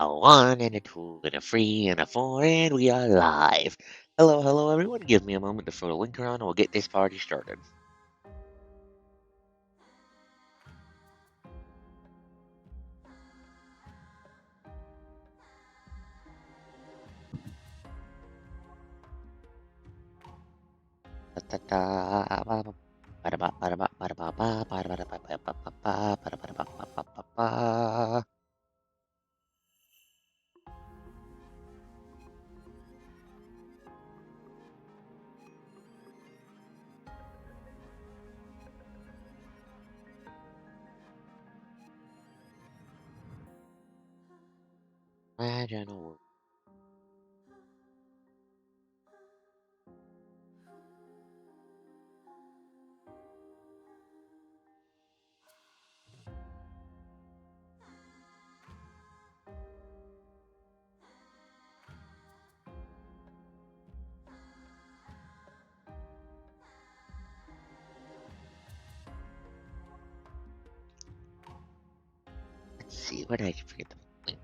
A 1 and a 2 and a 3 and a 4, and we are live. Hello, everyone. Give me a moment to throw the link around and we'll get this party started. Imagine a world. Let's see, where did I forget the link?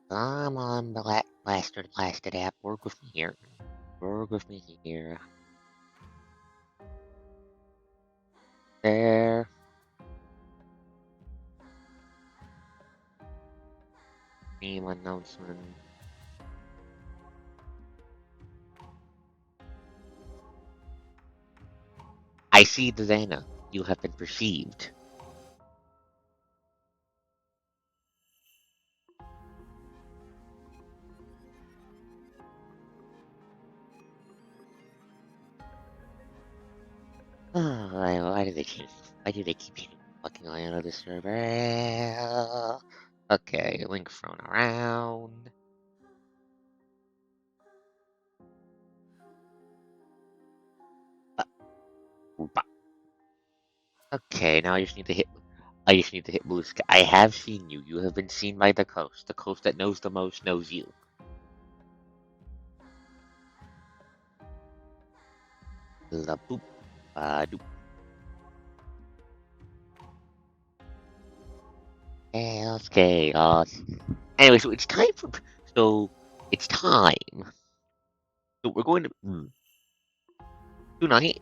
Come on, blasted app. Work with me here. Work with me here. There. Name announcement. I see, Dazana. You have been perceived. Oh, why do they keep hitting fucking eye out of the server? Okay, link thrown around. Okay, now I just need to hit blue sky. I have seen you. You have been seen by the coast. The coast that knows the most knows you. La boop, ba doop. Chaos. Anyway, so it's time for. So it's time. So we're going to tonight.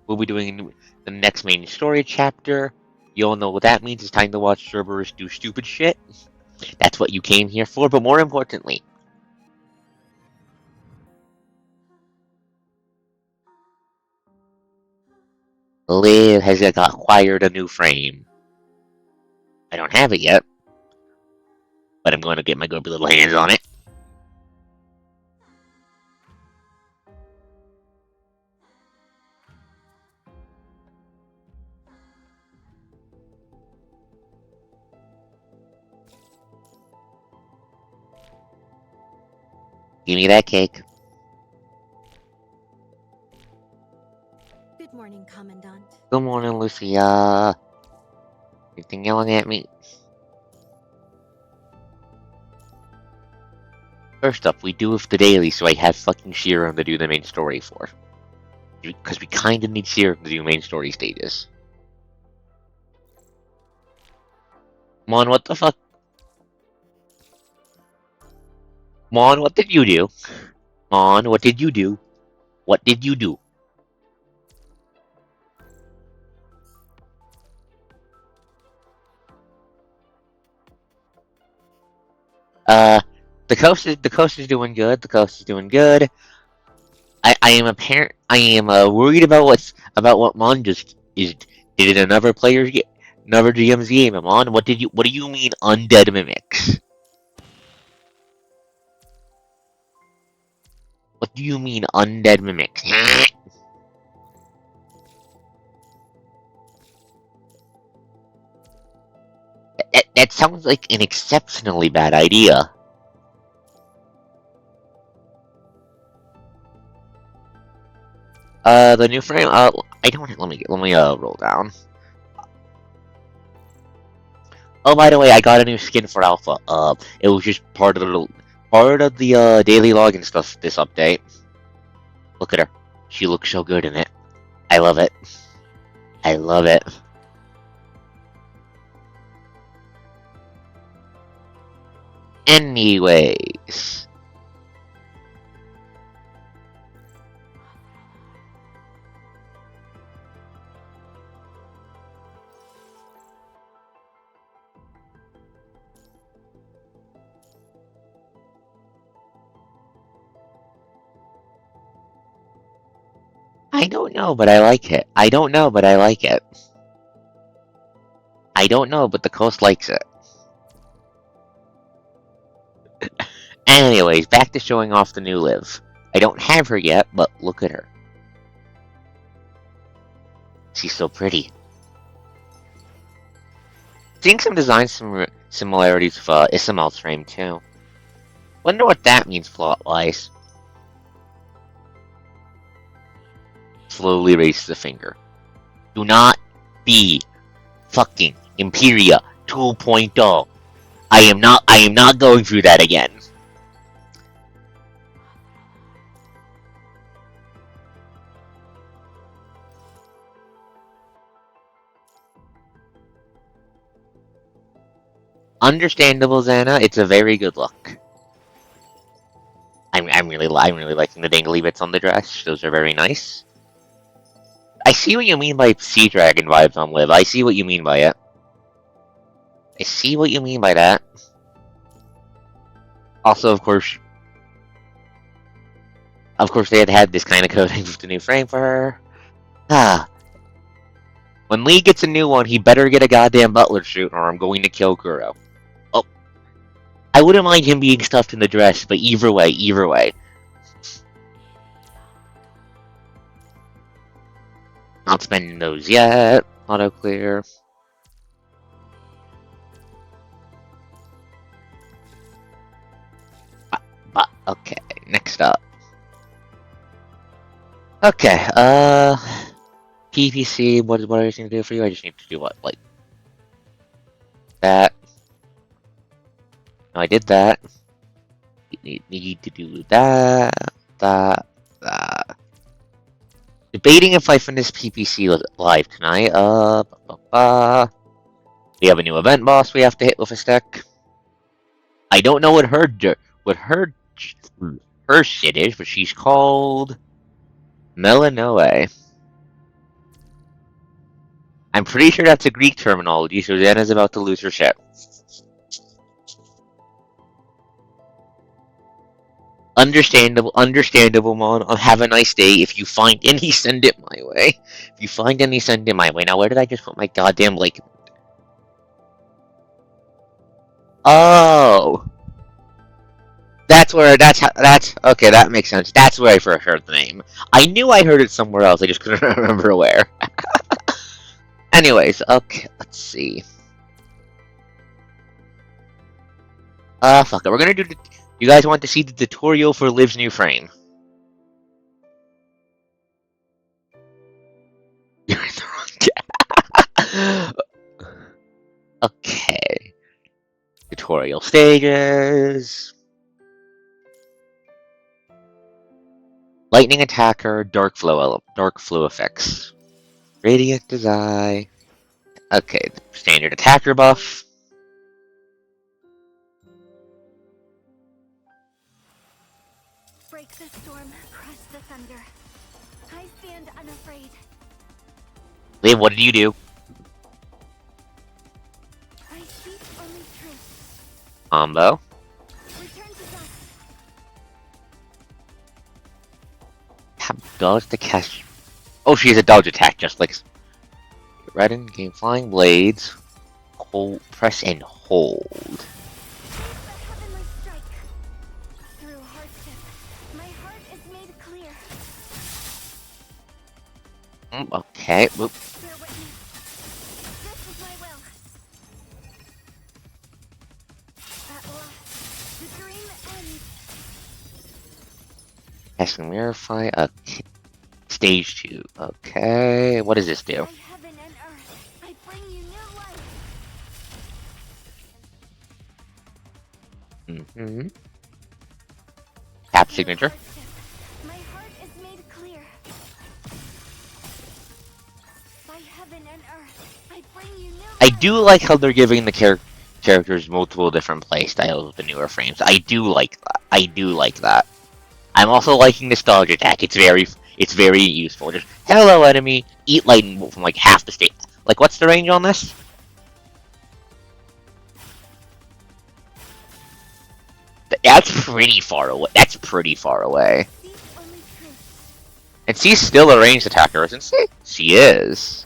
We'll be doing the next main story chapter. You all know what that means. It's time to watch Cerberus do stupid shit. That's what you came here for. But more importantly, Liv has acquired a new frame. I don't have it yet, but I'm going to get my grubby little hands on it. Give me that cake. Good morning, Commandant. Good morning, Lucia. Anything yelling at me? First up, we do have the daily, so I have fucking Sheeran to do the main story for. Because we kinda need Sheeran to do main story stages. Mon, what the fuck? Mon, what did you do? Mon, what did you do? What did you do? The coast is doing good. The coast is doing good. I am worried about what Mon just is did in another GM's game. Mon, what do you mean undead mimics? What do you mean undead mimics? That sounds like an exceptionally bad idea. The new frame. I don't. Let me roll down. Oh, by the way, I got a new skin for Alpha. It was just part of the daily login stuff this update. Look at her. She looks so good in it. I love it. I love it. Anyways. I don't know, but I like it. I don't know, but I like it. I don't know, but the coast likes it. Anyways, back to showing off the new Liv. I don't have her yet, but look at her. She's so pretty. Seeing some design similarities with Isamel's frame too. Wonder what that means plot-wise. Slowly raises a finger. Do not be fucking Imperia 2.0. I am not going through that again. Understandable, Xana. It's a very good look. I'm really liking the dangly bits on the dress. Those are very nice. I see what you mean by Sea Dragon vibes on Liv. I see what you mean by it. I see what you mean by that. Also, of course, they had this kind of coding with the new frame for her. Ah. When Lee gets a new one, he better get a goddamn butler suit, or I'm going to kill Kuro. Oh. I wouldn't mind him being stuffed in the dress, but either way. Not spending those yet. Auto clear. But okay, next up. Okay, PPC, what are I going to do for you? I just need to do what? Like, that. No, I did that. Need to do that. Debating if I finish PPC live tonight. We have a new event boss we have to hit with a stick. I don't know what her shit is, but she's called Melanoe. I'm pretty sure that's a Greek terminology, so Xana's about to lose her shit. Understandable, Mon. Have a nice day. If you find any, send it my way. If you find any, send it my way. Now, where did I just put my goddamn lake? Oh, that's okay. That makes sense. That's where I first heard the name. I knew I heard it somewhere else. I just couldn't remember where. Anyways, okay. Let's see. Fuck it. We're gonna do. You guys want to see the tutorial for Liv's new frame? You're in the wrong. Okay. Tutorial stages. Lightning attacker, dark flow effects. Radiant design. Okay, standard attacker buff. Break the storm, crush the thunder. I stand unafraid. Liv, what did you do? I speak only truth. Combo. Return to dust. Dodge the cast. Oh, she has a dodge attack, just like. Right in game, flying blades. Hold, press and hold. Face the heavenly strike. Through hardship, my heart is made clear. Okay. Whoop. Bear witness. This is my will. At last, the dream ends. Casting Mirrorify. Okay. stage 2. Okay, what does this do? By heaven and earth, I bring you new life. Mm-hmm. Tap Through signature. hardship, my heart is made clear. By heaven and earth, I bring you new I life. do like how they're giving the characters multiple different playstyles with the newer frames. I do like that. I do like that. I'm also liking the dodge attack. It's very useful. Just hello enemy, eat lightning bolt from like half the state. Like what's the range on this? That's pretty far away. That's pretty far away. Seek only truth. And she's still a ranged attacker, isn't she? She is.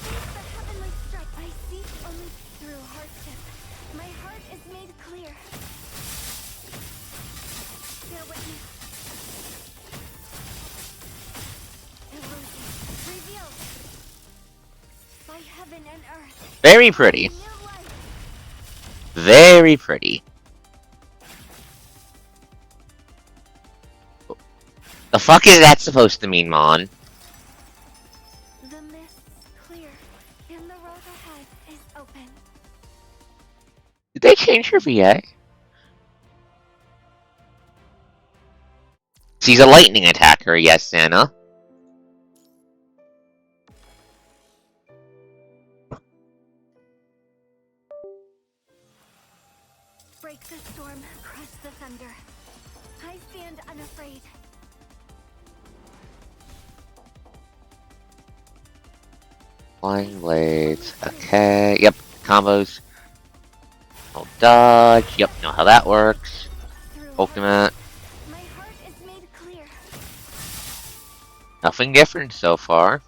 The heavenly strike. I seek only through hardship. My heart is made clear. Bear witness. Illusion revealed. By heaven and earth. Very pretty. New life. Very pretty. The fuck is that supposed to mean, Mon? The mist's clear, and the road ahead is open. Did they change her VA? She's a lightning attacker, yes, Santa. Break the storm, crush the thunder. I stand unafraid. Flying blades. Okay. Yep. Combos. Oh, dodge. Yep. Know how that works. Through Ultimate. my heart is made clear. Nothing different so far.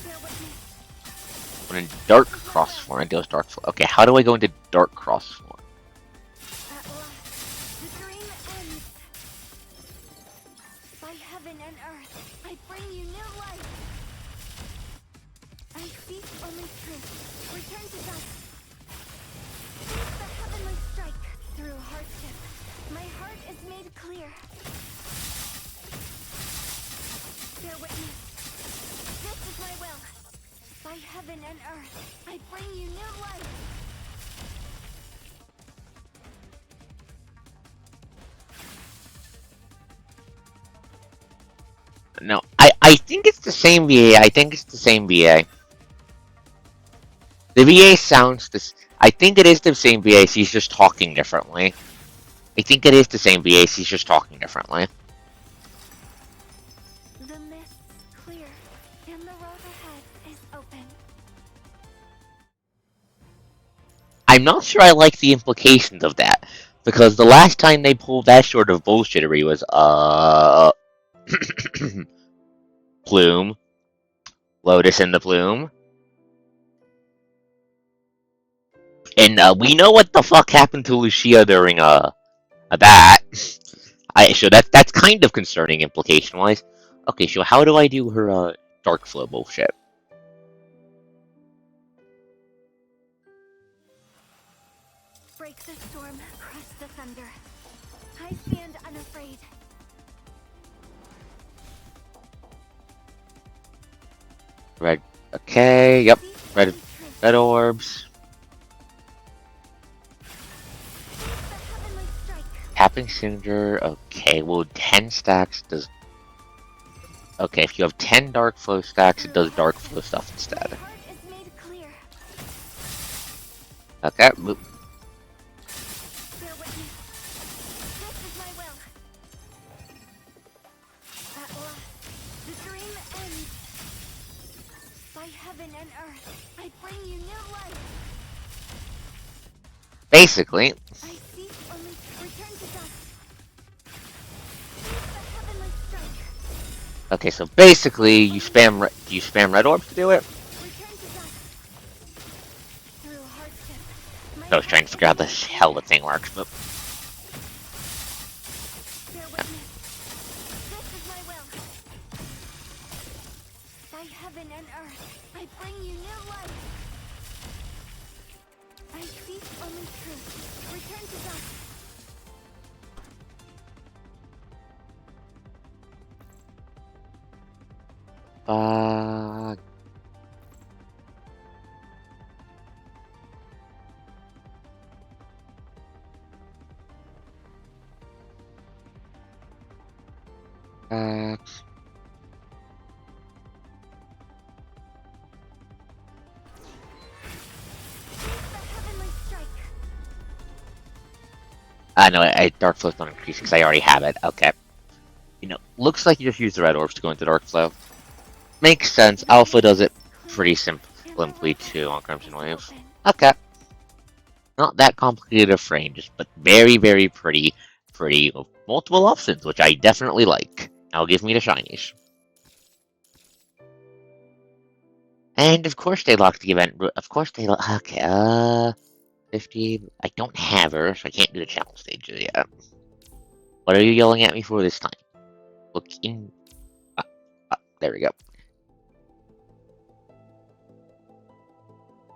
Bear witness. When in dark cross form, it deals dark form. Okay, how do I go into dark cross form? At last, the dream ends. By heaven and earth, I bring you new life. I seek only truth. Return to dust. The heavenly strike. Through hardship, my heart is made clear. Bear witness. This is my will. By heaven and earth, I bring you new life. No, I think it's the same VA. I think it's the same VA. The VA sounds this. I think it is the same VA. She's just talking differently. I think it is the same VA. She's just talking differently. The mist's clear, and the road ahead is open. I'm not sure I like the implications of that, because the last time they pulled that sort of bullshittery was Plume, Lotus in the Plume, and we know what the fuck happened to Lucia during that. So that's kind of concerning implication wise. Okay, so how do I do her dark flow bullshit? Break the storm, crush the thunder. I stand unafraid. Red. Okay. Yep. Seek Red. only truth. Red orbs. The heavenly strike. Tapping Cinder. Okay. Well, 10 stacks does. Okay, if you have 10 dark flow stacks, it does dark flow stuff My instead. heart is made clear. Okay. Bear witness. This is my will. At last, the dream ends. By heaven and earth, I bring you new life. Basically. I seek only return to dust. The heavenly strike. Okay, so basically, you spam red orbs to do it. Return to dust. Through hardship, my I was trying to heart figure out is the made hell clear. the thing works, but Bear witness. This is my will. By heaven and earth, I bring you new life. I seek only truth. Return to dust. Bug. The heavenly strike. No, Dark Flow's not increasing because I already have it. Okay. Looks like you just use the red orbs to go into Dark Flow. Makes sense. Alpha does it pretty simply too on Crimson Wave. Okay. Not that complicated a frame, just but very, very pretty. Pretty with multiple options, which I definitely like. Now give me the shinies. And of course they locked the event. Of course they okay, 50. I don't have her, so I can't do the challenge stages yet. What are you yelling at me for this time? Look in. There we go.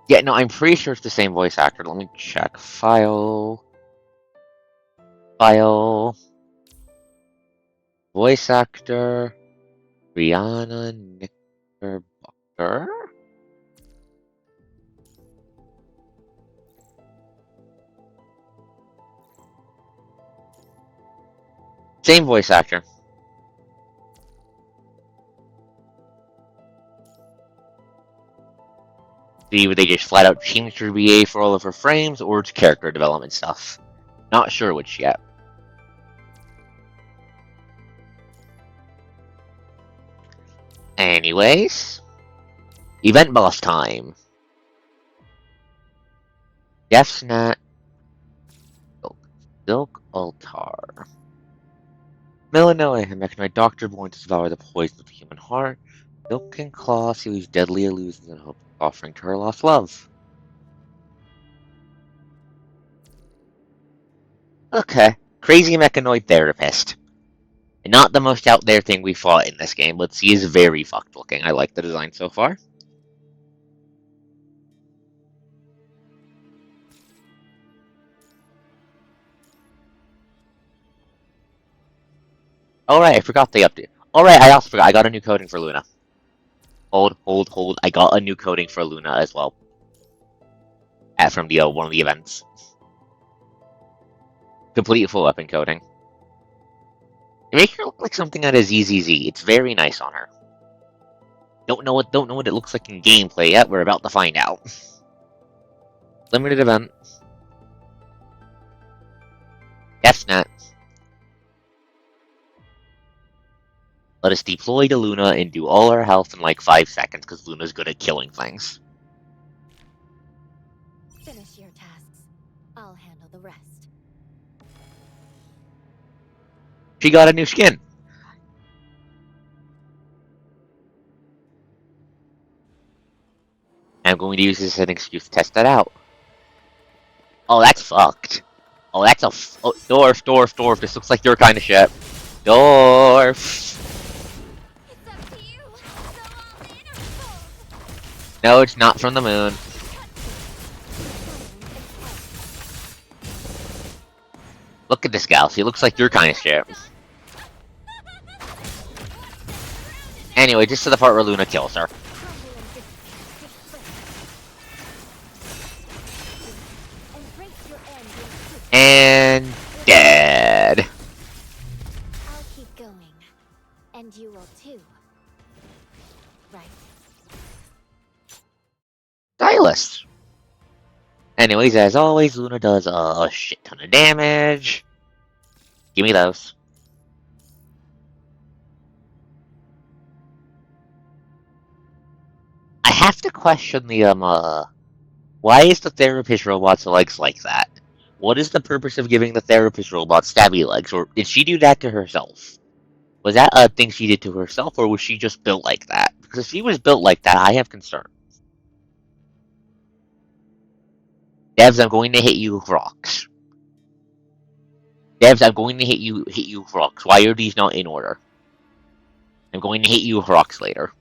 Yeah, no, I'm pretty sure it's the same voice actor. Let me check. File. Voice actor. Rihanna Knickerbocker? Same voice actor. Either they just flat out changed her VA for all of her frames, or it's character development stuff. Not sure which yet. Anyways, event boss time. Death's Net. Silk Altar. Melanoma, a mechanized doctor born to devour the poison of the human heart. Silk and Claw sees deadly illusions in hope of offering to her lost love. Okay. Crazy mechanoid therapist. Not the most out there thing we fought in this game, but she is very fucked looking. I like the design so far. Alright, I forgot the update. Alright, I also forgot. I got a new coding for Luna. Hold. I got a new coding for Luna as well. From the one of the events. Complete full weapon coding. It makes her look like something out of ZZZ. It's very nice on her. Don't know what it looks like in gameplay yet. We're about to find out. Limited event. Deathsnet. Let us deploy to Luna and do all our health in like 5 seconds, because Luna's good at killing things. Finish your tasks. I'll handle the rest. She got a new skin. I'm going to use this as an excuse to test that out. Oh, that's fucked. Oh, that's a Dwarf. This looks like your kind of shit. Dwarf. It's up to you. So I'll interpose. No, it's not from the moon. Look at this gal. She looks like your kind of shit. Anyway, just to the part where Luna kills her. And dead. I'll keep going. And you will too. Right. Stylist. Anyways, as always, Luna does a shit ton of damage. Give me those. I have to question the why is the therapist robot's legs like that? What is the purpose of giving the therapist robot stabby legs, or did she do that to herself? Was that a thing she did to herself, or was she just built like that? Because if she was built like that, I have concerns. Devs, I'm going to hit you with rocks. Devs, I'm going to hit you with rocks. Why are these not in order? I'm going to hit you with rocks later.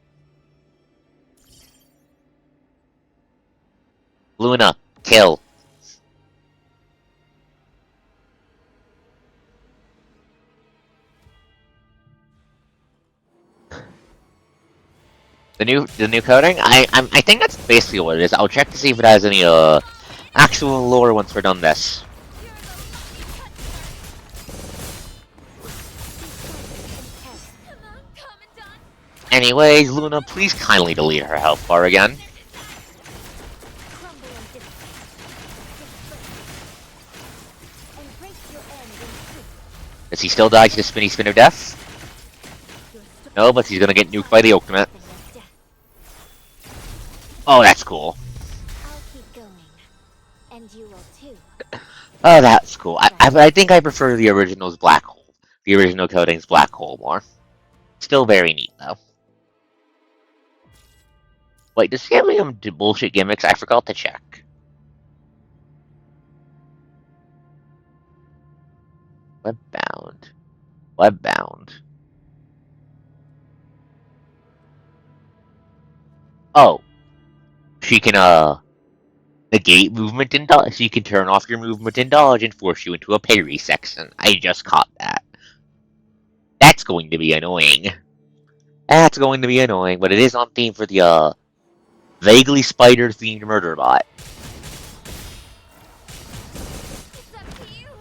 Luna, kill. The new coding? I think that's basically what it is. I'll check to see if it has any actual lore once we're done this. Anyways, Luna, please kindly delete her health bar again. Does he still die to the spinny spin of death? No, but he's gonna get nuked by the ultimate. Oh, that's cool. I'll keep going, and you will too. Oh, that's cool. I think I prefer the original's black hole. The original coding's black hole more. Still very neat, though. Wait, does he have any bullshit gimmicks? I forgot to check. Webbound. Webbound. Oh. She can, negate movement and dodge. She can turn off your movement and dodge and force you into a parry section. I just caught that. That's going to be annoying. That's going to be annoying, but it is on theme for the, vaguely spider-themed murder bot. It's up to you. Go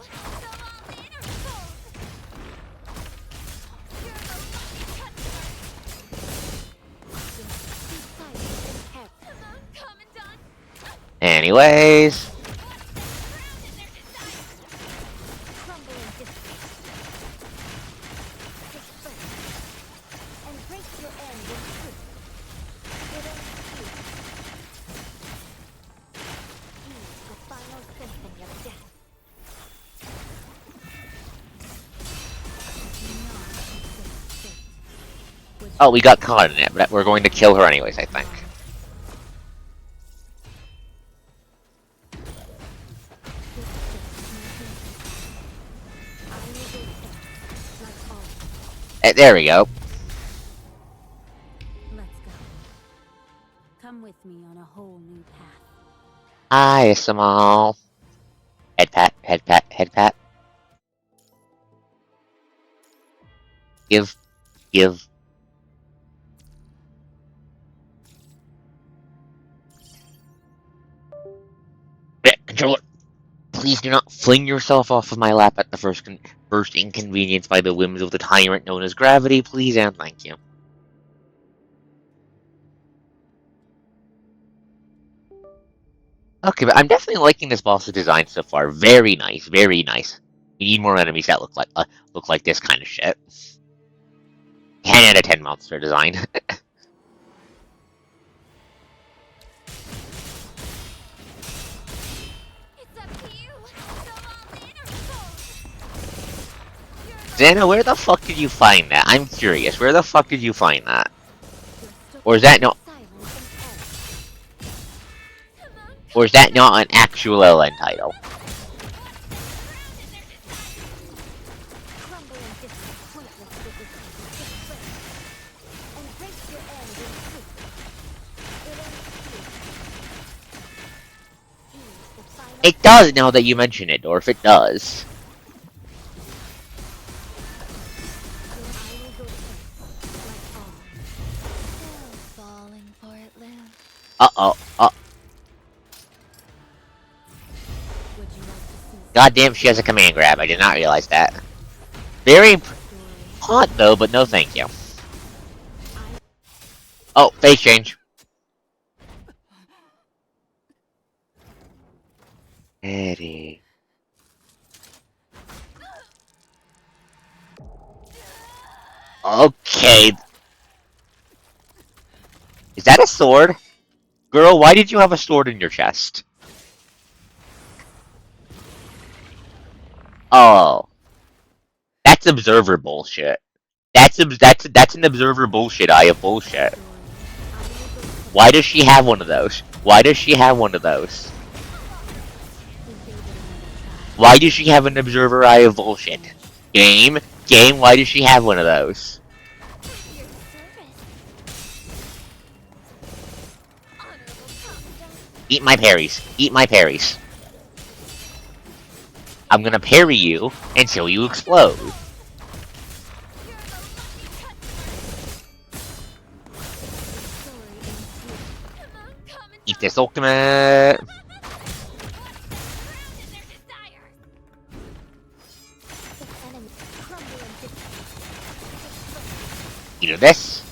all in or fold. You're the lucky customer. Come on, Commandant. Anyways. Crumble in distance. And break your end in truth. It ends you. Use the final symphony of death. Oh, we got caught in it, but we're going to kill her anyways, I think. There we go. Let's go. Come with me on a whole new path. Hi, small. Head pat, head pat, head pat. Give. Controller, please do not fling yourself off of my lap at the first inconvenience by the whims of the tyrant known as gravity, please and thank you. Okay, but I'm definitely liking this boss's design so far. Very nice, very nice. We need more enemies that look like this kind of shit. 10 out of 10 monster design. Xana, where the fuck did you find that? I'm curious. Where the fuck did you find that? Or is that not? Or is that not an actual LN title? It does now that you mention it, Dorf. It does. Uh-oh. Goddamn, she has a command grab. I did not realize that. Very hot, though, but no thank you. Oh, face change. Eddie. Okay. Is that a sword? Girl, why did you have a sword in your chest? Oh. That's observer bullshit. That's an observer bullshit, I have bullshit. Why does she have one of those? Why does she have one of those? Why does she have an observer eye of bullshit? Game, why does she have one of those? Eat my parries. Eat my parries. I'm gonna parry you until you explode. this ultimate. Either this.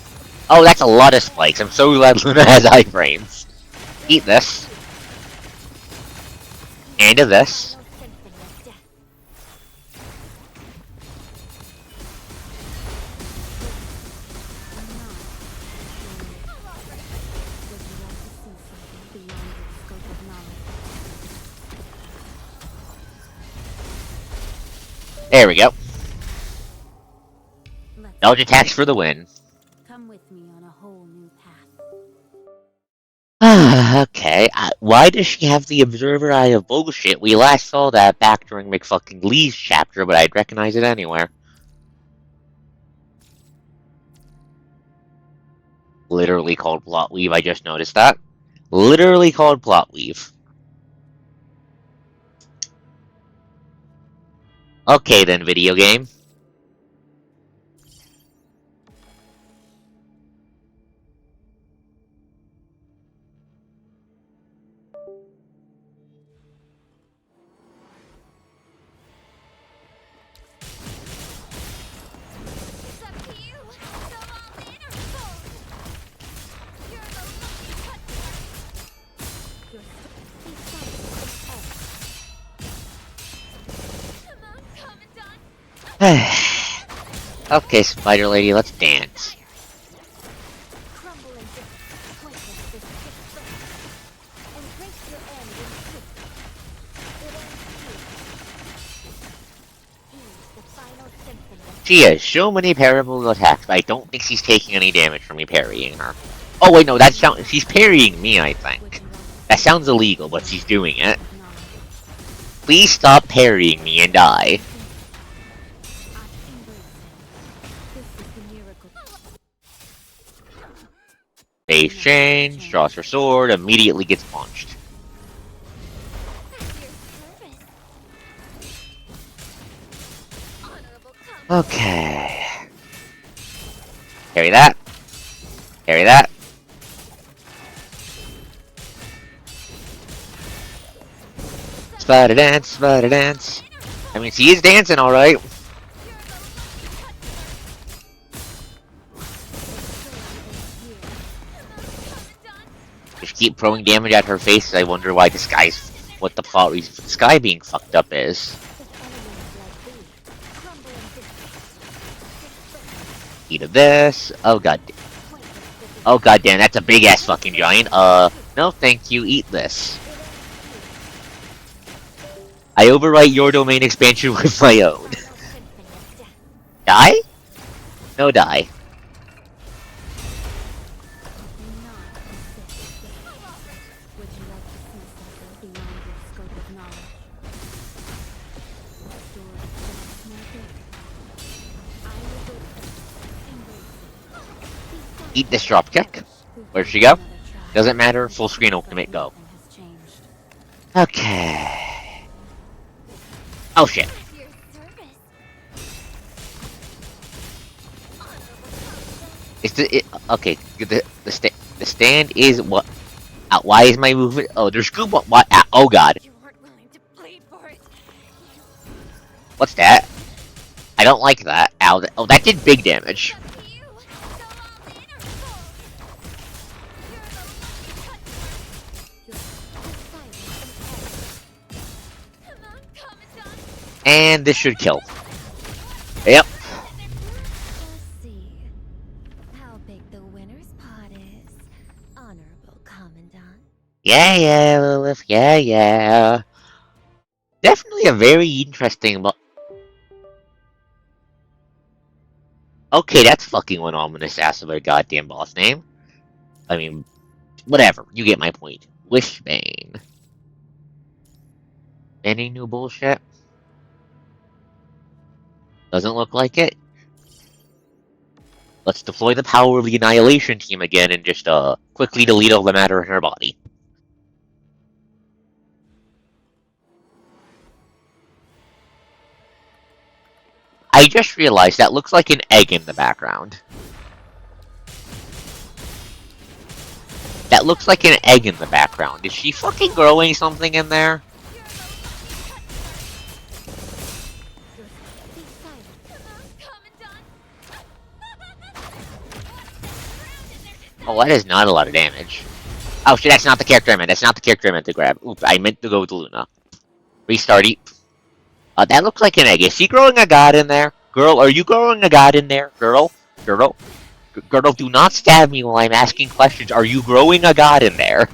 Oh, that's a lot of spikes. I'm so glad Luna has iframes. Eat this. And this. There we go. Dodge attacks for the win. Come with me on a whole new path. Okay, why does she have the Observer Eye of Bullshit? We last saw that back during McFucking Lee's chapter, but I'd recognize it anywhere. Literally called Plot Weave, I just noticed that. Literally called Plot Weave. Okay then, video game. It's up to you. Go all in or fold. You're the lucky customer. You're Come on, Commandant. Okay, Spider Lady, let's dance. Crumble into pointless this foot. And break your end in two. It ends here. He's the final symphony. She has so many parable attacks, but I don't think she's taking any damage from me parrying her. Oh wait, no, she's parrying me, I think. That sounds illegal, but she's doing it. Please stop parrying me and die. Face change, draws her sword, immediately gets punched. Okay. Carry that. Carry that. Spider dance, spider dance. I mean, she is dancing alright. Just keep throwing damage at her face. I wonder why this guy's. What the plot reason for this guy being fucked up is. Eat of this. Oh god. Oh god damn, that's a big ass fucking giant. No thank you, eat this. I overwrite your domain expansion with my own. Die? No die. Eat this dropkick. Where'd she go? Doesn't matter, full screen ultimate, go. Okay. Oh shit. Okay, the stand is what? Why is my movement? Oh, there's scoop. What? Oh god. What's that? I don't like that. Ow. Oh, that did big damage. And this should kill. Yep. Let's see how big the winner's pot is, Honorable Commandant. Yeah, Lilith. Yeah. Definitely a very interesting. Okay, that's fucking one ominous ass of a goddamn boss name. I mean, whatever. You get my point. Wishbane. Any new bullshit? Doesn't look like it. Let's deploy the power of the Annihilation team again and just quickly delete all the matter in her body. I just realized that looks like an egg in the background. That looks like an egg in the background. Is she fucking growing something in there? Be silent. Oh, that is not a lot of damage. Oh shit, that's not the character I meant. That's not the character I meant to grab. Oops, I meant to go with Luna. Restart. That looks like an egg. Is she growing a god in there? Girl, are you growing a god in there? Girl? Girl? Girl, do not stab me while I'm asking questions. Are you growing a god in there?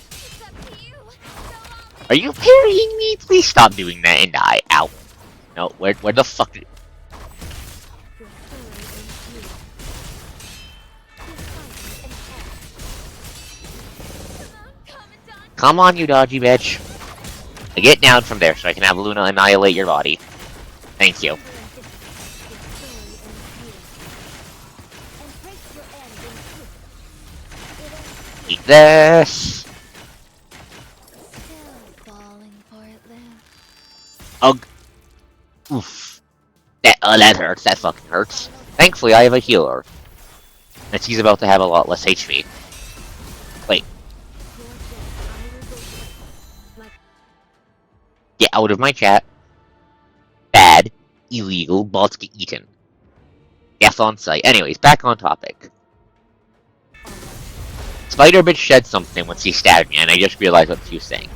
It's up to you. Are you parrying me? Please stop doing that and die. Ow. No, where the fuck did... Your story ends here. Be silent and act. Come on, you dodgy bitch. Now get down from there so I can have Luna annihilate your body. Thank you. Eat this. Ugh. Oof. That hurts. That fucking hurts. Thankfully, I have a healer. And she's about to have a lot less HP. Wait. Get out of my chat. Bad. Illegal. Bots get eaten. Death on sight. Anyways, back on topic. Spider bitch said something when she stabbed me, and I just realized what she was saying.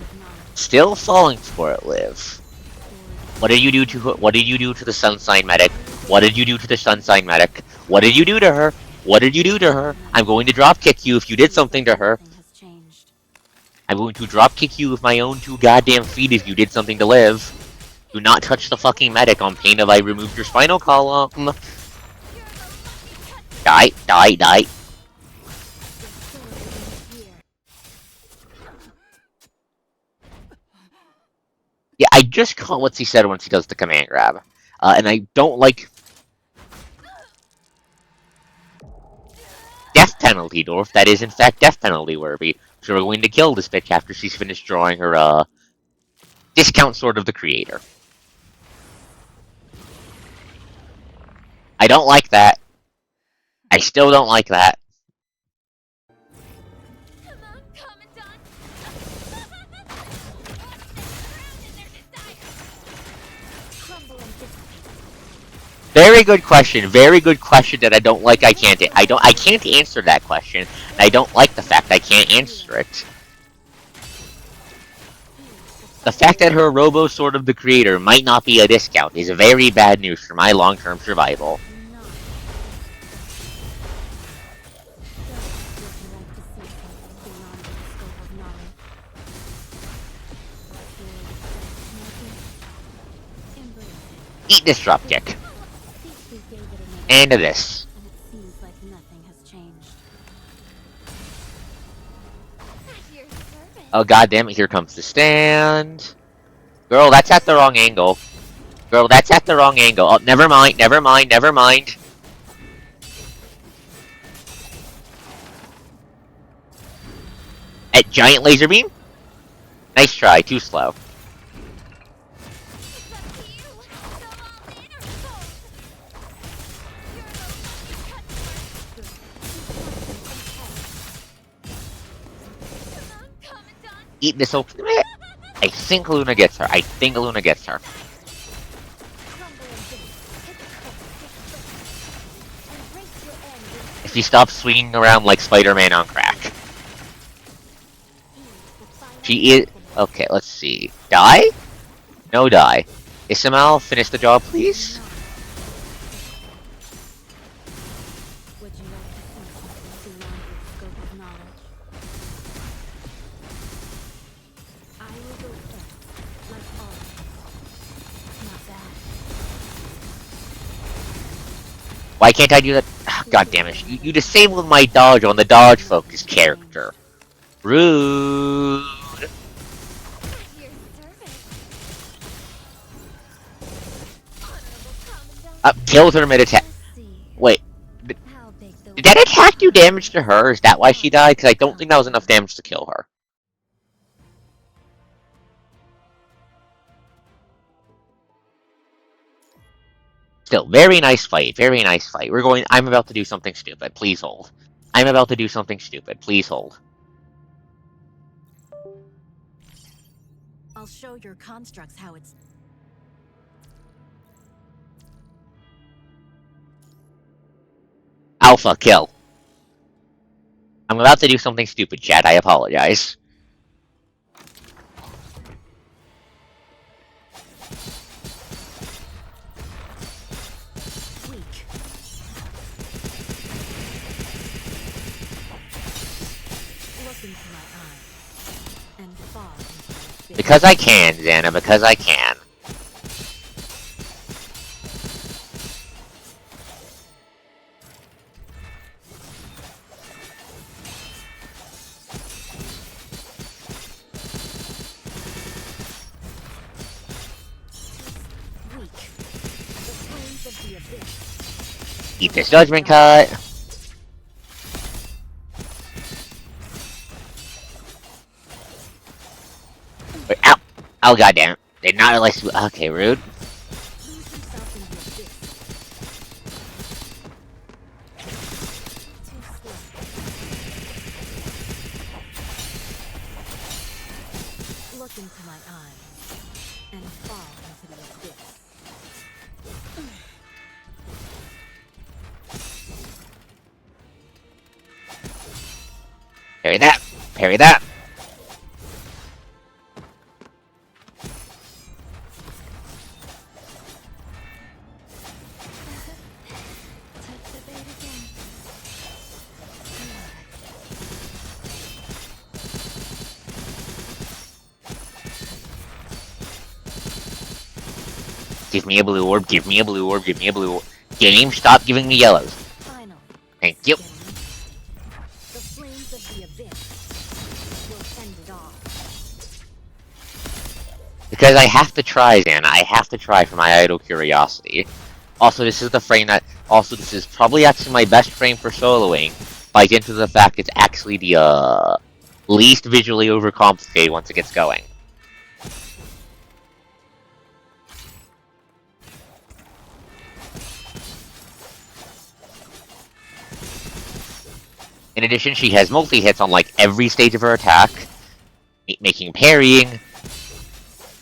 Still falling for it, Liv. What did you do to the sun sign medic? What did you do to the sun sign medic? What did you do to her? What did you do to her? I'm going to drop kick you if you did something to her. I'm going to drop kick you with my own 2 goddamn feet if you did something to Liv. Do not touch the fucking medic on pain of I removed your spinal column. Die, die, die. Yeah, I just caught what she said when she does the command grab. And I don't like... Death penalty, Dorf. That is, in fact, death penalty worthy. So we're going to kill this bitch after she's finished drawing her, discount sword of the creator. I don't like that. I still don't like that. Very good question. Very good question that I don't like. I can't answer that question. And I don't like the fact I can't answer it. The fact that her Robo Sword of the Creator might not be a discount is very bad news for my long-term survival. Eat this dropkick. And this. Oh goddamn it, here comes the stand. Girl, that's at the wrong angle. Girl, that's at the wrong angle. Oh, never mind, never mind, never mind. At giant laser beam? Nice try, too slow. Eat this ultimate. I think Luna gets her. I think Luna gets her. If he stops swinging around like Spider-Man on crack. She is... Okay, let's see. Die? No die. Ismail, finish the job, please. Why can't I do that? Oh, God damn it. You disabled my dodge on the dodge focus character. Rude. Killed her mid-attack. Wait. Did that attack do damage to her? Is that why she died? Because I don't think that was enough damage to kill her. Still, very nice fight. Very nice fight. We're going. I'm about to do something stupid. Please hold. I'm about to do something stupid. Please hold. I'll show your constructs how it's. Alpha kill. I'm about to do something stupid, chat. I apologize. Weak. Look into my eyes and fall into my face. Because I can, Xana. Because I can. Weak. The flames of the abyss. Keep this judgment cut. Wait, ow! Oh goddamn! Did not realize. Okay, rude. Lose yourself in the abyss. Too slow. Look into my eyes and fall into the abyss. Parry that. Parry that. Touch the bait again. Give me a blue orb. Give me a blue orb. Give me a blue orb. Game, stop giving me yellows. Finally. Thank you. Getting interesting. The flames of the abyss will end it all. Because I have to try, Xana. I have to try for my idle curiosity. Also, this is the frame that. Also, this is probably actually my best frame for soloing. By into the fact it's actually the least visually overcomplicated once it gets going. In addition, she has multi-hits on like every stage of her attack, making parrying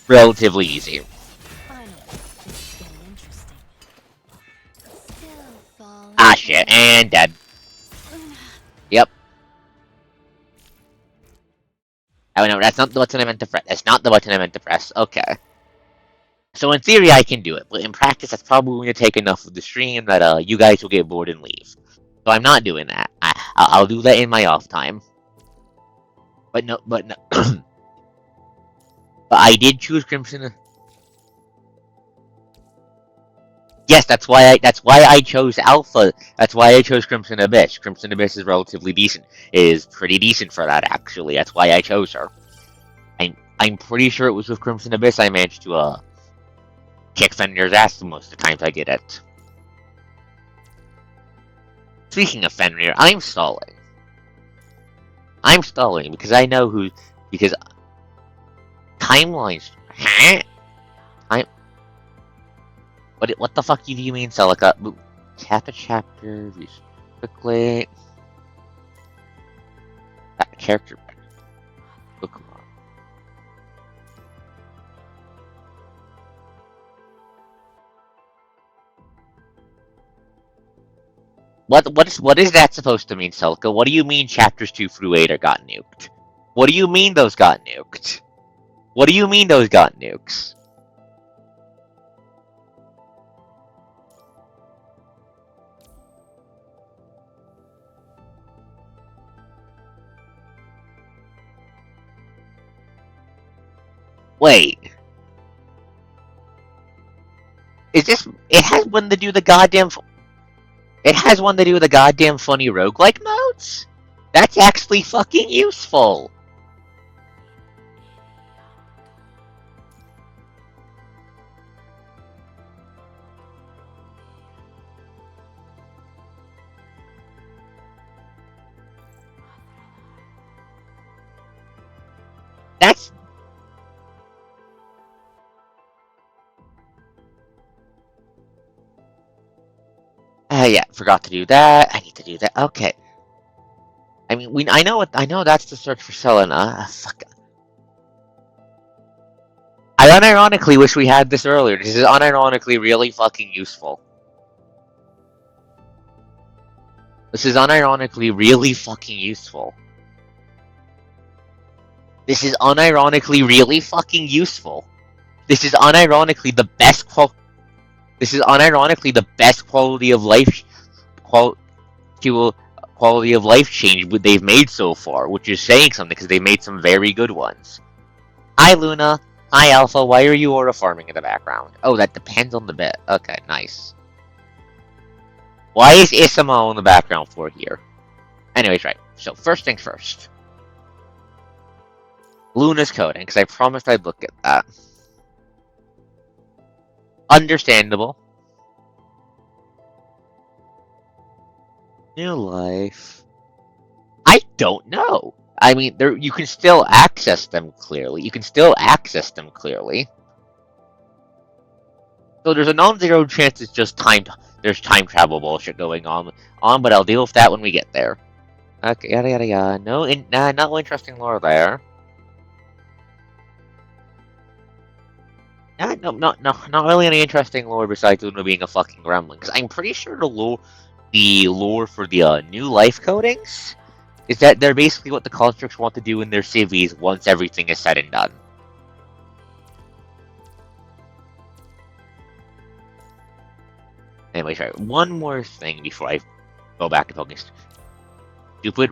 relatively easy. Finally, this is getting interesting. Still falling. Ah shit, and dead. Yep. Oh no, that's not the button I meant to press. That's not the button I meant to press. Okay. So in theory I can do it, but in practice that's probably going to take enough of the stream that you guys will get bored and leave. So I'm not doing that. I'll do that in my off time. But no. But I did choose Crimson. Yes, that's why I chose Alpha. That's why I chose Crimson Abyss. Crimson Abyss is relatively decent. It is pretty decent for that, actually. That's why I chose her. I'm pretty sure it was with Crimson Abyss I managed to kick Fenrir's ass most of the times I did it. Speaking of Fenrir, I'm stalling. I'm stalling because I know who. Because timelines. Huh? What the fuck do you mean, Celica? Tap a chapter, view quickly. Character. Bookmark. What is that supposed to mean, Celica? What do you mean chapters 2 through 8 are got nuked? What do you mean those got nuked? What do you mean those got nukes? Wait. Is this... It has one to do the goddamn... It has one to do with the goddamn funny roguelike modes? That's actually fucking useful! That's... Yeah, forgot to do that. I need to do that. Okay. I mean, I know that's the search for Selena. Fuck. I unironically wish we had this earlier. This is unironically really fucking useful. This is unironically really fucking useful. This is unironically really fucking useful. This is unironically the best This is unironically the best quality of life quality of life change they've made so far, which is saying something because they made some very good ones. Hi Luna. Hi Alpha. Why are you aura farming in the background? Oh, that depends on the bit. Okay, nice. Why is Isamo in the background for here? Anyways, right. So first things first. Luna's coding, because I promised I'd look at that. Understandable. New life. I don't know. I mean, you can still access them clearly. So there's a non-zero chance it's just there's time travel bullshit going on, but I'll deal with that when we get there. Okay, yada yada yada. No interesting lore there. Not really any interesting lore besides Luna being a fucking gremlin. Because I'm pretty sure the lore for the new life codings is that they're basically what the constructs want to do in their civies once everything is said and done. Anyways, right, one more thing before I go back to poking stupid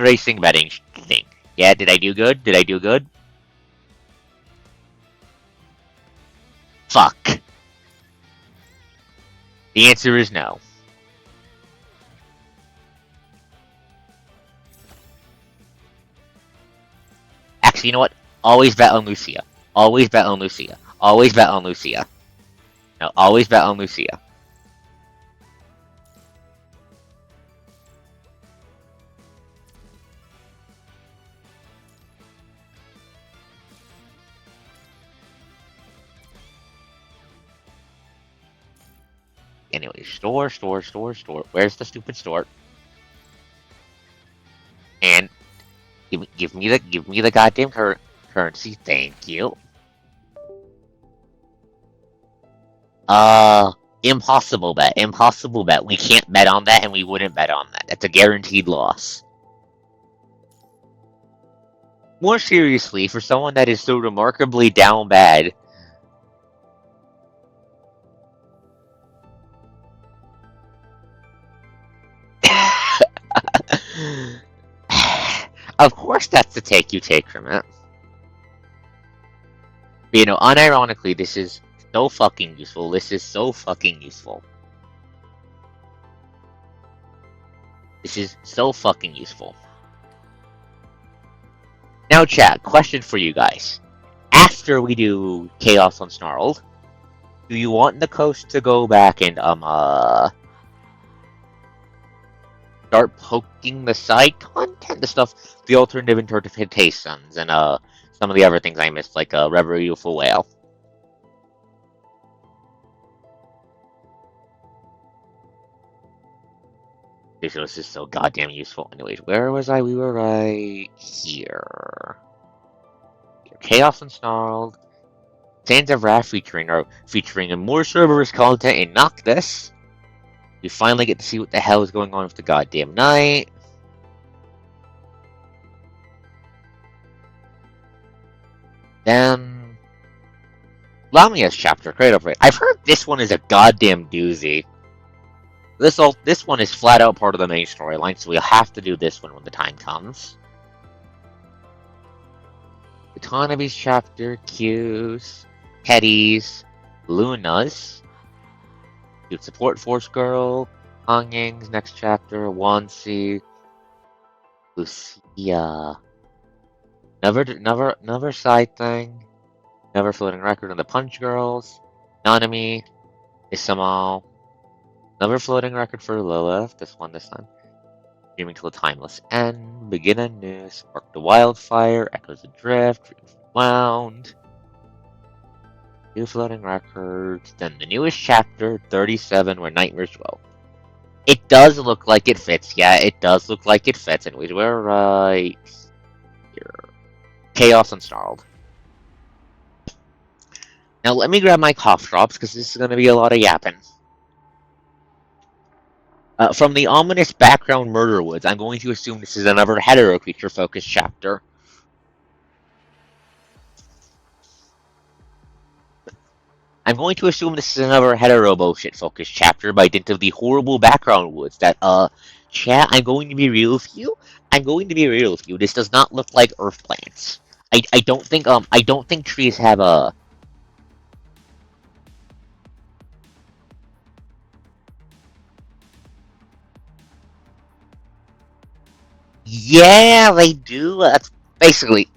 racing betting thing. Yeah, did I do good? Did I do good? Fuck. The answer is no. Actually, you know what? Always bet on Lucia. Always bet on Lucia. Always bet on Lucia. No, always bet on Lucia. Anyway, store. Where's the stupid store? And give me the goddamn currency. Thank you. Impossible bet. Impossible bet. We can't bet on that, and we wouldn't bet on that. That's a guaranteed loss. More seriously, for someone that is so remarkably down bad, of course that's the take you take from it. But, you know, unironically, this is so fucking useful. This is so fucking useful. This is so fucking useful. Now, chat, question for you guys. After we do Chaos Unsnarled, do you want the coast to go back and, start poking the side content, the alternative interpretations, and, some of the other things I missed, like, Reverie of a Whale? This is so goddamn useful. Anyways, where was I? We were right here. Chaos Unsnarled. Sands of Wrath featuring more Cerberus content in Noctis. We finally get to see what the hell is going on with the goddamn night. Then Lamia's chapter, Cradle Break. I've heard this one is a goddamn doozy. This one is flat out part of the main storyline, so we'll have to do this one when the time comes. Autonomy's chapter, Q's, Hetty's, Luna's, Youth Support Force Girl, Hong Ying's next chapter, Wansi, Lucia. Never side thing. Never floating record on the Punch Girls. Nanami, Isamo. Never floating record for Lilith. This time. Dreaming till the timeless end. Begin anew. Spark the wildfire. Echoes adrift. Dreams wound. New floating records. Then the newest chapter, 37, where nightmares dwell. It does look like it fits. Yeah, it does look like it fits. Anyways, we're right here. Chaos Unsnarled. Now let me grab my cough drops, because this is going to be a lot of yapping. From the ominous background murder woods, I'm going to assume this is another hetero creature focused chapter. I'm going to assume this is another hetero bullshit focused chapter by dint of the horrible background woods that, chat, I'm going to be real with you. I'm going to be real with you. This does not look like earth plants. I don't think trees have a. Yeah, they do. That's basically.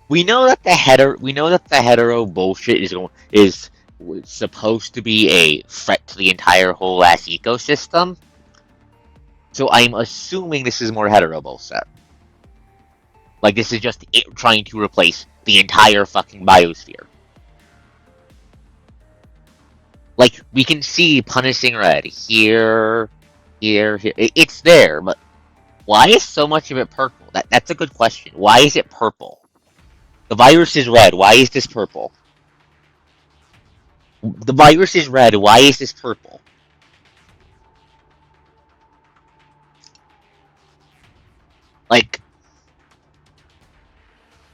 We know that the hetero bullshit is supposed to be a threat to the entire whole ass ecosystem. So I'm assuming this is more hetero bullshit. Like, this is just it trying to replace the entire fucking biosphere. Like, we can see punishing red here, here. It's there, but why is so much of it purple? That's a good question. Why is it purple? The virus is red. Why is this purple? The virus is red. Why is this purple? Like,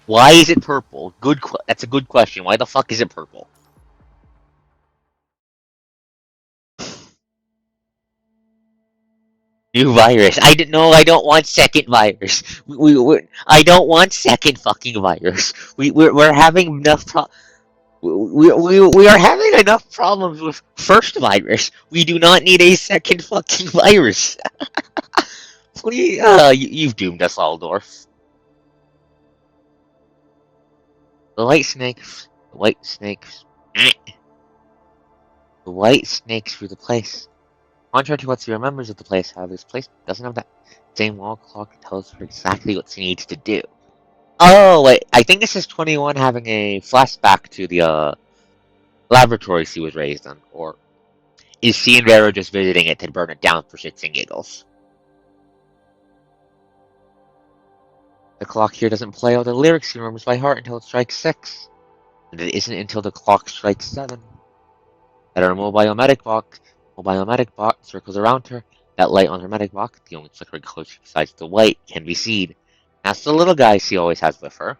why is it purple? That's a good question. Why the fuck is it purple? New virus. I didn't know. I don't want second virus. I don't want second fucking virus. We're having enough. We are having enough problems with first virus. We do not need a second fucking virus. Please, you've doomed us, Aldorf. The white snakes. The white snakes. The white snakes through the place. Contrary to what she remembers of the place, however, this place doesn't have that same wall clock that tells her exactly what she needs to do. Oh, wait, I think this is 21 having a flashback to the, laboratory she was raised in, or is she and Vero just visiting it to burn it down for shits and giggles? The clock here doesn't play all the lyrics she remembers by heart until it strikes 6, and it isn't until the clock strikes 7 that her mobile medic box circles around her. That light on her medic box, the only flickering color besides the white, can be seen. That's the little guy she always has with her.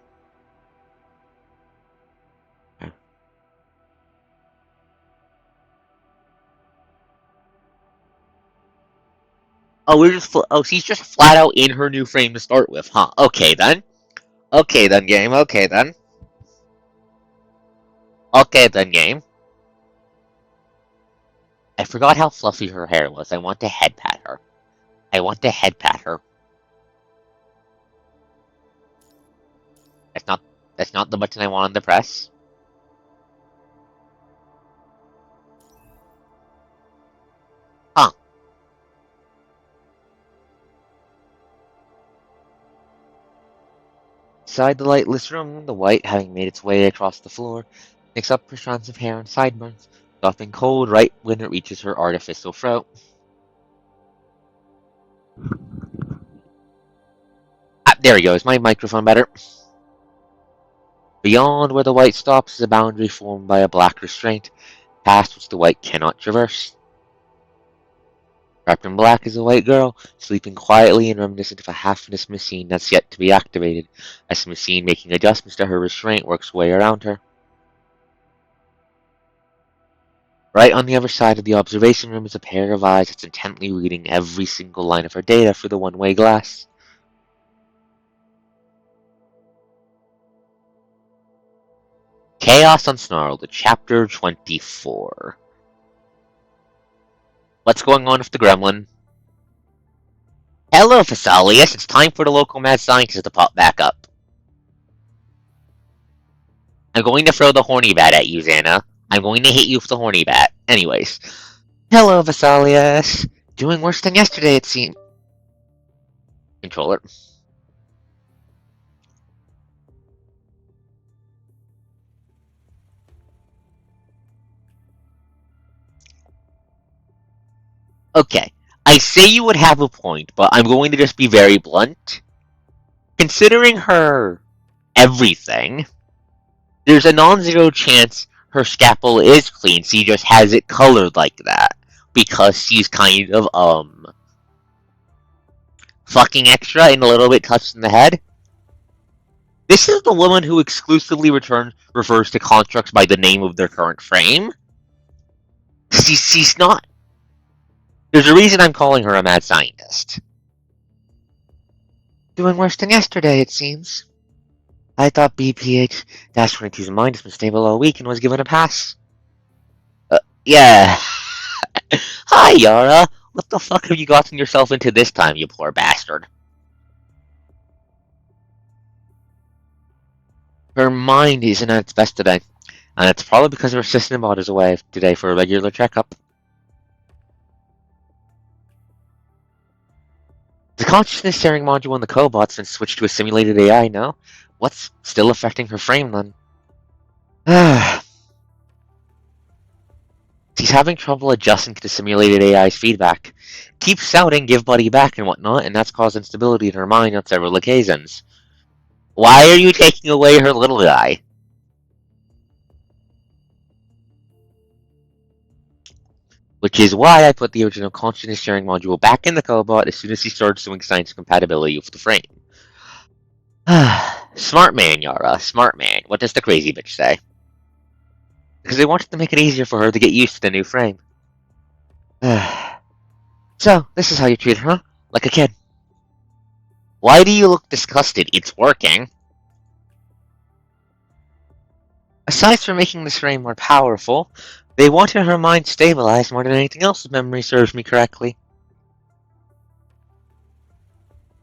She's just flat out in her new frame to start with, huh? Okay then. Okay then, game. Okay then. Okay then, game. I forgot how fluffy her hair was. I want to head pat her. I want to head pat her. That's not. That's not the button I want on the press. Huh. Inside the lightless room, the white, having made its way across the floor, picks up her strands of hair and sideburns, stopping cold right when it reaches her artificial throat. Ah, there we go. Is my microphone better? Beyond where the white stops is a boundary formed by a black restraint, past which the white cannot traverse. Wrapped in black is a white girl, sleeping quietly and reminiscent of a half-finished machine that's yet to be activated, as the machine making adjustments to her restraint works way around her. Right on the other side of the observation room is a pair of eyes that's intently reading every single line of her data through the one-way glass. Chaos Unsnarled, Chapter 24. What's going on with the gremlin? Hello, Thessalius. It's time for the local mad scientist to pop back up. I'm going to throw the horny bat at you, Xana. I'm going to hit you with the horny bat. Anyways. Hello, Thessalius. Doing worse than yesterday, it seems. Controller. Okay, I say you would have a point, but I'm going to just be very blunt. Considering her everything, there's a non-zero chance her scalpel is clean. She just has it colored like that because she's kind of fucking extra and a little bit touched in the head. This is the woman who exclusively refers to constructs by the name of their current frame. She's not. There's a reason I'm calling her a mad scientist. Doing worse than yesterday, it seems. I thought BPH-22's mind has been stable all week and was given a pass. Yeah. Hi, Yara. What the fuck have you gotten yourself into this time, you poor bastard? Her mind isn't at its best today, and it's probably because her system bot is away today for a regular checkup. The consciousness sharing module in the cobot's been switched to a simulated AI now. What's still affecting her frame then? She's having trouble adjusting to the simulated AI's feedback. Keeps shouting, give buddy back and whatnot, and that's caused instability in her mind on several occasions. Why are you taking away her little guy? Which is why I put the original consciousness sharing module back in the cobot as soon as he starts doing science compatibility with the frame. Smart man, Yara. Smart man. What does the crazy bitch say? Because they wanted to make it easier for her to get used to the new frame. So, this is how you treat her, huh? Like a kid. Why do you look disgusted? It's working. Aside from making this frame more powerful, they wanted her mind stabilized more than anything else if memory serves me correctly.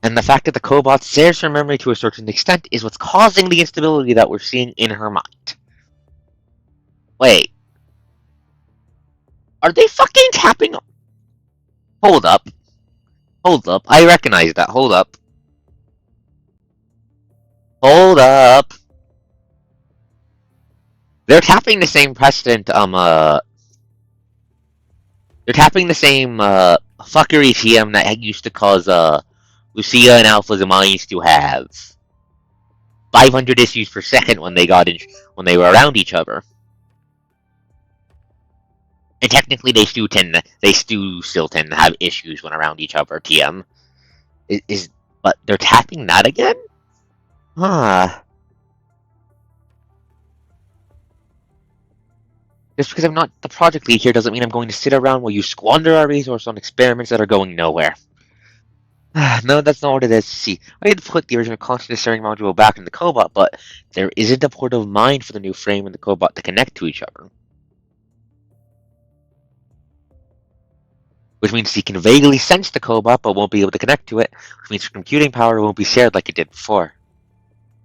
And the fact that the cobot shares her memory to a certain extent is what's causing the instability that we're seeing in her mind. Wait. Are they fucking tapping? Hold up. Hold up. I recognize that. Hold up. Hold up. They're tapping the same precedent, they're tapping the same, fuckery TM that used to cause, Lucia and Alpha Zama used to have 500 issues per second when they were around each other. And technically, they still tend to have issues when around each other. TM but they're tapping that again? Huh. Just because I'm not the project lead here doesn't mean I'm going to sit around while you squander our resources on experiments that are going nowhere. No, that's not what it is. See, I had to put the original consciousness sharing module back in the cobot, but there isn't a port of mind for the new frame and the cobot to connect to each other. Which means he can vaguely sense the cobot, but won't be able to connect to it, which means computing power won't be shared like it did before.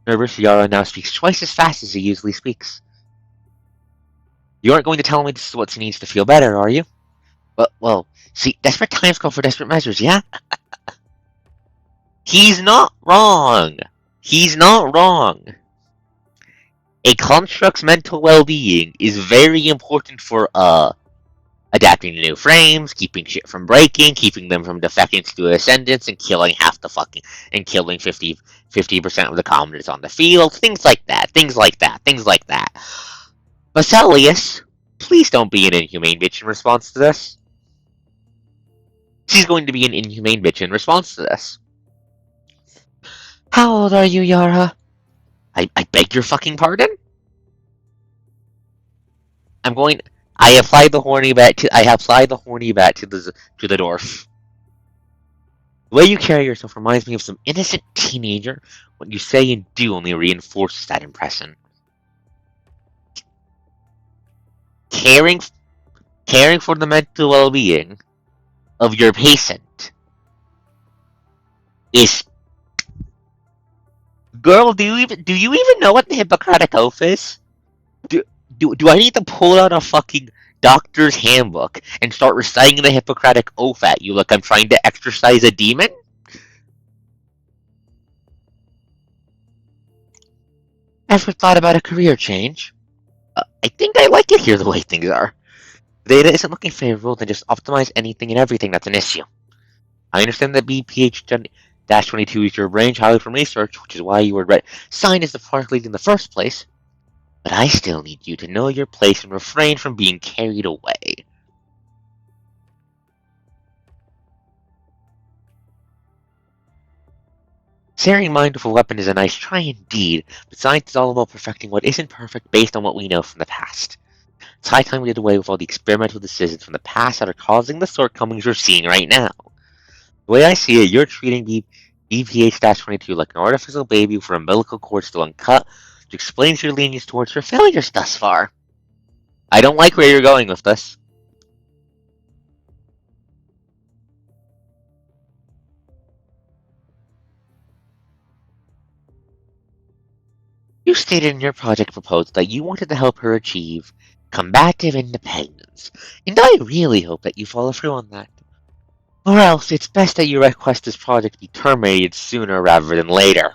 Nervous, Yara now speaks twice as fast as he usually speaks. You aren't going to tell me this is what he needs to feel better, are you? Well, see, desperate times call for desperate measures, yeah? He's not wrong! He's not wrong! A construct's mental well-being is very important for, adapting to new frames, keeping shit from breaking, keeping them from defecting to ascendants, and killing 50% of the commoners on the field, things like that. Basilius, please don't be an inhumane bitch in response to this. She's going to be an inhumane bitch in response to this. How old are you, Yara? I beg your fucking pardon? I applied the horny bat to the dwarf. The way you carry yourself reminds me of some innocent teenager. What you say and do only reinforces that impression. Caring for the mental well-being of your patient is. Girl, do you even know what the Hippocratic Oath is? Do I need to pull out a fucking doctor's handbook and start reciting the Hippocratic Oath at you like I'm trying to exorcise a demon? Ever thought about a career change? I think I like it here the way things are. The data isn't looking favorable, then just optimize anything and everything that's an issue. I understand that BPH-22 is your brainchild from research, which is why you were signed as the product lead in the first place, but I still need you to know your place and refrain from being carried away. Sharing mind with a weapon is a nice try indeed, but science is all about perfecting what isn't perfect based on what we know from the past. It's high time we did away with all the experimental decisions from the past that are causing the shortcomings we're seeing right now. The way I see it, you're treating BPH-22 like an artificial baby with her umbilical cord still uncut, which explains your lenience towards her failures thus far. I don't like where you're going with this. You stated in your project proposal that you wanted to help her achieve combative independence, and I really hope that you follow through on that. Or else, it's best that you request this project be terminated sooner rather than later.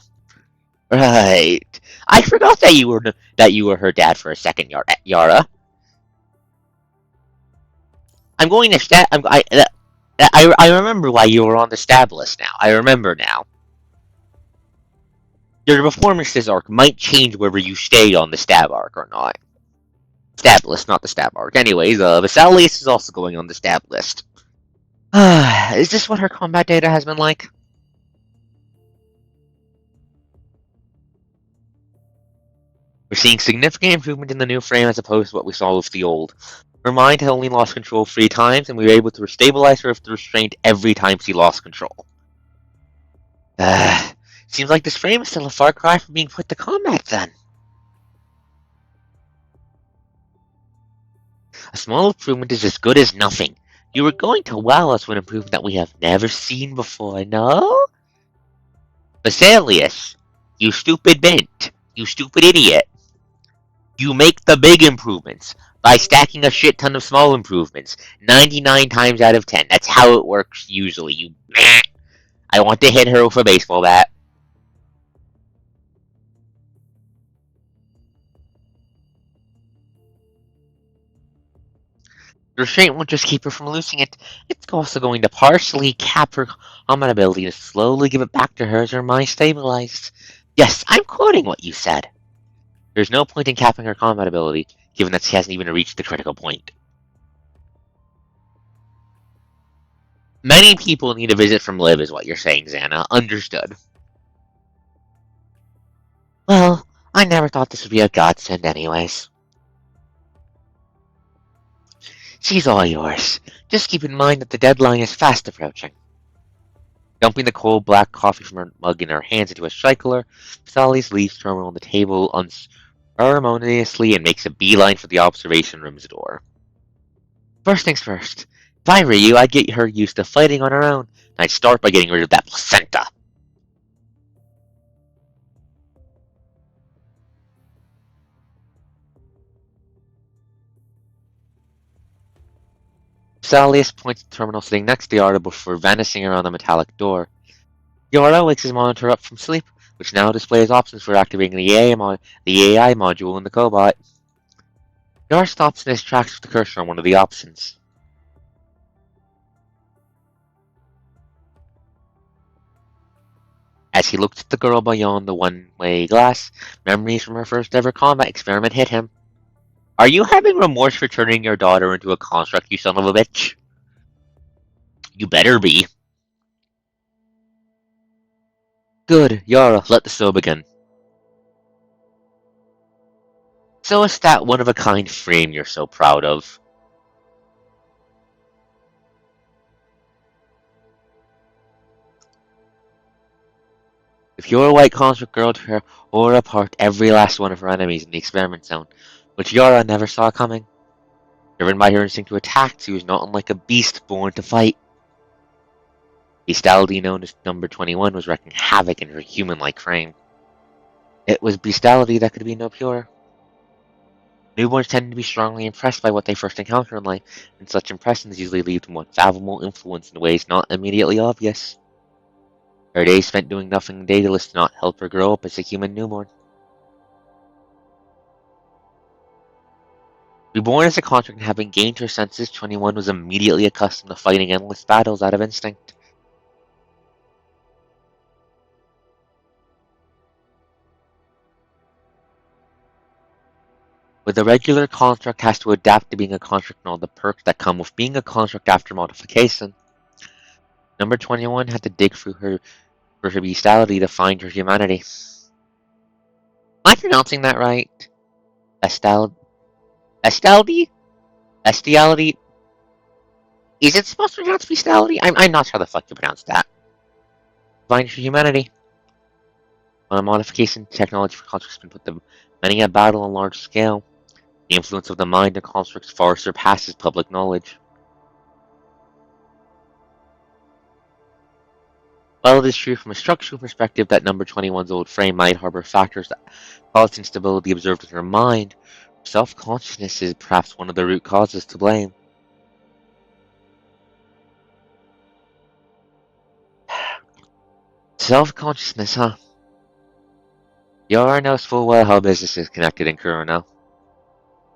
Right. I forgot that you were her dad for a second, Yara. I'm going to stab. I remember why you were on the stab list now. I remember now. Your performances arc might change whether you stay on the stab arc or not. Stab list, not the stab arc. Anyways, Vesalius is also going on the stab list. Is this what her combat data has been like? We're seeing significant improvement in the new frame as opposed to what we saw with the old. Her mind had only lost control 3 times, and we were able to stabilize her with the restraint every time she lost control. Seems like this frame is still a far cry from being put to combat then. A small improvement is as good as nothing. You were going to wow us with an improvement that we have never seen before, no? Vesalius, you stupid bint, you stupid idiot. You make the big improvements by stacking a shit ton of small improvements. 99 times out of 10. That's how it works usually. I want to hit her with a baseball bat. The restraint won't just keep her from losing it. It's also going to partially cap her combat ability to slowly give it back to her as her mind stabilizes. Yes, I'm quoting what you said. There's no point in capping her combat ability, given that she hasn't even reached the critical point. Many people need a visit from Liv, is what you're saying, Xana. Understood. Well, I never thought this would be a godsend anyways. She's all yours. Just keep in mind that the deadline is fast approaching. Dumping the cold black coffee from her mug in her hands into a tricolor, Sally's leaves terminal on the table unceremoniously and makes a beeline for the observation room's door. First things first. If I were you, I'd get her used to fighting on her own, and I'd start by getting rid of that placenta. Salius points to the terminal sitting next to Yara before vanishing around the metallic door. Yara wakes his monitor up from sleep, which now displays options for activating the AI module in the cobot. Yara stops in his tracks with the cursor on one of the options. As he looked at the girl beyond the one-way glass, memories from her first ever combat experiment hit him. Are you having remorse for turning your daughter into a construct, you son of a bitch? You better be. Good, Yara, let the show begin. So is that one-of-a-kind frame you're so proud of? If you're a white construct girl to her, or apart every last one of her enemies in the experiment zone, which Yara never saw coming. Driven by her instinct to attack, she was not unlike a beast born to fight. Bestiality known as number 21 was wreaking havoc in her human-like frame. It was bestiality that could be no purer. Newborns tend to be strongly impressed by what they first encounter in life, and such impressions usually leave them unfathomable influence in ways not immediately obvious. Her days spent doing nothing daedalus did not help her grow up as a human newborn. Reborn as a construct and having gained her senses, 21 was immediately accustomed to fighting endless battles out of instinct. With a regular construct has to adapt to being a construct and all the perks that come with being a construct after modification. Number 21 had to dig through her bestiality to find her humanity. Am I pronouncing that right? Estal Estaldi? Estiality? Is it supposed to pronounce bestiality? I'm not sure how the fuck you pronounce that. Find your humanity. On a modification, technology for constructs has been put to many a battle on large scale. The influence of the mind of constructs far surpasses public knowledge. While it is true from a structural perspective that number 21's old frame might harbor factors that cause instability observed in her mind, self-consciousness is perhaps one of the root causes to blame. Self-consciousness, huh? Yara knows full well how business is connected in Kurano.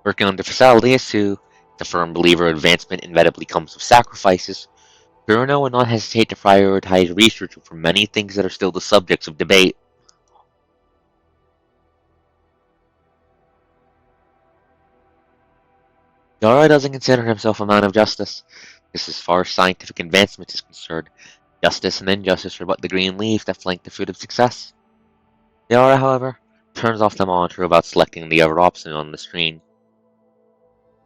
Working on the facility is to the firm believer advancement inevitably comes with sacrifices. Kurano would not hesitate to prioritize research for many things that are still the subjects of debate. Yara doesn't consider himself a man of justice. This as far as scientific advancement is concerned. Justice and injustice are but the green leaves that flank the fruit of success. Yara, however, turns off the monitor about selecting the other option on the screen.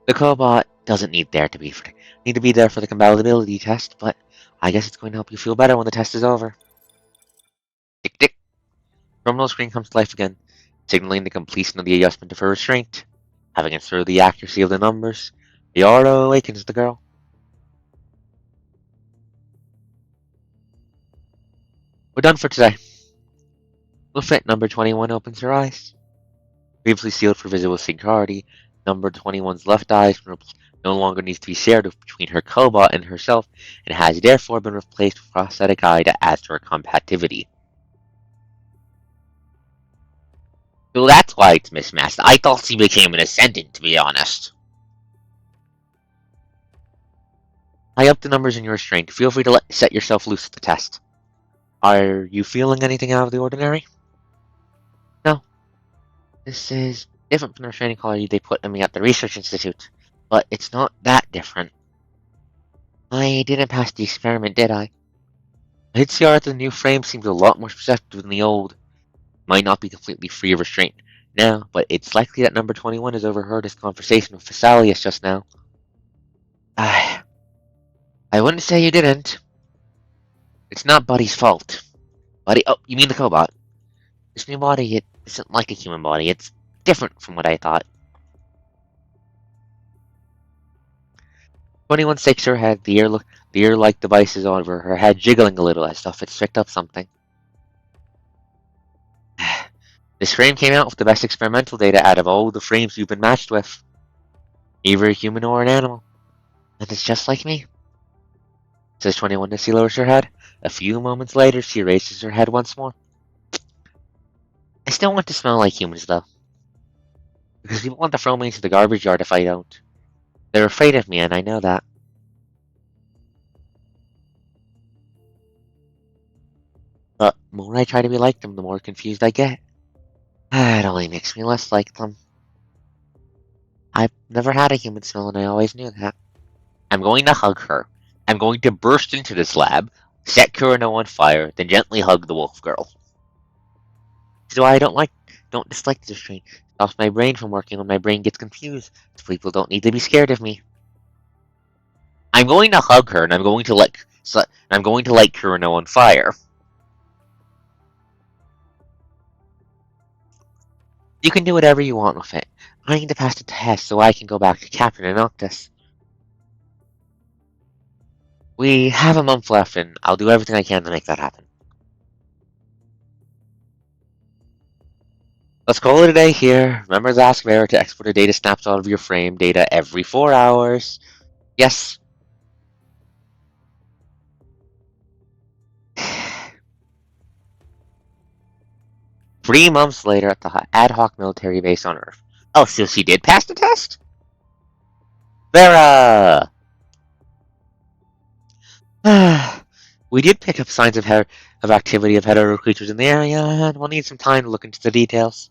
The cobot doesn't need to be there for the compatibility test, but I guess it's going to help you feel better when the test is over. Tick tick. Terminal screen comes to life again, signaling the completion of the adjustment of her restraint. Having ensured the accuracy of the numbers, the Yara awakens the girl. We're done for today. With it, number 21 opens her eyes. Previously sealed for visible security, number 21's left eye no longer needs to be shared between her cobot and herself, and has therefore been replaced with a prosthetic eye that adds to her compatibility. So that's why it's mismatched. I thought she became an ascendant, to be honest. I up the numbers in your restraint. Feel free to set yourself loose at the test. Are you feeling anything out of the ordinary? No. This is different from the restraining collar they put on me at the Research Institute. But it's not that different. I didn't pass the experiment, did I? I did see that the new frame seems a lot more perceptive than the old. Might not be completely free of restraint now, but it's likely that number 21 has overheard his conversation with Phasaelius just now. I wouldn't say you didn't. It's not Buddy's fault. Buddy, oh, you mean the cobot? This new body, it isn't like a human body. It's different from what I thought. 21 shakes her head, the ear-like devices over her head jiggling a little as though it's picked up something. This frame came out with the best experimental data out of all the frames you've been matched with. Either a human or an animal. And it's just like me. Says 21 as she lowers her head. A few moments later, she raises her head once more. I still want to smell like humans, though. Because people want to throw me into the garbage yard if I don't. They're afraid of me, and I know that. But the more I try to be like them, the more confused I get. It only makes me less like them. I've never had a human smell, and I always knew that. I'm going to hug her. I'm going to burst into this lab, set Kurano on fire, then gently hug the wolf girl. So I don't dislike this restraint. Stops my brain from working when my brain gets confused. So people don't need to be scared of me. I'm going to hug her, and I'm going to light Kurano on fire. You can do whatever you want with it. I need to pass the test so I can go back to Captain and Noctis. We have a month left, and I'll do everything I can to make that happen. Let's call it a day here. Remember to ask Vera to export a data snapshot of your frame data every 4 hours. Yes. Three months later at the ad hoc military base on Earth. Oh, so she did pass the test? Vera! We did pick up signs of activity of hetero creatures in the area, and we'll need some time to look into the details.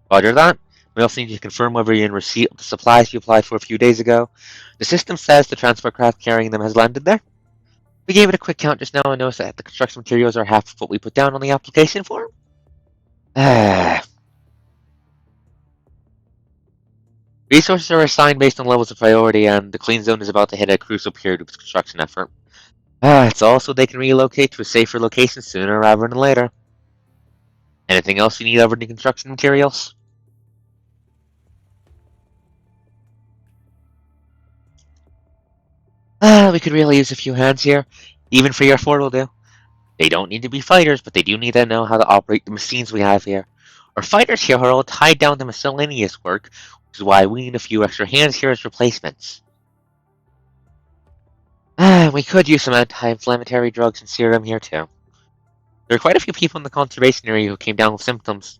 Roger that. We also need to confirm whether you're in receipt of the supplies you applied for a few days ago. The system says the transport craft carrying them has landed there. We gave it a quick count just now and noticed that the construction materials are half of what we put down on the application form. Resources are assigned based on levels of priority, and the clean zone is about to hit a crucial period of its construction effort. It's also they can relocate to a safer location sooner rather than later. Anything else you need other than construction materials? We could really use a few hands here. Even for your fort will do. They don't need to be fighters, but they do need to know how to operate the machines we have here. Our fighters here are all tied down to miscellaneous work, which is why we need a few extra hands here as replacements. We could use some anti-inflammatory drugs and serum here too. There are quite a few people in the conservation area who came down with symptoms.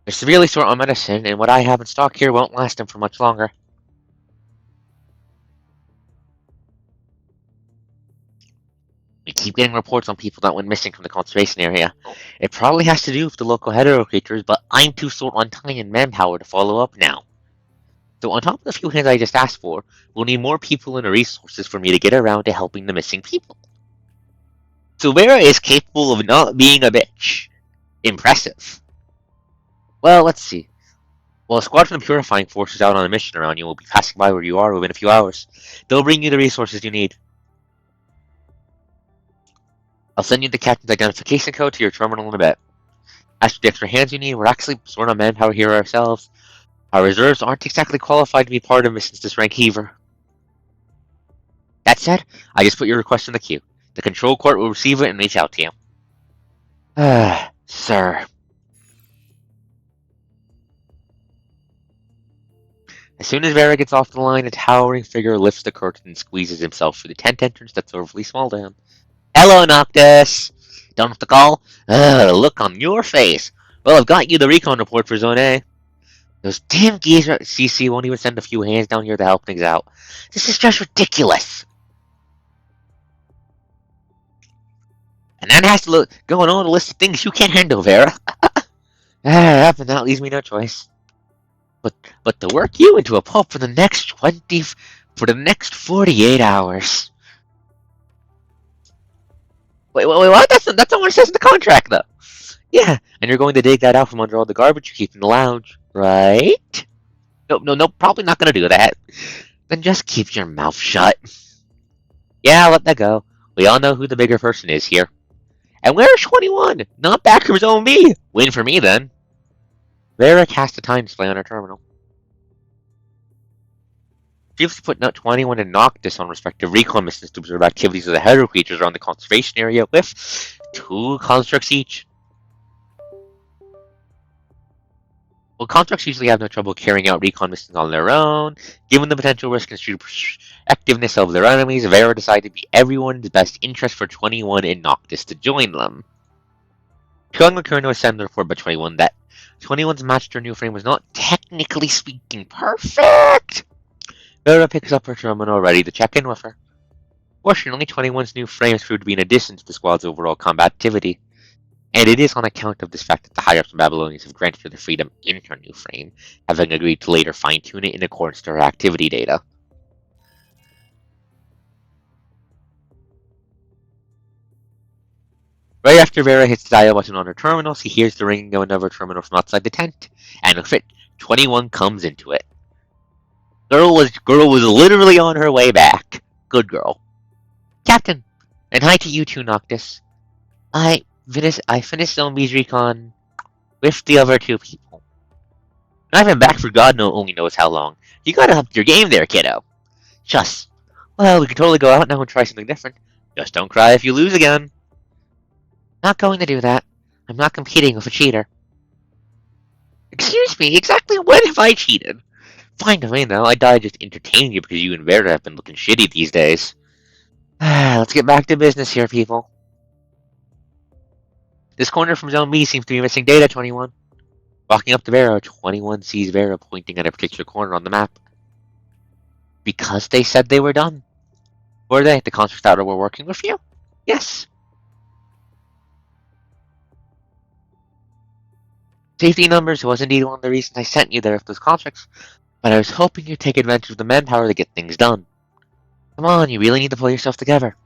They're severely short on medicine, and what I have in stock here won't last them for much longer. We keep getting reports on people that went missing from the conservation area. It probably has to do with the local hetero creatures, but I'm too short on time and manpower to follow up now. So on top of the few hands I just asked for, we'll need more people and resources for me to get around to helping the missing people. So Vera is capable of not being a bitch. Impressive. Well, let's see. Well, a squad from the Purifying Force is out on a mission around you. Will be passing by where you are within a few hours. They'll bring you the resources you need. I'll send you the captain's identification code to your terminal in a bit. As for the extra hands you need, we're actually short on manpower here ourselves. Our reserves aren't exactly qualified to be part of missions this rank either. That said, I just put your request in the queue. The control court will receive it and reach out to you. Sir. As soon as Vera gets off the line, a towering figure lifts the curtain and squeezes himself through the tent entrance that's overly small to him. Hello, Noctis! Done with the call? Look on your face. Well, I've got you the recon report for Zone A. Those damn geezer CC won't even send a few hands down here to help things out. This is just ridiculous. And that has to look going on a list of things you can't handle, Vera. But that leaves me no choice. But to work you into a pulp for the next 48 hours. Wait, what? That's not what it says in the contract, though. Yeah, and you're going to dig that out from under all the garbage you keep in the lounge, right? No, probably not going to do that. Then just keep your mouth shut. Yeah, let that go. We all know who the bigger person is here. And where's 21? Not Backroom Zone B. Win for me, then. Vera cast a time display on her terminal. Previously put note 21 and Noctis on respective recon missions to observe activities of the hetero creatures around the conservation area with 2 constructs each. Well, constructs usually have no trouble carrying out recon missions on their own. Given the potential risk and effectiveness of their enemies, Vera decided to be everyone's best interest for 21 and Noctis to join them. Chung returned to a send report by 21 that 21's match to her new frame was not technically speaking perfect. Vera picks up her terminal ready to check in with her. Fortunately, 21's new frame proved to be an addition to the squad's overall combat activity. And it is on account of this fact that the higher-ups in Babylonians have granted her the freedom in her new frame, having agreed to later fine-tune it in accordance to her activity data. Right after Vera hits the dial button on her terminal, she hears the ringing of another terminal from outside the tent, and with it, 21 comes into it. Girl was literally on her way back. Good girl. Captain, and hi to you too, Noctis. I finished Zombie's recon with the other 2 people. And I've been back for God only knows how long. You gotta up your game there, kiddo. Just, well, we can totally go out now and try something different. Just don't cry if you lose again. Not going to do that. I'm not competing with a cheater. Excuse me, exactly when have I cheated? Fine to me, though. I died just entertaining you because you and Vera have been looking shitty these days. Let's get back to business here, people. This corner from Zone B seems to be missing data, 21. Walking up to Vera, 21 sees Vera pointing at a particular corner on the map. Because they said they were done. Were they? The constructs that were working with you? Yes. Safety numbers was indeed one of the reasons I sent you there with those constructs, but I was hoping you'd take advantage of the manpower to get things done. Come on, you really need to pull yourself together.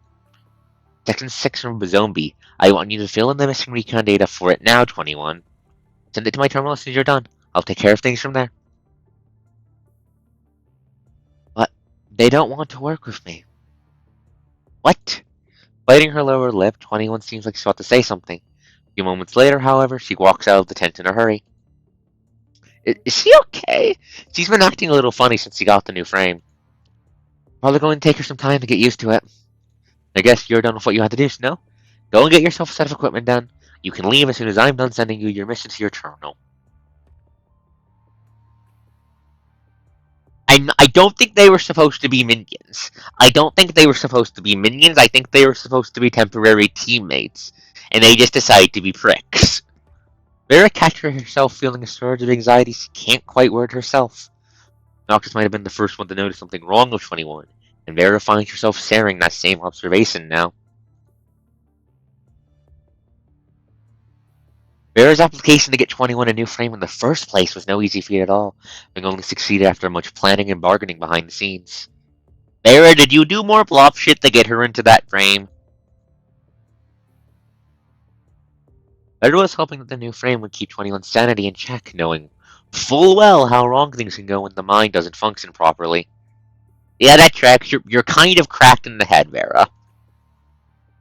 Section 6 from Zombie. I want you to fill in the missing recon data for it now, 21. Send it to my terminal as soon as you're done. I'll take care of things from there. But they don't want to work with me. What? Biting her lower lip, 21 seems like she's about to say something. A few moments later, however, she walks out of the tent in a hurry. Is she okay? She's been acting a little funny since she got the new frame. Probably going to take her some time to get used to it. I guess you're done with what you had to do, Snow. Go and get yourself a set of equipment done. You can leave as soon as I'm done sending you your mission to your terminal. I don't think they were supposed to be minions. I don't think they were supposed to be minions. I think they were supposed to be temporary teammates. And they just decided to be pricks. Vera catches herself feeling a surge of anxiety she can't quite word herself. Noctis might have been the first one to notice something wrong with 21, and Vera finds herself sharing that same observation now. Vera's application to get 21 a new frame in the first place was no easy feat at all, having only succeeded after much planning and bargaining behind the scenes. Vera, did you do more blob shit to get her into that frame? Vera was hoping that the new frame would keep 21's sanity in check, knowing full well how wrong things can go when the mind doesn't function properly. Yeah, that tracks. You're kind of cracked in the head, Vera.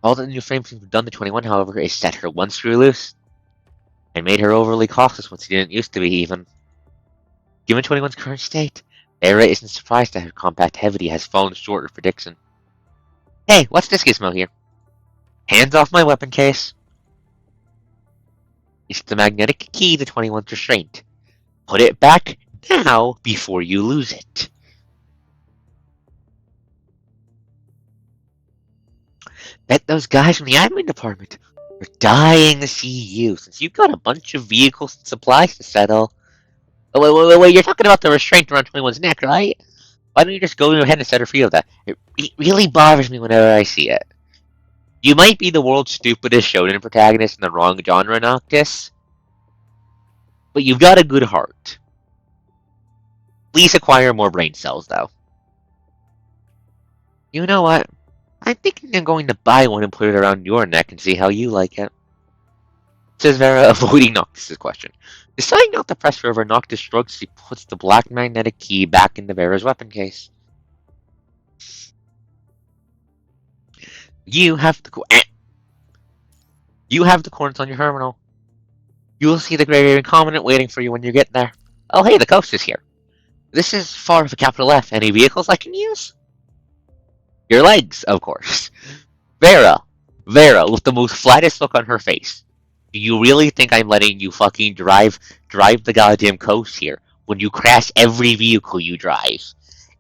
All that the new frame seems to have done to 21, however, is set her one screw loose, and made her overly cautious when she didn't used to be, even. Given 21's current state, Vera isn't surprised that her combativity has fallen short of prediction. Hey, what's this gizmo here? Hands off my weapon case. It's the magnetic key to 21's restraint. Put it back now before you lose it. Bet those guys from the admin department are dying to see you, since you've got a bunch of vehicles and supplies to settle. Oh, wait, you're talking about the restraint around 21's neck, right? Why don't you just go ahead and set her free of that? It really bothers me whenever I see it. You might be the world's stupidest shonen protagonist in the wrong genre, Noctis, but you've got a good heart. Please acquire more brain cells, though. You know what? I'm thinking I'm going to buy one and put it around your neck and see how you like it. Says Vera, avoiding Noctis' question. Deciding not to press further, Noctis shrugs. She puts the black magnetic key back into Vera's weapon case. You have the coordinates on your terminal. You will see the Grey Raven Commandant waiting for you when you get there. Oh, hey, the coast is here. This is far with a capital F. Any vehicles I can use? Your legs, of course. Vera, with the most flattest look on her face. Do you really think I'm letting you fucking drive the goddamn coast here when you crash every vehicle you drive?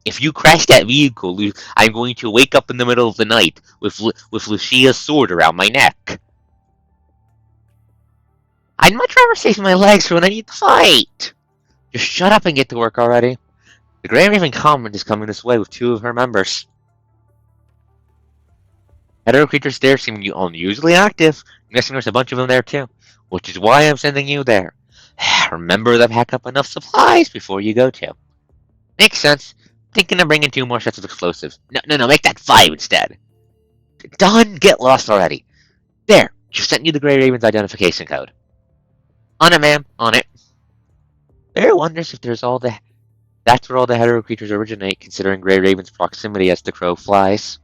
If you crash that vehicle, I'm going to wake up in the middle of the night with Lucia's sword around my neck. I'd much rather save my legs for when I need to fight. Just shut up and get to work already. The Grand Raven Commandant is coming this way with 2 of her members. Hetero creatures there seem unusually active. I'm guessing there's a bunch of them there too, which is why I'm sending you there. Remember to pack up enough supplies before you go too. Makes sense. Thinking of bringing 2 more sets of explosives. No, make that 5 instead. Done. Get lost already. There, just sent you the Grey Raven's identification code. On it, ma'am. On it. Vera wonders if that's where all the hetero creatures originate, considering Grey Raven's proximity as the crow flies.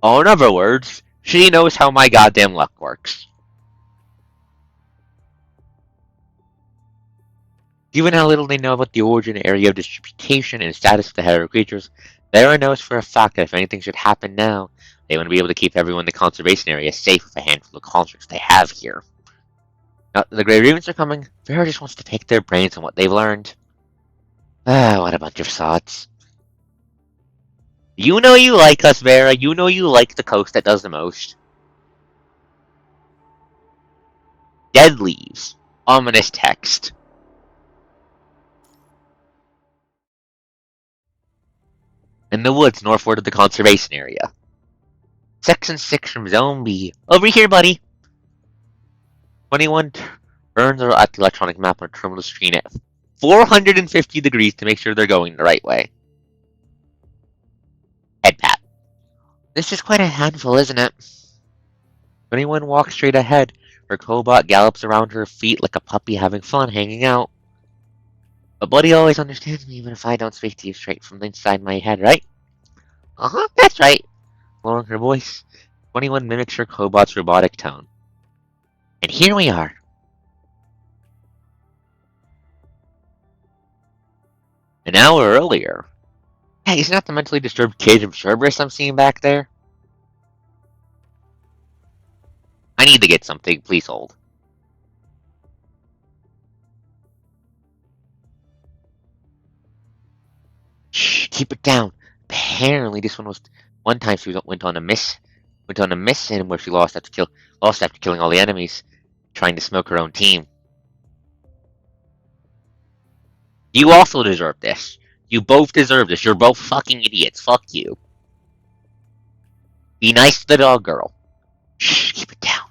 Or in other words, she knows how my goddamn luck works. Given how little they know about the origin, area of distribution, and status of the hetero creatures, Vera knows for a fact that if anything should happen now, they want to be able to keep everyone in the conservation area safe with a handful of constructs they have here. Now that the Grey Ravens are coming, Vera just wants to pick their brains on what they've learned. Ah, what a bunch of sods. You know you like us, Vera. You know you like the coast that does the most. Dead leaves. Ominous text. in the woods northward of the conservation area. Section 6 from Zone B. Over here, buddy! 21 turns at the electronic map on terminal screen at 450 degrees to make sure they're going the right way. Head pat. This is quite a handful, isn't it? 21 walks straight ahead. Her cobot gallops around her feet like a puppy having fun hanging out. But Buddy always understands me even if I don't speak to you straight from inside my head, right? Uh-huh, that's right. Lowering her voice, 21 mimics her cobot's robotic tone. And here we are. An hour earlier. Hey, isn't that the mentally disturbed kid from Cerberus I'm seeing back there? I need to get something, please hold. Shh, keep it down. Apparently this one time she went on a mission where she lost after killing all the enemies, trying to smoke her own team. You also deserve this. You both deserve this. You're both fucking idiots. Fuck you. Be nice to the dog girl. Shh, keep it down.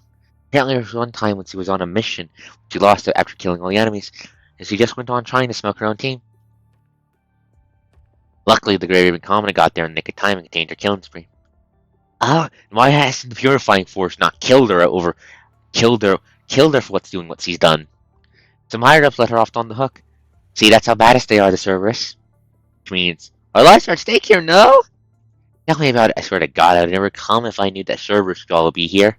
Apparently there was one time when she was on a mission, she lost it after killing all the enemies, and she just went on trying to smoke her own team. Luckily, the Grey Raven Commoner got there in the nick of time and contained her killing spree. Why hasn't the Purifying Force not killed her for what's doing what she's done? Some higher-ups let her off on the hook. See, that's how badass they are, the Cerberus. Which means, our lives are at stake here, no? Tell me about it. I swear to God, I would never come if I knew that Cerberus would all be here.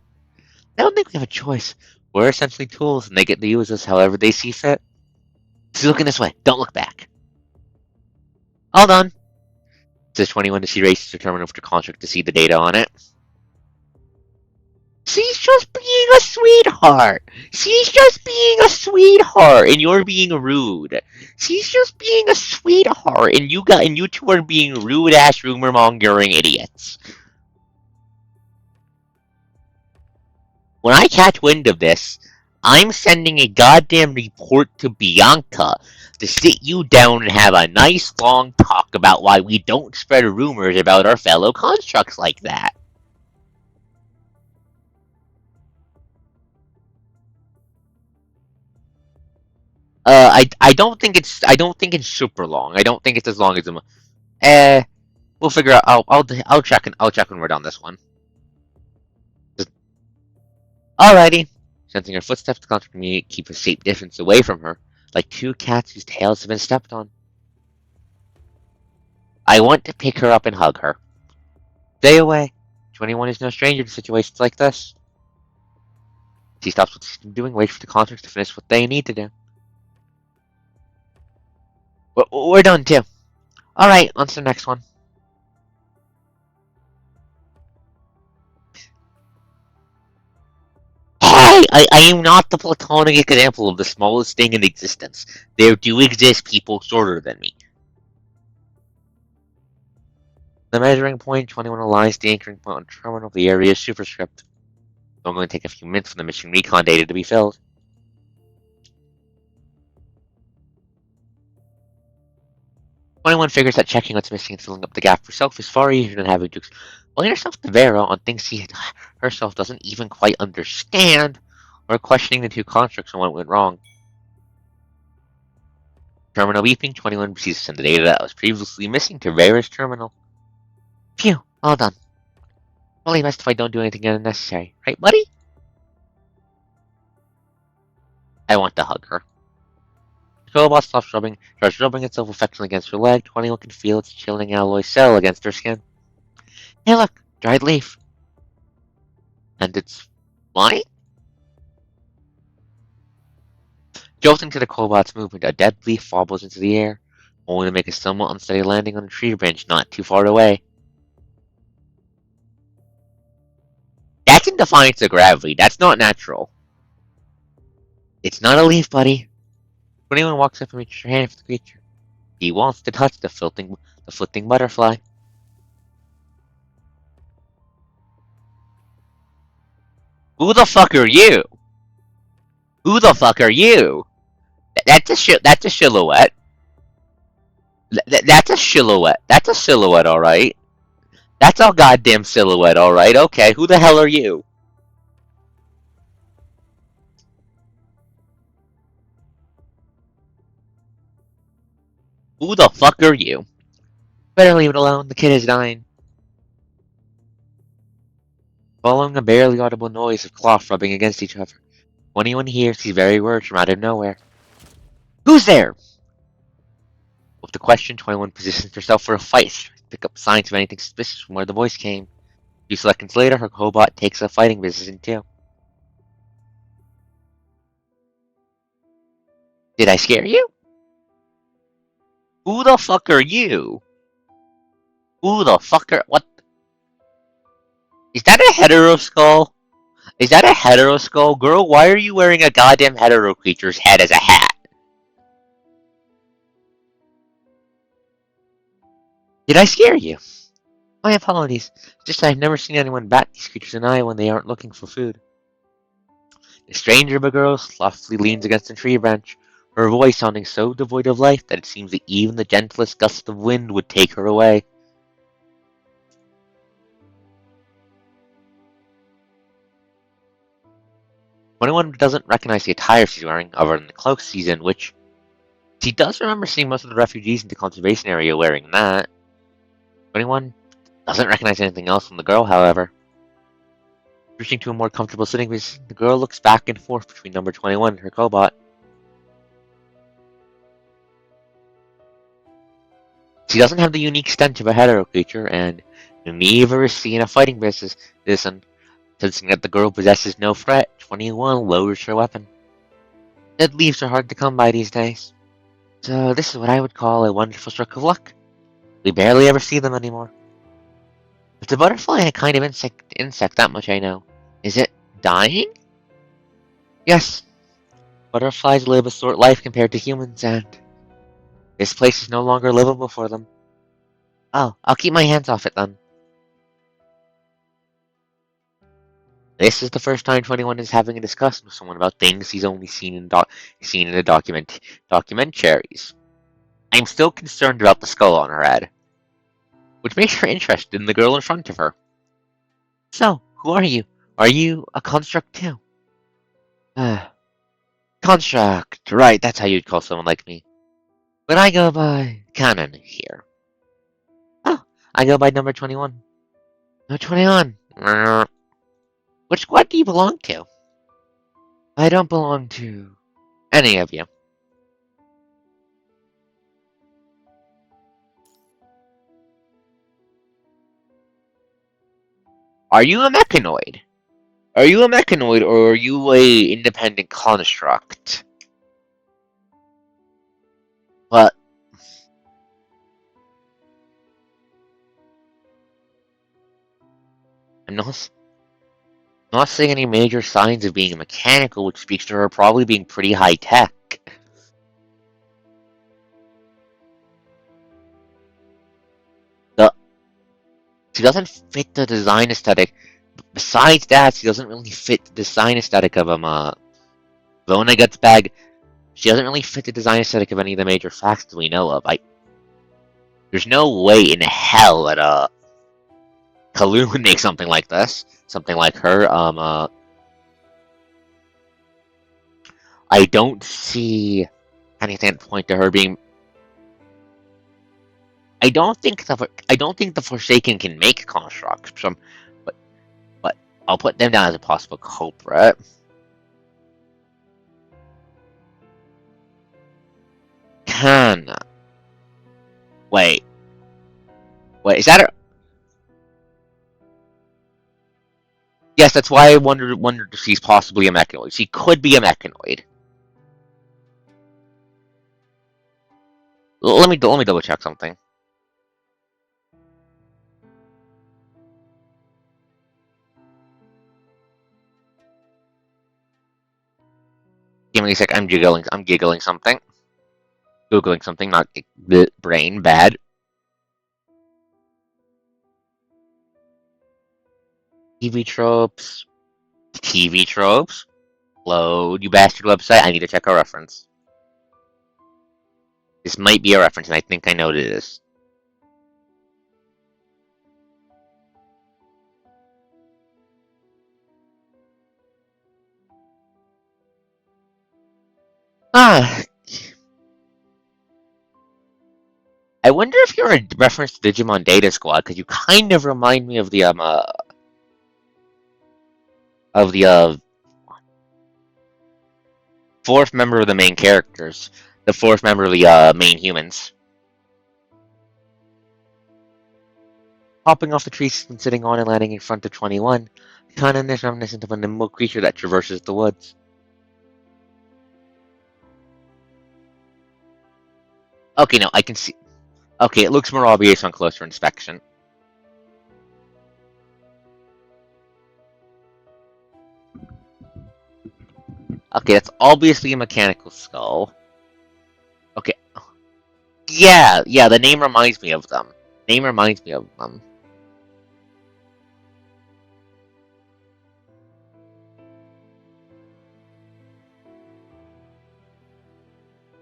I don't think we have a choice. We're essentially tools, and they get to use us however they see fit. She's looking this way. Don't look back. All done. Says 21 as she races her terminal for construct to see the data on it. She's just being a sweetheart. She's just being a sweetheart, and you're being rude. She's just being a sweetheart, and you two are being rude-ass rumor-mongering idiots. When I catch wind of this, I'm sending a goddamn report to Bianca to sit you down and have a nice long talk about why we don't spread rumors about our fellow constructs like that. I don't think it's super long. I don't think it's as long as we'll figure out. I'll check when we're done this one. Alrighty. Sensing her footsteps, the construct can keep a safe distance away from her, like two cats whose tails have been stepped on. I want to pick her up and hug her. Stay away. 21 is no stranger to situations like this. She stops what she's doing, waits for the constructs to finish what they need to do. We're done too. Alright, on to the next one. Hey! I am not the platonic example of the smallest thing in existence. There do exist people shorter than me. The measuring point, 21 aligns the anchoring point on terminal of the area's superscript. So I'm going to take a few minutes for the mission recon data to be filled. Twenty-one figures that checking what's missing and filling up the gap herself is far easier than having to explain herself to Vera on things she herself doesn't even quite understand, or questioning the two constructs on what went wrong. Terminal beeping, 21 proceeds to send the data that was previously missing to Vera's terminal. Phew, all done. Probably best if I don't do anything unnecessary, right, buddy? I want to hug her. The robot starts rubbing itself affectionately against her leg. 21 can feel its chilling alloy cell against her skin. Hey look, dried leaf. And it's flying? Jolting to the cobot's movement, a dead leaf wobbles into the air, only to make a somewhat unsteady landing on a tree branch not too far away. That's in defiance of gravity. That's not natural. It's not a leaf, buddy. 21 walks up and reaches her hand for the creature. He wants to touch the flitting butterfly. Who the fuck are you? Who the fuck are you? That's a silhouette. That's a silhouette. That's a silhouette, alright? That's a goddamn silhouette, alright? Okay, who the hell are you? Who the fuck are you? Better leave it alone, the kid is dying. Following a barely audible noise of cloth rubbing against each other, 21 hears these very words from out of nowhere. Who's there? With the question, 21 positions herself for a fight, to pick up signs of anything suspicious from where the voice came. A few seconds later, her cobot takes a fighting position too. Did I scare you? Who the fuck are you? Who the fuck are... What? Is that a hetero skull? Is that a hetero skull? Girl, why are you wearing a goddamn hetero creature's head as a hat? Did I scare you? My apologies. Just I've never seen anyone bat these creatures an eye when they aren't looking for food. The stranger of a girl softly leans against a tree branch, her voice sounding so devoid of life that it seems that even the gentlest gust of wind would take her away. When anyone doesn't recognize the attire she's wearing, other than the cloak she's in, which she does remember seeing most of the refugees in the conservation area wearing that. Anyone doesn't recognize anything else from the girl, however. Reaching to a more comfortable sitting position, the girl looks back and forth between number 21 and her cobot. She doesn't have the unique stench of a hetero creature, and neither is she in a fighting business, sensing that the girl possesses no threat. 21 lowers her weapon. Dead leaves are hard to come by these days. So this is what I would call a wonderful stroke of luck. We barely ever see them anymore. It's a butterfly and a kind of insect, that much I know. Is it dying? Yes. Butterflies live a short life compared to humans, and this place is no longer livable for them. Oh, I'll keep my hands off it then. This is the first time 21 is having a discussion with someone about things he's only seen in the documentaries. I'm still concerned about the skull on her head, which makes her interested in the girl in front of her. So, who are you? Are you a construct too? Construct, right, that's how you'd call someone like me. But I go by Canon here. Oh, I go by number 21. Number 21. Which squad do you belong to? I don't belong to any of you. Are you a mechanoid? Are you a mechanoid or are you a independent construct? But I'm not seeing any major signs of being mechanical, which speaks to her probably being pretty high tech. The She doesn't fit the design aesthetic. Besides that, she doesn't really fit the design aesthetic of Vonnegut bag. She doesn't really fit the design aesthetic of any of the major facts that we know of. There's no way in hell that Kaloo would make something like this. Something like her. I don't see anything at point to her being. I don't think the Forsaken can make constructs. But I'll put them down as a possible culprit. Can wait. Is that her? Yes, that's why I wondered if she's possibly a mechanoid. She could be a mechanoid. Let me double check something. Give me a sec. I'm giggling something. Googling something. Not the brain bad. TV tropes. TV tropes. Load, you bastard website. I need to check our reference. This might be a reference, and I think I know what it is. Ah, I wonder if you're a reference to Digimon Data Squad, because you kind of remind me of the fourth member of the main characters, the fourth member of the main humans. Hopping off the tree she's been sitting on and landing in front of 21, Kanan is reminiscent of a nimble creature that traverses the woods. Okay, no, I can see. Okay, it looks more obvious on closer inspection. Okay, that's obviously a mechanical skull. Okay. Yeah, the name reminds me of them. Name reminds me of them.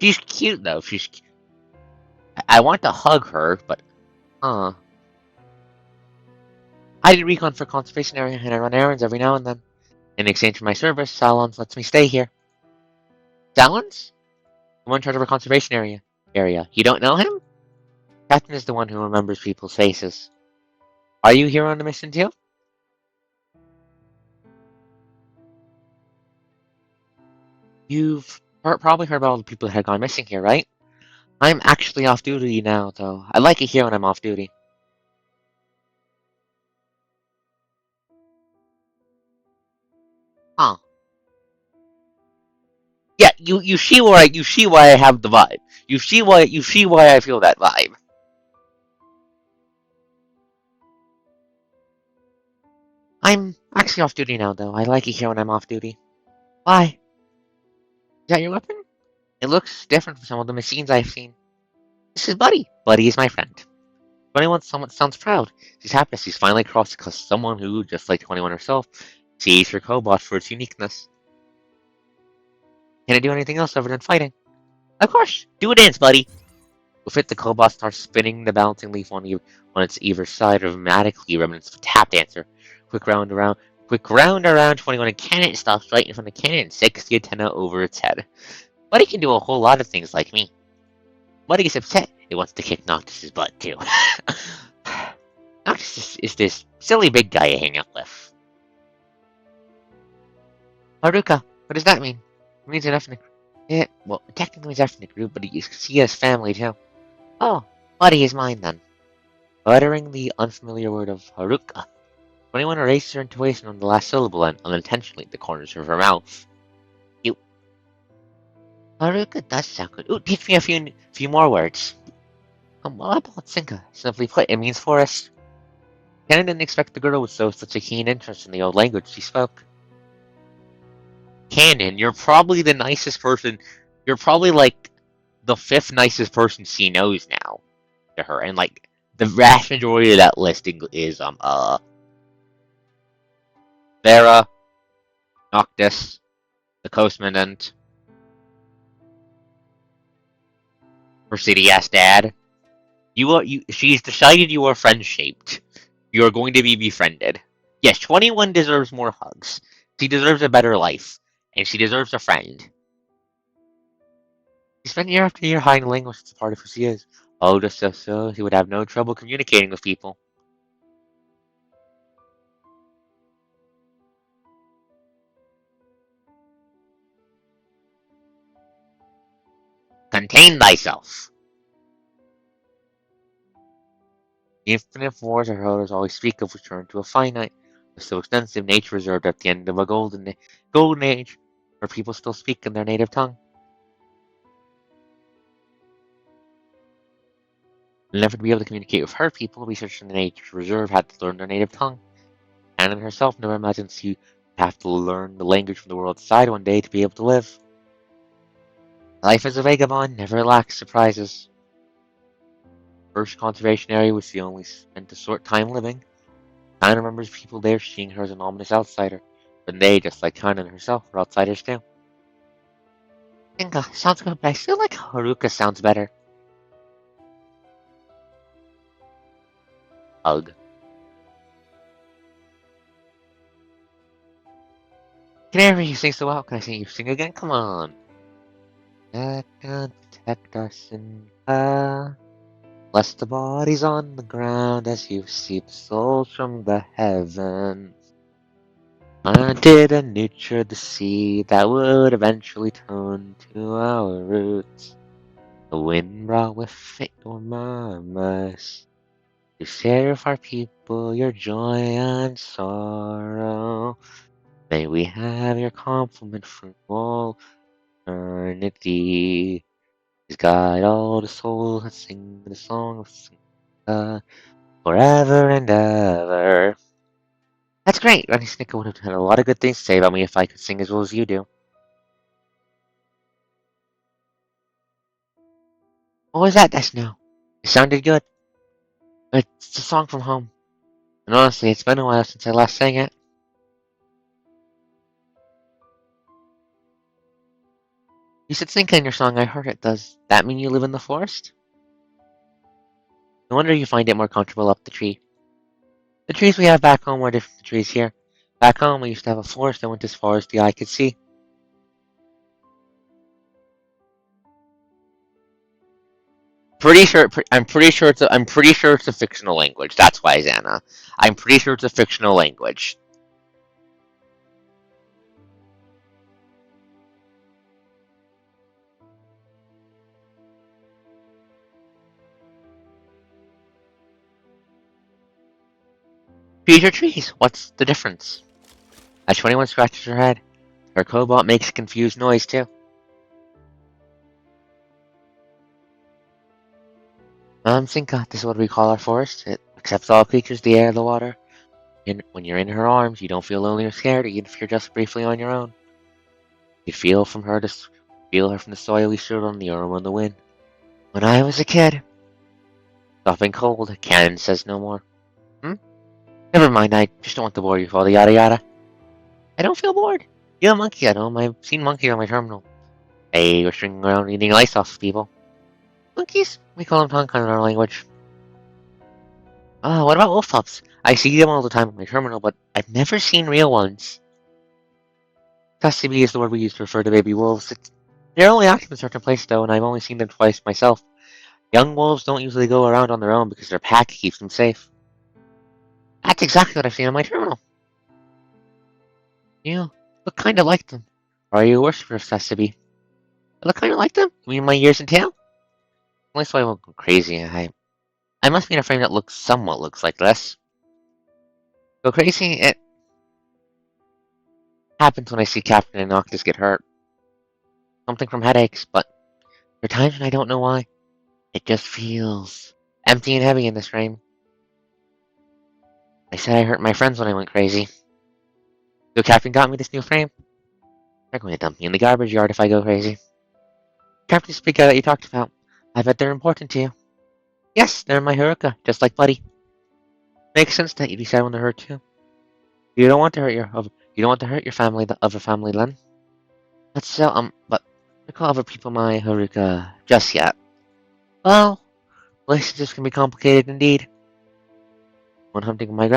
She's cute, though. I want to hug her, but... I do recon for conservation area, and I run errands every now and then. In exchange for my service, Salons lets me stay here. Salons? The one in charge of our conservation area. You don't know him? Captain is the one who remembers people's faces. Are you here on a mission too? You've probably heard about all the people that had gone missing here, right? I'm actually off duty now, though. I like it here when I'm off duty. Huh. Yeah, you see why I have the vibe. You see why I feel that vibe. I'm actually off duty now, though. I like it here when I'm off duty. Why? Is that your weapon? It looks different from some of the machines I've seen. This is Buddy. Buddy is my friend. 21 someone sounds proud. She's happy she's finally crossed because someone who, just like 21 herself, sees her cobot for its uniqueness. Can I do anything else other than fighting? Of course! Do a dance, buddy! With it, the cobot starts spinning the balancing leaf on its either side, dramatically remnants of a tap dancer. Quick round around 21 and cannon stops right in front of cannon and 60 antenna over its head. Buddy can do a whole lot of things like me. Buddy gets upset. It wants to kick Noctis's butt, too. Noctis is this silly big guy I hang out with. Haruka, what does that mean? It means an ethnic. Yeah, well, it technically means ethnic group, but you see us family, too. Oh, Buddy is mine, then. Uttering the unfamiliar word of Haruka, 21 erases her intonation on the last syllable and unintentionally the corners of her mouth. You. Haruka does sound good. Ooh, teach me a few more words. Well, how about Sinka? Simply put, it means forest. Ken didn't expect the girl would show such a keen interest in the old language she spoke. Canon, you're probably the nicest person. You're probably like the fifth nicest person she knows now to her, and like the vast majority of that listing is Vera, Noctis, the Coastmandant, her city-ass dad. She's decided you are friend-shaped. You are going to be befriended. Yes, 21 deserves more hugs. She deserves a better life. And she deserves a friend. She spent year after year hiding language as part of who she is. Oh, just so she would have no trouble communicating with people. Contain thyself. The infinite wars her elders always speak of return to a finite, but still extensive nature reserved at the end of a golden age, where people still speak in their native tongue. In an effort to be able to communicate with her people, researchers in the nature reserve had to learn their native tongue. Anna herself never imagined she would have to learn the language from the world outside one day to be able to live. Life as a vagabond never lacks surprises. First conservation area was she only spent a short time living. Anna remembers people there seeing her as an ominous outsider, but they, just like Kanan herself, were outsiders too. Inga sounds good, but I feel like Haruka sounds better. hug. Canary, you sing so well. Can I see you sing again? Come on. Protect us in bless the bodies on the ground as you see the souls from the heavens. Planted and nurtured the seed that would eventually turn to our roots. The wind brought with it your murmurs to share with our people your joy and sorrow. May we have your compliment from all eternity. Please guide all the souls that sing the song of Sinka forever and ever. That's great! Running Snicker would have had a lot of good things to say about me if I could sing as well as you do. What was that just now? It sounded good. It's a song from home. And honestly, it's been a while since I last sang it. You said Sinka in your song, I heard it. Does that mean you live in the forest? No wonder you find it more comfortable up the tree. The trees we have back home are different from the trees here. Back home, we used to have a forest that went as far as the eye could see. I'm pretty sure it's a fictional language. That's why, Xana. I'm pretty sure it's a fictional language. Trees are trees. What's the difference? As 21 scratches her head, her cobalt makes a confused noise too. Sinka, this is what we call our forest. It accepts all creatures, the air, the water. And when you're in her arms, you don't feel lonely or scared, even if you're just briefly on your own. You feel from her feel her from the soil we stood on, the aroma and the wind. When I was a kid, stopping cold, Cannon says no more. Never mind, I just don't want to bore you with all the yada yada. I don't feel bored. You're a monkey at home. I've seen monkeys on my terminal. They were stringing around eating lice off of people. Monkeys? We call them tonkan in our language. What about wolf pups? I see them all the time on my terminal, but I've never seen real ones. Custody is the word we use to refer to baby wolves. They're only active in certain places, though, and I've only seen them twice myself. Young wolves don't usually go around on their own because their pack keeps them safe. That's exactly what I've seen on my terminal. You look kind of like them. Or are you a worshiper of Custody? I look kind of like them? You mean my ears and tail? At least I won't go crazy. I must be in a frame that somewhat looks like this. Go crazy? It happens when I see Captain and Noctis get hurt. Something from headaches, but there are times when I don't know why. It just feels empty and heavy in this frame. I said I hurt my friends when I went crazy. So Captain got me this new frame. They're going to dump me in the garbage yard if I go crazy. Captain Speaker that you talked about. I bet they're important to you. Yes, they're my Haruka, just like Buddy. Makes sense that you'd be sad when they're hurt too. You don't want to hurt your family, the other family, Len. That's so, but I call other people my Haruka just yet. Well, relationships can be complicated indeed. When hunting with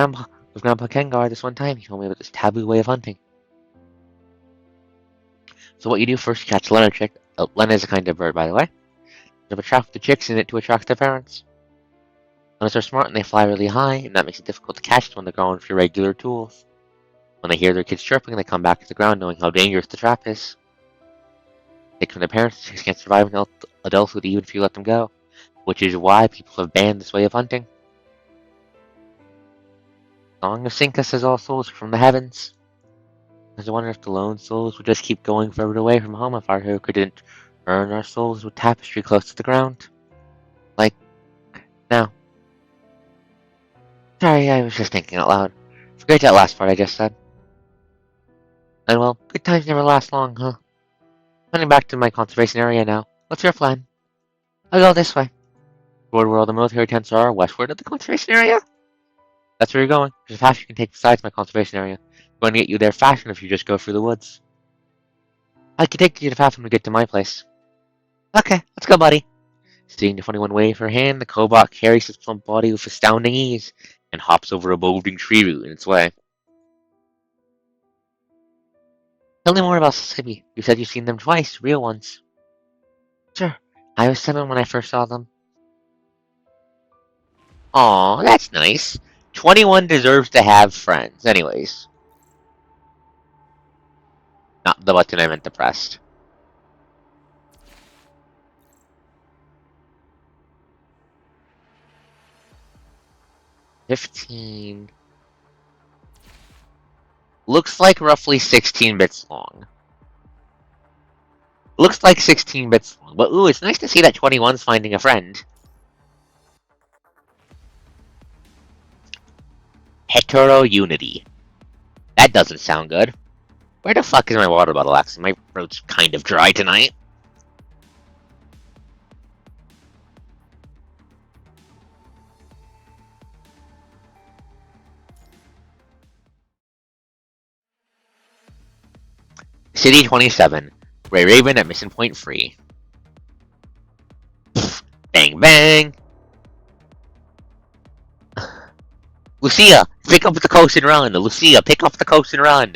Grandpa Kengar this one time, he told me about this taboo way of hunting. So what you do first, you catch a Len chick. Len is a kind of bird, by the way. You attract the chicks in it to attract their parents. Lens are smart and they fly really high, and that makes it difficult to catch them when they're going with your regular tools. When they hear their kids chirping, they come back to the ground knowing how dangerous the trap is. Taken from their parents, chicks can't survive in adulthood even if you let them go, which is why people have banned this way of hunting. Song of Sinka says all souls are from the heavens. I wonder if the lone souls would just keep going further away from home if our Haruka didn't earn our souls with tapestry close to the ground. Like, now. Sorry, I was just thinking out loud. Forget that last part I just said. And well, good times never last long, huh? Heading back to my conservation area now. What's your plan? I'll go this way. Toward where all the military tents are, westward of the conservation area? That's where you're going. There's a path you can take besides my conservation area. I'm going to get you there faster if you just go through the woods. I can take you to the path when we get to my place. Okay, let's go, buddy. Seeing the 21 wave her hand, the cobalt carries his plump body with astounding ease. and hops over a bouldering tree root in its way. Tell me more about Sibi. You said you've seen them twice, real ones. Sure. I was 7 when I first saw them. Aw, that's nice. 21 deserves to have friends. Anyways. Not the button I meant to press. $15. Looks like roughly 16 bits long. Looks like 16 bits long. But ooh, it's nice to see that 21's finding a friend. Heterounity. That doesn't sound good. Where the fuck is my water bottle, actually? My throat's kind of dry tonight. City 27. Ray Raven at Mission Point Free. Pfft, bang bang. Lucia, pick up the coast and run. Lucia, pick up the coast and run.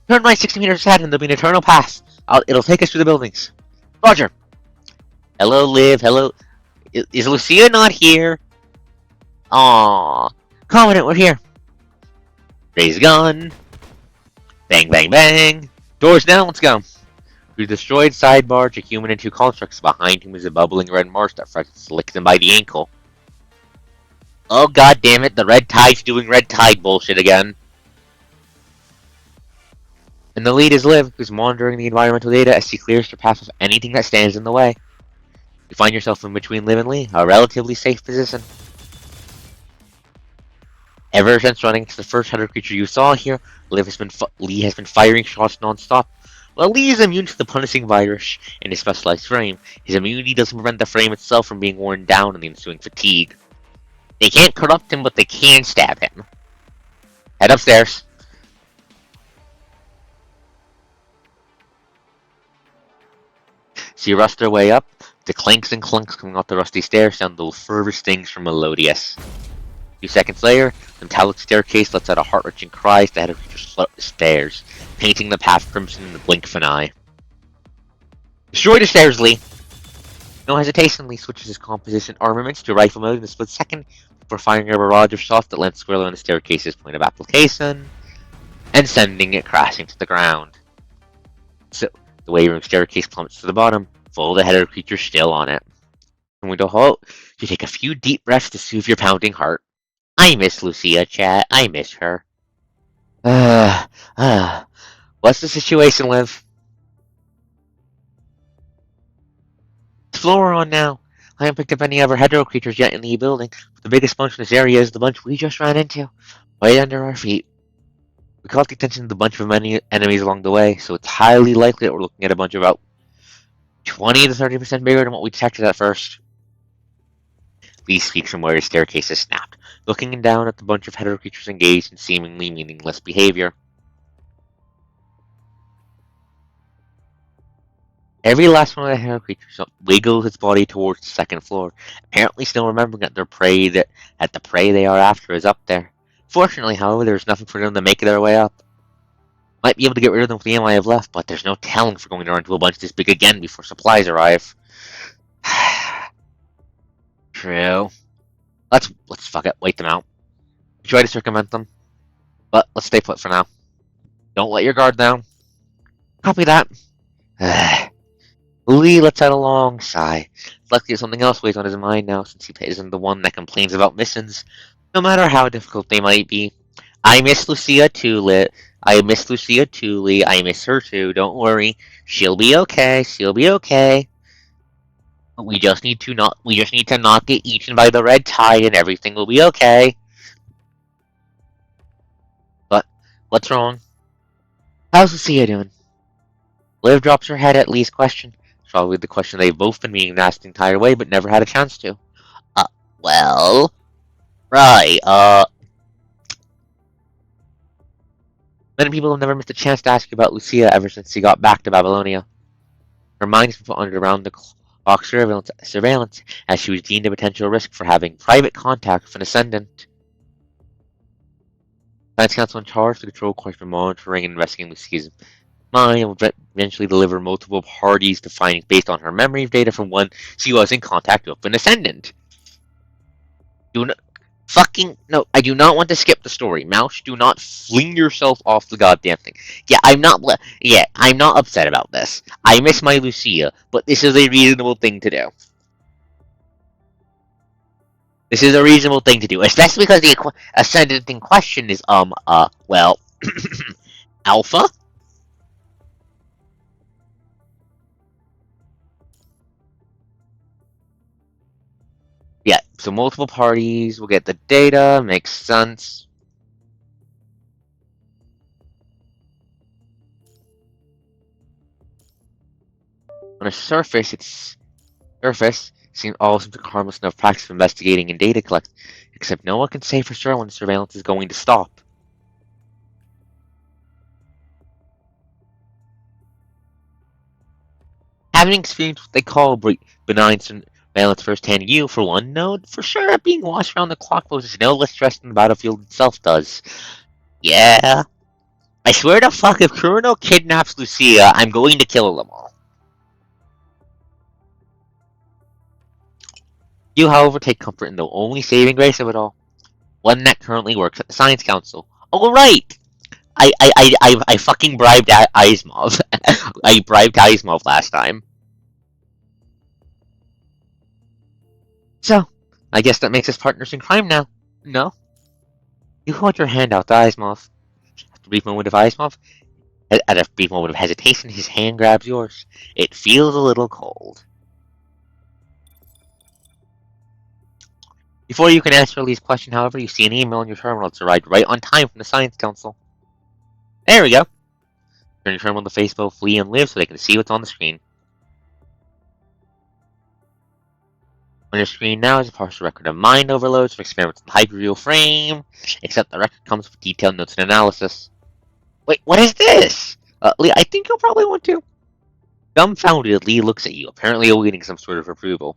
Turn right 60 meters ahead and there'll be an eternal pass. It'll take us through the buildings. Roger. Hello, Liv. Hello. Is Lucia not here? Aww. Covenant, we're here. Raise gun. Bang, bang, bang. Doors down, let's go. Through the destroyed side barge, a human and 2 constructs. Behind him is a bubbling red marsh that frets licks him by the ankle. Oh god damn it, the red tide's doing red tide bullshit again. And the lead is Liv, who's monitoring the environmental data as she clears her path of anything that stands in the way. You find yourself in between Liv and Lee, a relatively safe position. Ever since running into the first hunter creature you saw here, Lee has been firing shots non-stop. While Lee is immune to the punishing virus in his specialized frame, his immunity doesn't prevent the frame itself from being worn down in the ensuing fatigue. They can't corrupt him, but they can stab him. Head upstairs. So you rust their way up. The clanks and clunks coming off the rusty stairs sound the furthest things from melodious. A few seconds later, the metallic staircase lets out a heart-wrenching cry as the head of the creature slowly stairs, painting the path crimson in the blink of an eye. Destroy the stairs, Lee! No hesitation, Lee switches his composition armaments to rifle mode in a split second before firing a barrage of shots that lands squarely on the staircase's point of application, and sending it crashing to the ground. So, the way room staircase plummets to the bottom, full of the head of the creature still on it. When to halt, you take a few deep breaths to soothe your pounding heart. I miss Lucia, chat. I miss her. What's the situation, Liv? Floor we're on now. I haven't picked up any other hetero creatures yet in the building, but the biggest bunch in this area is the bunch we just ran into, right under our feet. We caught the attention of the bunch of many enemies along the way, so it's highly likely that we're looking at a bunch about 20 to 30% bigger than what we detected at first. Lee speaks from where his staircase is snapped, looking down at the bunch of hetero creatures engaged in seemingly meaningless behavior. Every last one of the hetero creatures wiggles its body towards the second floor, apparently still remembering that the prey they are after is up there. Fortunately, however, there's nothing for them to make their way up. Might be able to get rid of them with the ammo I have left, but there's no telling if we're going to run into a bunch this big again before supplies arrive. True. Let's fuck it, wait them out. Try to circumvent them, but let's stay put for now. Don't let your guard down. Copy that. Lee lets out a long sigh. It's likely that something else weighs on his mind now, since he isn't the one that complains about missions, no matter how difficult they might be. I miss Lucia too, Lee. I miss Lucia too, Lee. I miss her too. Don't worry. She'll be okay. She'll be okay. We just need to not get eaten by the red tide and everything will be okay. But what's wrong? How's Lucia doing? Liv drops her head at Lee's question. It's probably the question they've both been meaning to ask the entire way, but never had a chance to. Well... Right, Many people have never missed a chance to ask you about Lucia ever since she got back to Babylonia. Her mind has been put under round-the-clock surveillance as she was deemed a potential risk for having private contact with an Ascendant. Science Council in charge of the control course for monitoring and investigating Lucia's mind and will eventually deliver multiple parties to findings based on her memory of data from when she was in contact with an ascendant. Do not fucking no, I do not want to skip the story. Mouse, do not fling yourself off the goddamn thing. I'm not upset about this. I miss my Lucia, but this is a reasonable thing to do. This is a reasonable thing to do, especially because the ascendant in question is well, Alpha. Yeah, so multiple parties will get the data. Makes sense. On the surface, seems all seems like harmless enough practice of investigating and data collecting, except no one can say for sure when surveillance is going to stop. Having experienced what they call benign surveillance firsthand, you, for one, know for sure that being watched around the clock poses no less stress than the battlefield itself does. Yeah. I swear to fuck, if Kuruno kidnaps Lucia, I'm going to kill them all. You, however, take comfort in the only saving grace of it all. One that currently works at the Science Council. Oh, right! I fucking bribed Asimov. I bribed Asimov last time. So, I guess that makes us partners in crime now. No? You hold your hand out to Asimov. After a brief moment of Asimov, at a brief moment of hesitation, his hand grabs yours. It feels a little cold. Before you can answer Lee's question, however, you see an email in your terminal. It's arrived right on time from the Science Council. There we go. Turn your terminal to face both Lee and Liv so they can see what's on the screen. On your screen now is a partial record of mind overloads from experiments in the hyperreal frame, except the record comes with detailed notes and analysis. Wait, what is this? Lee, I think you'll probably want to. Dumbfounded, Lee looks at you, apparently awaiting some sort of approval.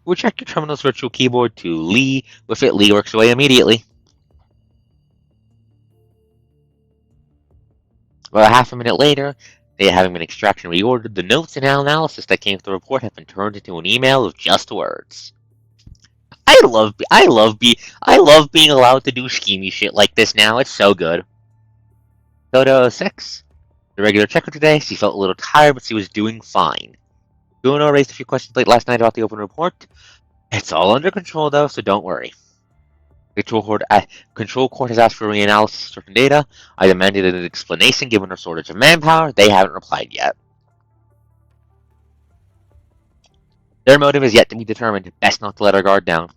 We'll check your terminal's virtual keyboard to Lee. With it, Lee works away immediately. About half a minute later, they having been extracted and reordered, the notes and analysis that came with the report have been turned into an email of just words. I love being allowed to do schemy shit like this now. It's so good. Toto 6. The regular checker today. She felt a little tired, but she was doing fine. Bruno raised a few questions late last night about the open report. It's all under control, though, so don't worry. The control court has asked for reanalysis of certain data. I demanded an explanation given our shortage of manpower. They haven't replied yet. Their motive is yet to be determined. Best not to let our guard down.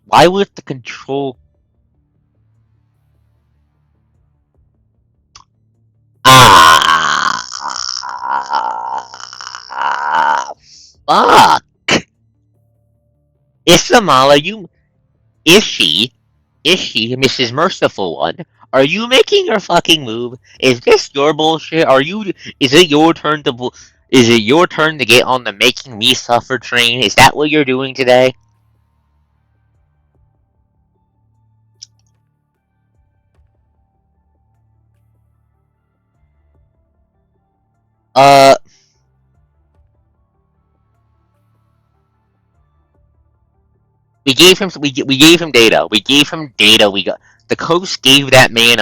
Why would the control... Fuck! Isamala, Is she, Mrs. Merciful One? Are you making your fucking move? Is this your bullshit? Is it your turn to get on the making me suffer train? Is that what you're doing today? We gave him data. The coast gave that man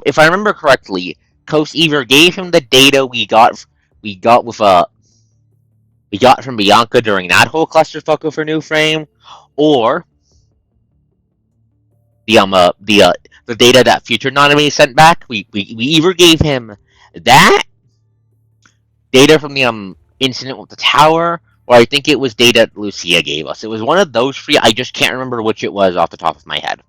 if I remember correctly, Coast either gave him the data we got from Bianca during that whole clusterfuck of her new frame, or the data that Future Nanami sent back. We either gave him that data from the incident with the tower, or I think it was data Lucia gave us. It was one of those three. I just can't remember which it was off the top of my head.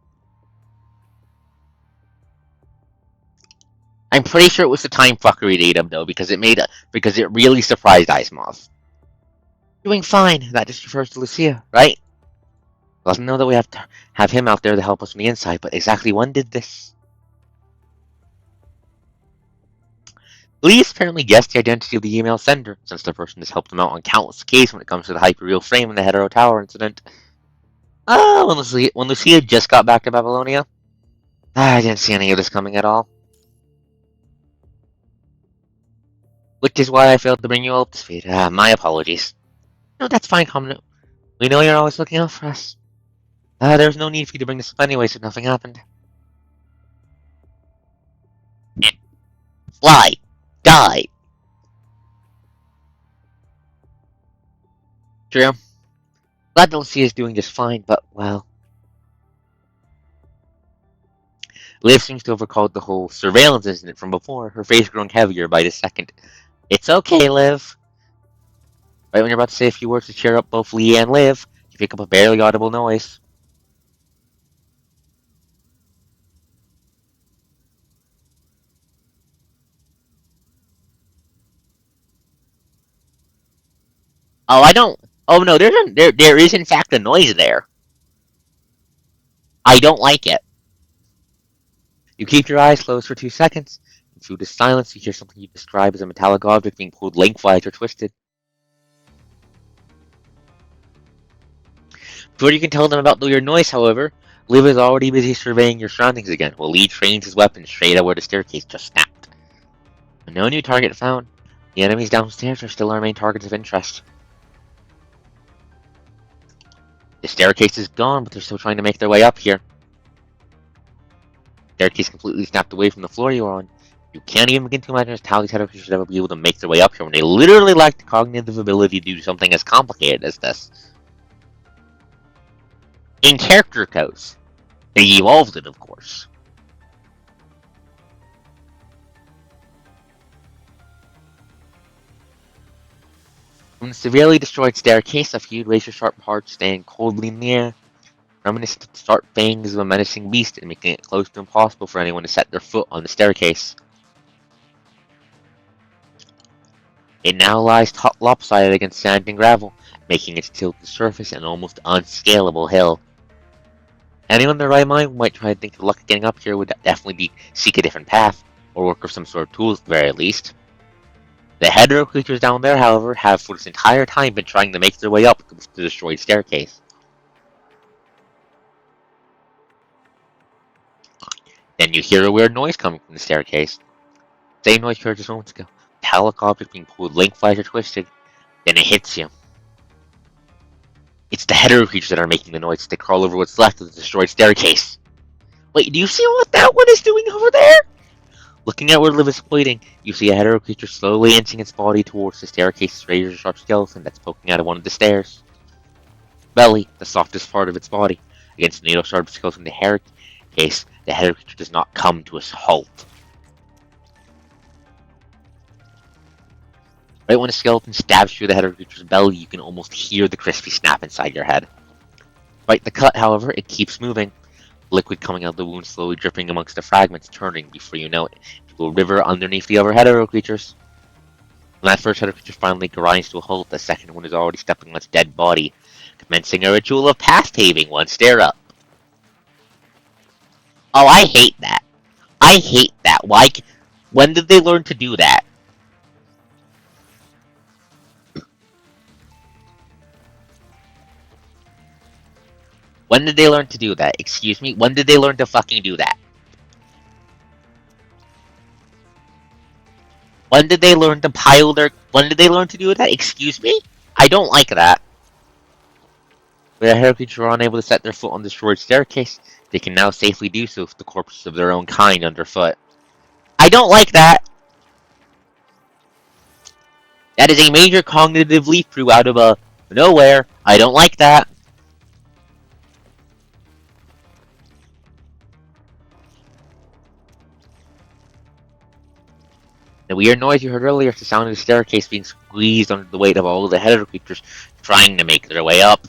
I'm pretty sure it was the time fuckery data though, because it really surprised Asimov. Doing fine. That just refers to Lucia, right? Doesn't know that we have to have him out there to help us from the inside, but exactly when did this? Police apparently guessed the identity of the email sender, since the person has helped them out on countless occasions when it comes to the hyperreal frame and the hetero tower incident. Oh, when Lucia just got back to Babylonia, I didn't see any of this coming at all. Which is why I failed to bring you all up to speed. My apologies. No, that's fine, Common. We know you're always looking out for us. There's no need for you to bring this up anyway, so nothing happened. Fly! Die! True. Glad that Lucia is doing just fine, but, well... Liv seems to have recalled the whole surveillance incident from before, her face growing heavier by the second. It's okay, Liv. Right when you're about to say a few words to cheer up both Lee and Liv, you pick up a barely audible noise. Oh, I don't... Oh, no, there is in fact a noise there. I don't like it. You keep your eyes closed for 2 seconds, and through the silence you hear something you describe as a metallic object being pulled lengthwise or twisted. Before you can tell them about your noise, however, Liv is already busy surveying your surroundings again, while Lee trains his weapon straight at where the staircase just snapped. With no new target found, the enemies downstairs are still our main targets of interest. The staircase is gone, but they're still trying to make their way up here. The staircase completely snapped away from the floor you are on. You can't even begin to imagine how these headhunters should ever be able to make their way up here when they literally lack the cognitive ability to do something as complicated as this. In character codes, they evolved it, of course. From the severely destroyed staircase, a few razor-sharp parts stand coldly in the air, reminiscent of the sharp fangs of a menacing beast and making it close to impossible for anyone to set their foot on the staircase. It now lies lopsided against sand and gravel, making its tilted surface an almost unscalable hill. Anyone in their right mind might try to think the luck of getting up here would definitely be seek a different path, or work with some sort of tools at the very least. The hetero creatures down there, however, have for this entire time been trying to make their way up the destroyed staircase. Then you hear a weird noise coming from the staircase. Same noise you heard just moments ago. Metallic object being pulled lengthwise or twisted. Then it hits you. It's the hetero creatures that are making the noise as they crawl over what's left of the destroyed staircase. Wait, do you see what that one is doing over there? Looking at where Liv is pointing, you see a hetero creature slowly inching its body towards the staircase's razor-sharp skeleton that's poking out of one of the stairs. Belly, the softest part of its body, against the needle-sharp skeleton of the case, the hetero creature does not come to a halt. Right when the skeleton stabs through the hetero creature's belly, you can almost hear the crispy snap inside your head. Despite the cut, however, it keeps moving. Liquid coming out of the wound slowly dripping amongst the fragments, turning, before you know it, into a river underneath the other hetero creatures. When that first hetero creature finally grinds to a halt, the second one is already stepping on its dead body, commencing a ritual of path paving one stair up. Oh, I hate that. I hate that. Why? When did they learn to do that? When did they learn to do that? Excuse me? When did they learn to fucking do that? When did they learn to pile their... When did they learn to do that? Excuse me? I don't like that. When the hetero creatures are unable to set their foot on the destroyed staircase, they can now safely do so with the corpses of their own kind underfoot. I don't like that! That is a major cognitive leap through out of nowhere. I don't like that. The weird noise you heard earlier is the sound of the staircase being squeezed under the weight of all of the hetero creatures trying to make their way up.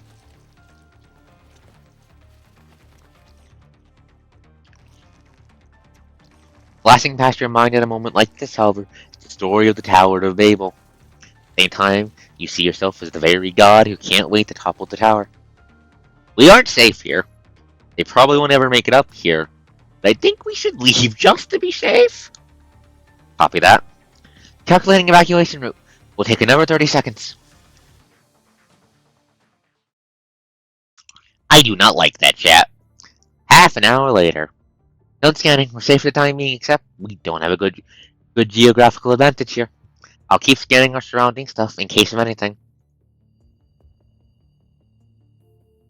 Flashing past your mind at a moment like this, however, is the story of the Tower of Babel. At the same time, you see yourself as the very god who can't wait to topple the tower. We aren't safe here. They probably won't ever make it up here. But I think we should leave just to be safe. Copy that. Calculating evacuation route. We'll take another 30 seconds. I do not like that, chat. Half an hour later. Done scanning. We're safe for the time being, except we don't have a good geographical advantage here. I'll keep scanning our surrounding stuff in case of anything.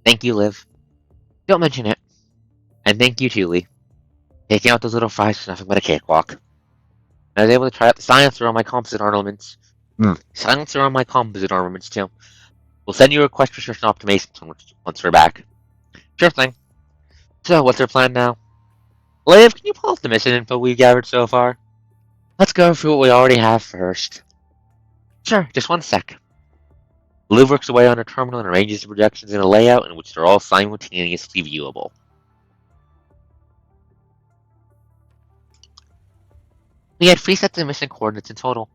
Thank you, Liv. Don't mention it. And thank you, Julie. Taking out those little fries is nothing but a cakewalk. I was able to try out the silencer on my composite armaments. Silencer on my composite armaments, too. We'll send you a request for search and optimization once we're back. Sure thing. So, what's our plan now? Liv, can you pull up the mission info we've gathered so far? Let's go through what we already have first. Sure, just one sec. Liv works away on her terminal and arranges the projections in a layout in which they're all simultaneously viewable. We had 3 sets of mission coordinates in total.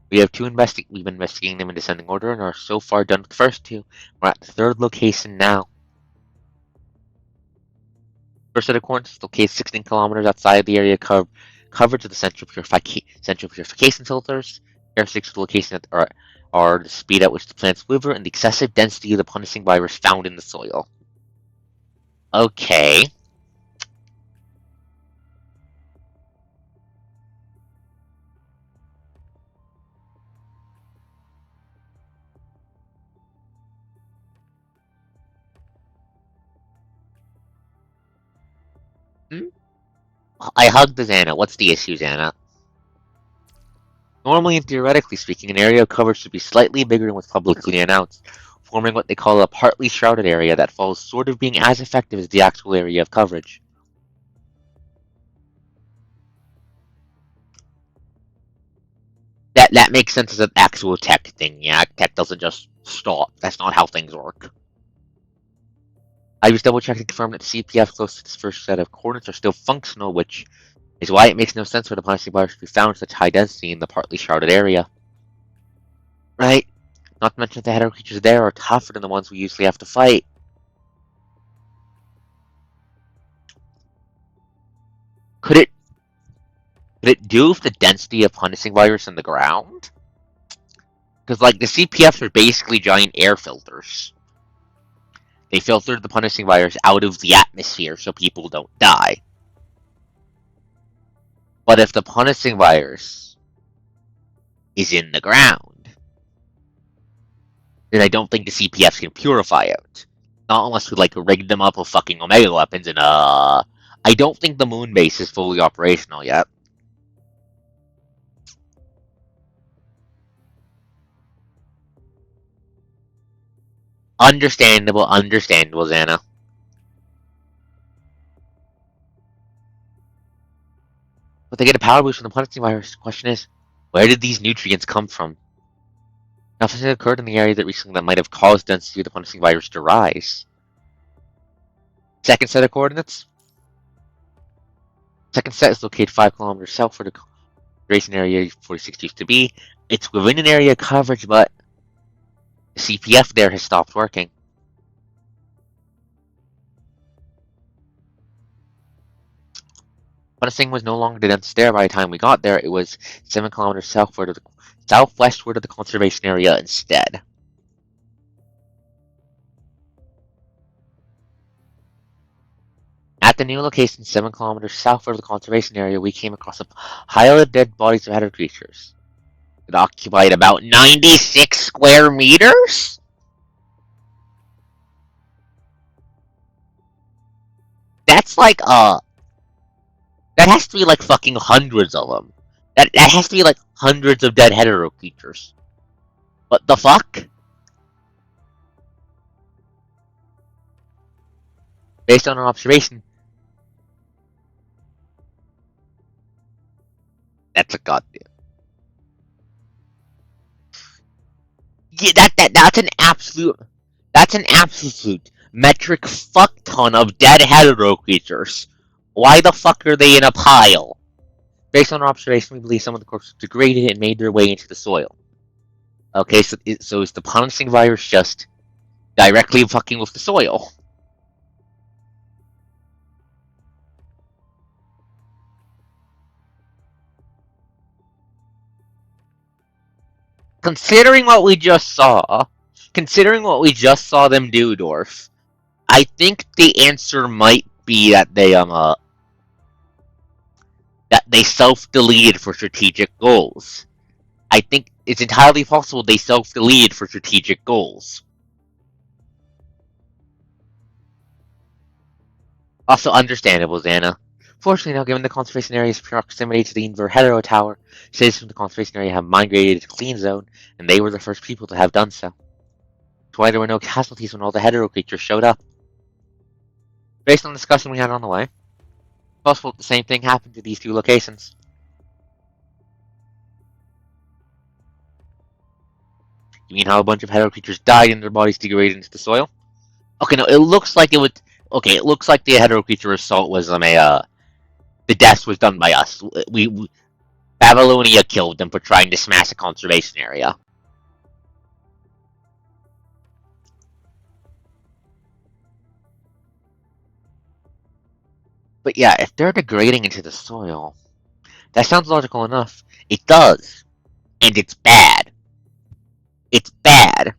We've been investigating them in descending order and are so far done with the first 2. We're at the 3rd location now. First set of coordinates is located 16 kilometers outside the area covered to the central purification filters. Characteristics of the location are the speed at which the plants wither and the excessive density of the punishing virus found in the soil. Okay. I hugged the Xana. What's the issue, Xana? Normally and theoretically speaking, an area of coverage should be slightly bigger than what's publicly announced, forming what they call a partly shrouded area that falls short of being as effective as the actual area of coverage. That makes sense as an actual tech thing, yeah? Tech doesn't just stop. That's not how things work. I just double-checked and confirmed that the CPF close to this first set of coordinates are still functional, which is why it makes no sense for the punishing virus to be found at such high density in the partly shrouded area. Right? Not to mention that the hetero creatures there are tougher than the ones we usually have to fight. Could it do with the density of punishing virus in the ground? Because, like, the CPFs are basically giant air filters. They filtered the punishing virus out of the atmosphere so people don't die. But if the punishing virus is in the ground, then I don't think the CPFs can purify it. Not unless we, like, rig them up with fucking Omega weapons and, I don't think the moon base is fully operational yet. Understandable, Xana. But they get a power boost from the punishing virus. The question is, where did these nutrients come from? Nothing has occurred in the area that might have caused density of the punishing virus to rise. Second set of coordinates. Second set is located 5 kilometers south where the racing area 46 used to be. It's within an area of coverage, but the CPF there has stopped working. Punishing was no longer the dense there by the time we got there. It was 7 kilometers southwestward of the conservation area instead. At the new location, 7 kilometers southward of the conservation area, we came across a pile of dead bodies of hetero creatures. It occupied about 96 square meters? That's like, that has to be like fucking hundreds of them. That has to be like hundreds of dead hetero creatures. What the fuck? Based on our observation, that's a goddamn. Yeah, that's an absolute metric fuck ton of dead hetero creatures. Why the fuck are they in a pile? Based on our observation, we believe some of the corpses degraded and made their way into the soil. Okay, so is the punishing virus just directly fucking with the soil? Considering what we just saw them do, Dwarf, I think the answer might be that they self-deleted for strategic goals. I think it's entirely possible they self-deleted for strategic goals. Also understandable, Xana. Fortunately, now given the conservation area's proximity to the Inverhero Tower, citizens from the conservation area have migrated to Clean Zone, and they were the first people to have done so. That's why there were no casualties when all the hetero creatures showed up. Based on the discussion we had on the way, it's possible the same thing happened to these two locations. You mean how a bunch of hetero creatures died and their bodies degraded into the soil? Okay, no, it looks like it would. Okay, it looks like the hetero creature assault was the death was done by us. We Babylonia killed them for trying to smash a conservation area. But yeah, if they're degrading into the soil, that sounds logical enough. It does, and it's bad. It's bad.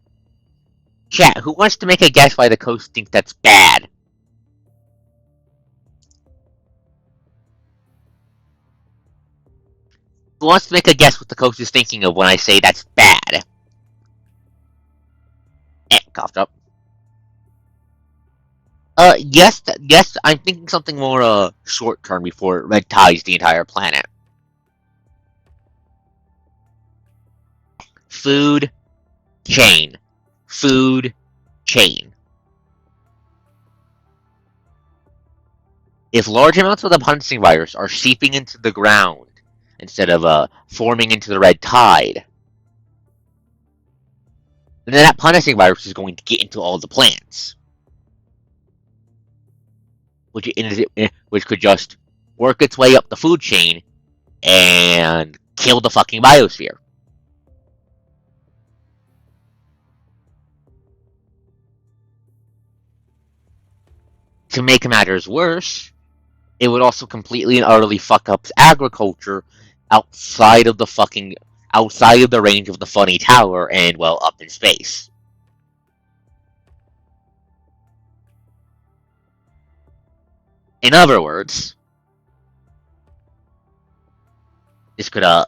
Chat, who wants to make a guess why the coast thinks that's bad? Who wants to make a guess what the coast is thinking of when I say that's bad? Coughed up. Yes, I'm thinking something more, short term before it red ties the entire planet. Food chain. Food chain. If large amounts of the punching virus are seeping into the ground instead of forming into the red tide, then that punishing virus is going to get into all the plants, which could just work its way up the food chain and kill the fucking biosphere. To make matters worse, it would also completely and utterly fuck up agriculture outside of the range of the funny tower and, well, up in space. In other words, this could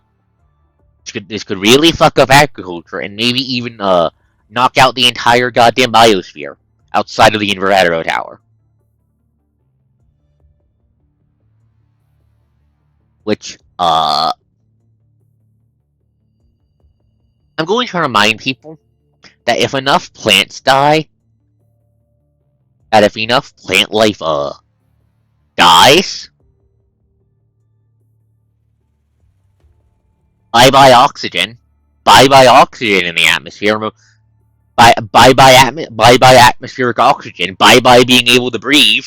really fuck up agriculture and maybe even knock out the entire goddamn biosphere outside of the Inverhero Tower. Which, I'm going to remind people that if enough plants die, that if enough plant life, dies, bye-bye oxygen, bye-bye oxygen in the atmosphere, bye-bye atmospheric oxygen, bye-bye being able to breathe.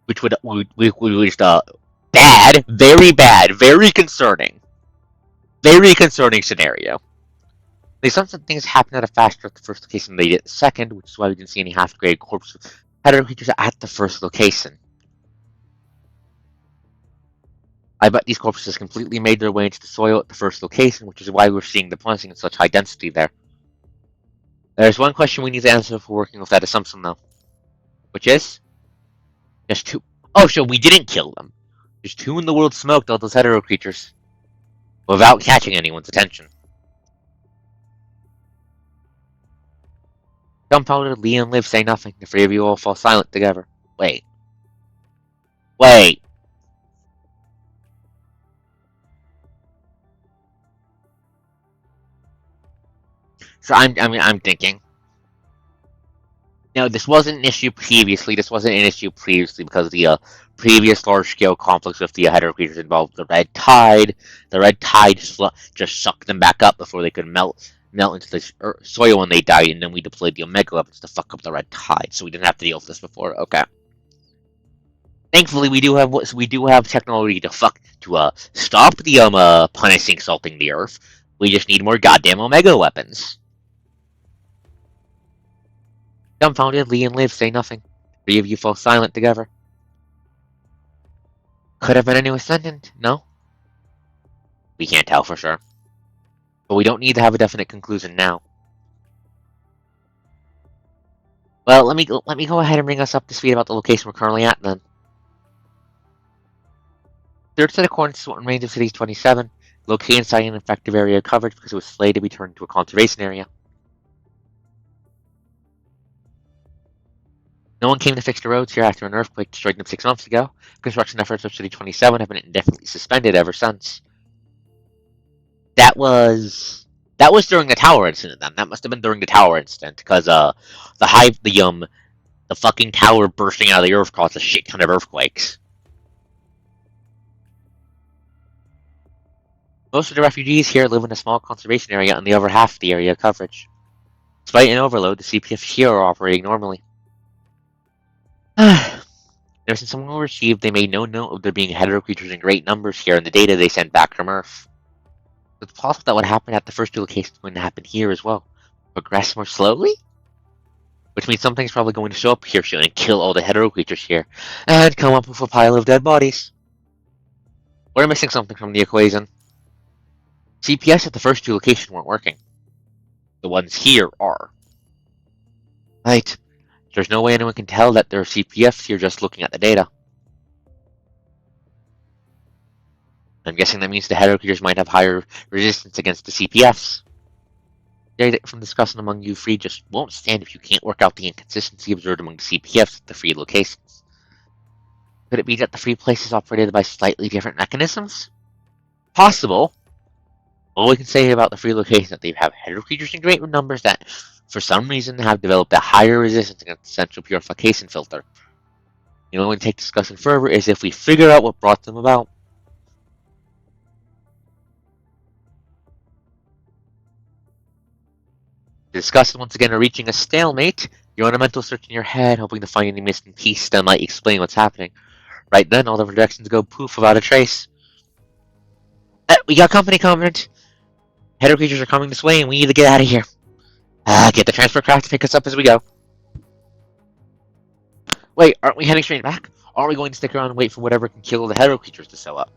Which would just bad, very concerning scenario. Some things happen at a faster at the first location than they did at the second, which is why we didn't see any half-degraded corpses of predator creatures at the first location. I bet these corpses completely made their way into the soil at the first location, which is why we're seeing the punching in such high density there. There's one question we need to answer for working with that assumption, though. Which is? There's two. Oh, so we didn't kill them. There's two in the world smoked all those hetero creatures. Without catching anyone's attention. Dumbfounded, Lee and Liv say nothing. The three of you all fall silent together. Wait. So I'm thinking. Now, this wasn't an issue previously. Because the previous large-scale conflicts with the hetero creatures involved the red tide. The red tide just sucked them back up before they could melt into the soil when they died, and then we deployed the Omega weapons to fuck up the red tide, so we didn't have to deal with this before. Okay. Thankfully, we do have technology to stop the punishing salting the Earth. We just need more goddamn Omega weapons. Dumbfounded, Lee and Liv say nothing. Three of you fall silent together. Could have been any ascendant, no? We can't tell for sure. But we don't need to have a definite conclusion now. Well, let me go ahead and bring us up to speed about the location we're currently at then. Third set of coordinates is what remains of Cities 27, located inside an effective area of coverage because it was slated to be turned into a conservation area. No one came to fix the roads here after an earthquake destroyed them 6 months ago. Construction efforts of City 27 have been indefinitely suspended ever since. That was during the tower incident then. That must have been during the tower incident, because the fucking tower bursting out of the earth caused a shit ton of earthquakes. Most of the refugees here live in a small conservation area on the other half of the area of coverage. Despite an overload, the CPF here are operating normally. Ever since someone received, they made no note of there being hetero creatures in great numbers here in the data they sent back from Earth. It's possible that what happened at the first two locations is going to happen here as well. Progress more slowly? Which means something's probably going to show up here soon and kill all the hetero creatures here, and come up with a pile of dead bodies. We're missing something from the equation. CPS at the first two locations weren't working. The ones here are. Right. There's no way anyone can tell that there are CPFs here just looking at the data. I'm guessing that means the hetero creatures might have higher resistance against the CPFs. Data from discussion among you three just won't stand if you can't work out the inconsistency observed among the CPFs at the three locations. Could it be that the three places operated by slightly different mechanisms? Possible. All we can say about the three locations is that they have hetero creatures in great numbers that, for some reason, have developed a higher resistance against the central purification filter. The only way to take discussion further is if we figure out what brought them about. The discussion once again are reaching a stalemate. You're on a mental search in your head, hoping to find any missing piece that might explain what's happening. Right then, all the projections go poof without a trace. We got company coming. Hetero creatures are coming this way, and we need to get out of here. Get the transport craft to pick us up as we go. Wait, aren't we heading straight back? Or are we going to stick around and wait for whatever can kill the hetero creatures to show up?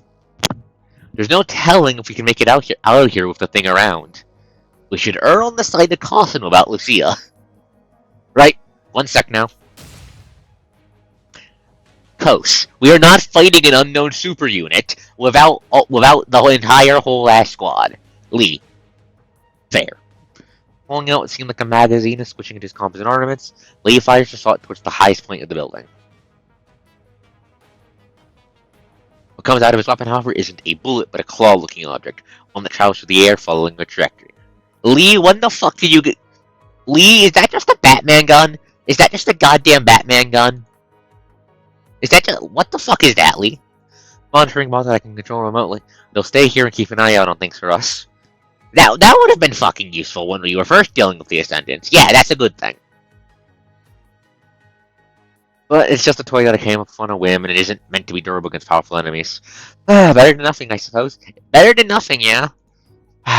There's no telling if we can make it out of here with the thing around. We should err on the side of caution about Lucia. Right, 1 sec now. Kos, we are not fighting an unknown super unit without the entire whole ass squad. Lee. Fair. Pulling out what seemed like a magazine and switching into his composite armaments, Lee fires the shot towards the highest point of the building. What comes out of his weapon, however, isn't a bullet, but a claw-looking object, one that travels through the air following a trajectory. Lee, when the fuck did you get... Lee, is that just a Batman gun? Is that just a goddamn Batman gun? Is that just... What the fuck is that, Lee? Monitoring bots that I can control remotely. They'll stay here and keep an eye out on things for us. That would have been fucking useful when we were first dealing with the Ascendants. Yeah, that's a good thing. But it's just a toy that came up on a whim, and it isn't meant to be durable against powerful enemies. Better than nothing, I suppose. Better than nothing, yeah.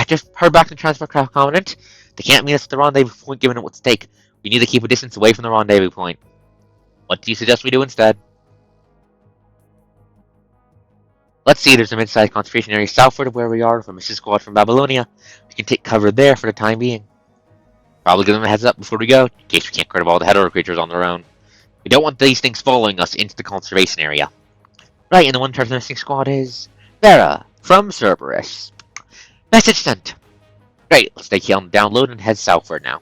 Just heard back to the transport craft commandant. They can't meet us at the rendezvous point given what's at stake. We need to keep a distance away from the rendezvous point. What do you suggest we do instead? Let's see, there's a mid-sized concentration area southward of where we are from a squad from Babylonia. We can take cover there for the time being. Probably give them a heads up before we go, in case we can't grab all the hetero creatures on their own. We don't want these things following us into the conservation area. Right, and the one person missing squad is... Vera, from Cerberus. Message sent. Great, let's take you on the download and head southward now.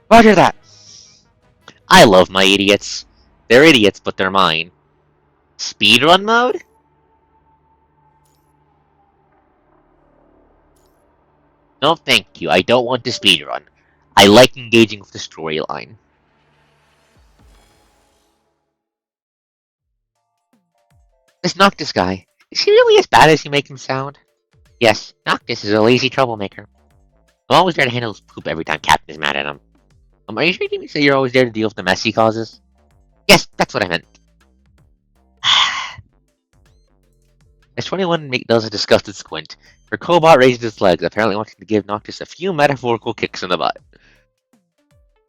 Roger that. I love my idiots. They're idiots, but they're mine. Speedrun mode? No, thank you. I don't want to speedrun. I like engaging with the storyline. This Noctis guy, is he really as bad as you make him sound? Yes, Noctis is a lazy troublemaker. I'm always there to handle his poop every time Captain is mad at him. Are you sure you didn't say you're always there to deal with the mess he causes? Yes, that's what I meant. As 21 does a disgusted squint, her cobot raises its legs, apparently wanting to give Noctis a few metaphorical kicks in the butt.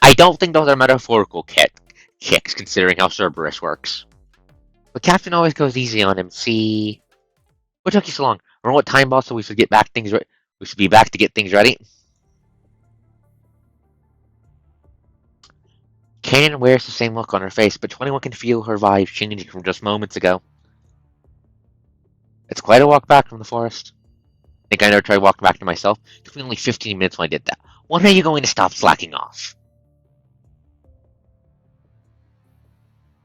I don't think those are metaphorical kicks, considering how Cerberus works. But Captain always goes easy on him, see... What took you so long? Remember what time, boss? So we should get back things right. We should be back to get things ready. Kanan wears the same look on her face, but 21 can feel her vibe changing from just moments ago. It's quite a walk back from the forest. I think I never tried walking back to myself. It took me only 15 minutes when I did that. When are you going to stop slacking off?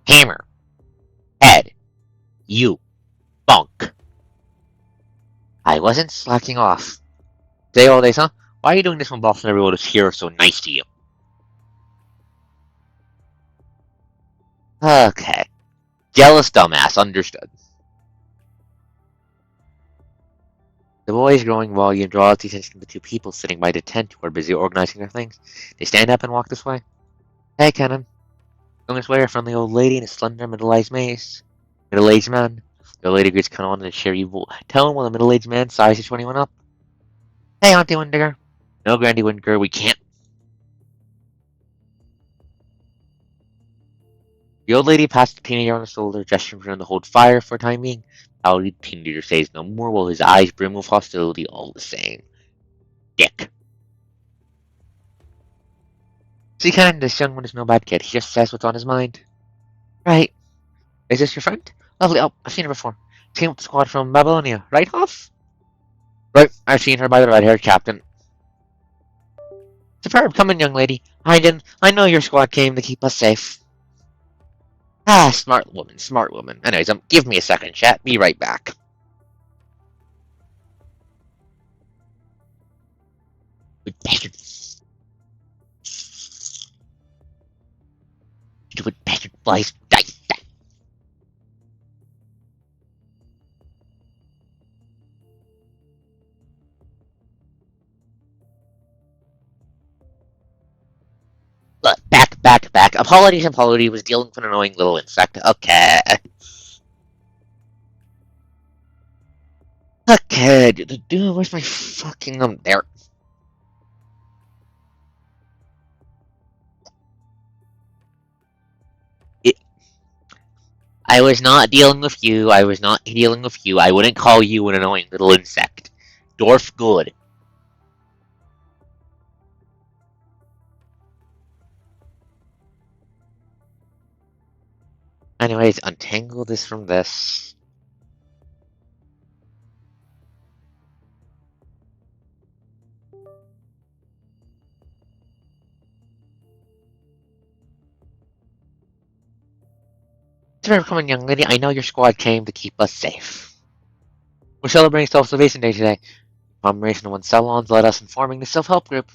Hammer. Head. You. Bunk. I wasn't slacking off. Day all days, huh? Why are you doing this when boss and everyone is here so nice to you? Okay. Jealous dumbass, understood. The boy is growing volume and draws the attention of the two people sitting by the tent who are busy organizing their things. They stand up and walk this way. Hey, Kenan. Going this way, a friendly old lady and a slender middle-aged man. The lady greets Kenan in a cheery tone while the middle-aged man sizes 21 up. Hey, Auntie Windiger. No, Grandy Windiger, we can't. The old lady passed the teenager on the shoulder, gesturing for him to hold fire for a time being. The teenager says no more while his eyes brim with hostility all the same. Dick. See, Kenan, this young one is no bad kid. He just says what's on his mind. Right. Is this your friend? Lovely. Oh, I've seen her before. She came with the squad from Babylonia, right, Hoff? Right. I've seen her by the red-haired captain. Superb. Come in, young lady. I know your squad came to keep us safe. Ah, smart woman, smart woman. Anyways, give me a second, chat. Be right back. Stupid bastard flies. Die. Look, back. Apologies. Was dealing with an annoying little insect. Okay. Okay, dude, where's my fucking, there. I was not dealing with you. I wouldn't call you an annoying little insect. Dwarf good. Anyways, untangle this from this. Thanks for coming, young lady. I know your squad came to keep us safe. We're celebrating Self-Salvation Day today. Commemoration of one salons led us in forming the self-help group.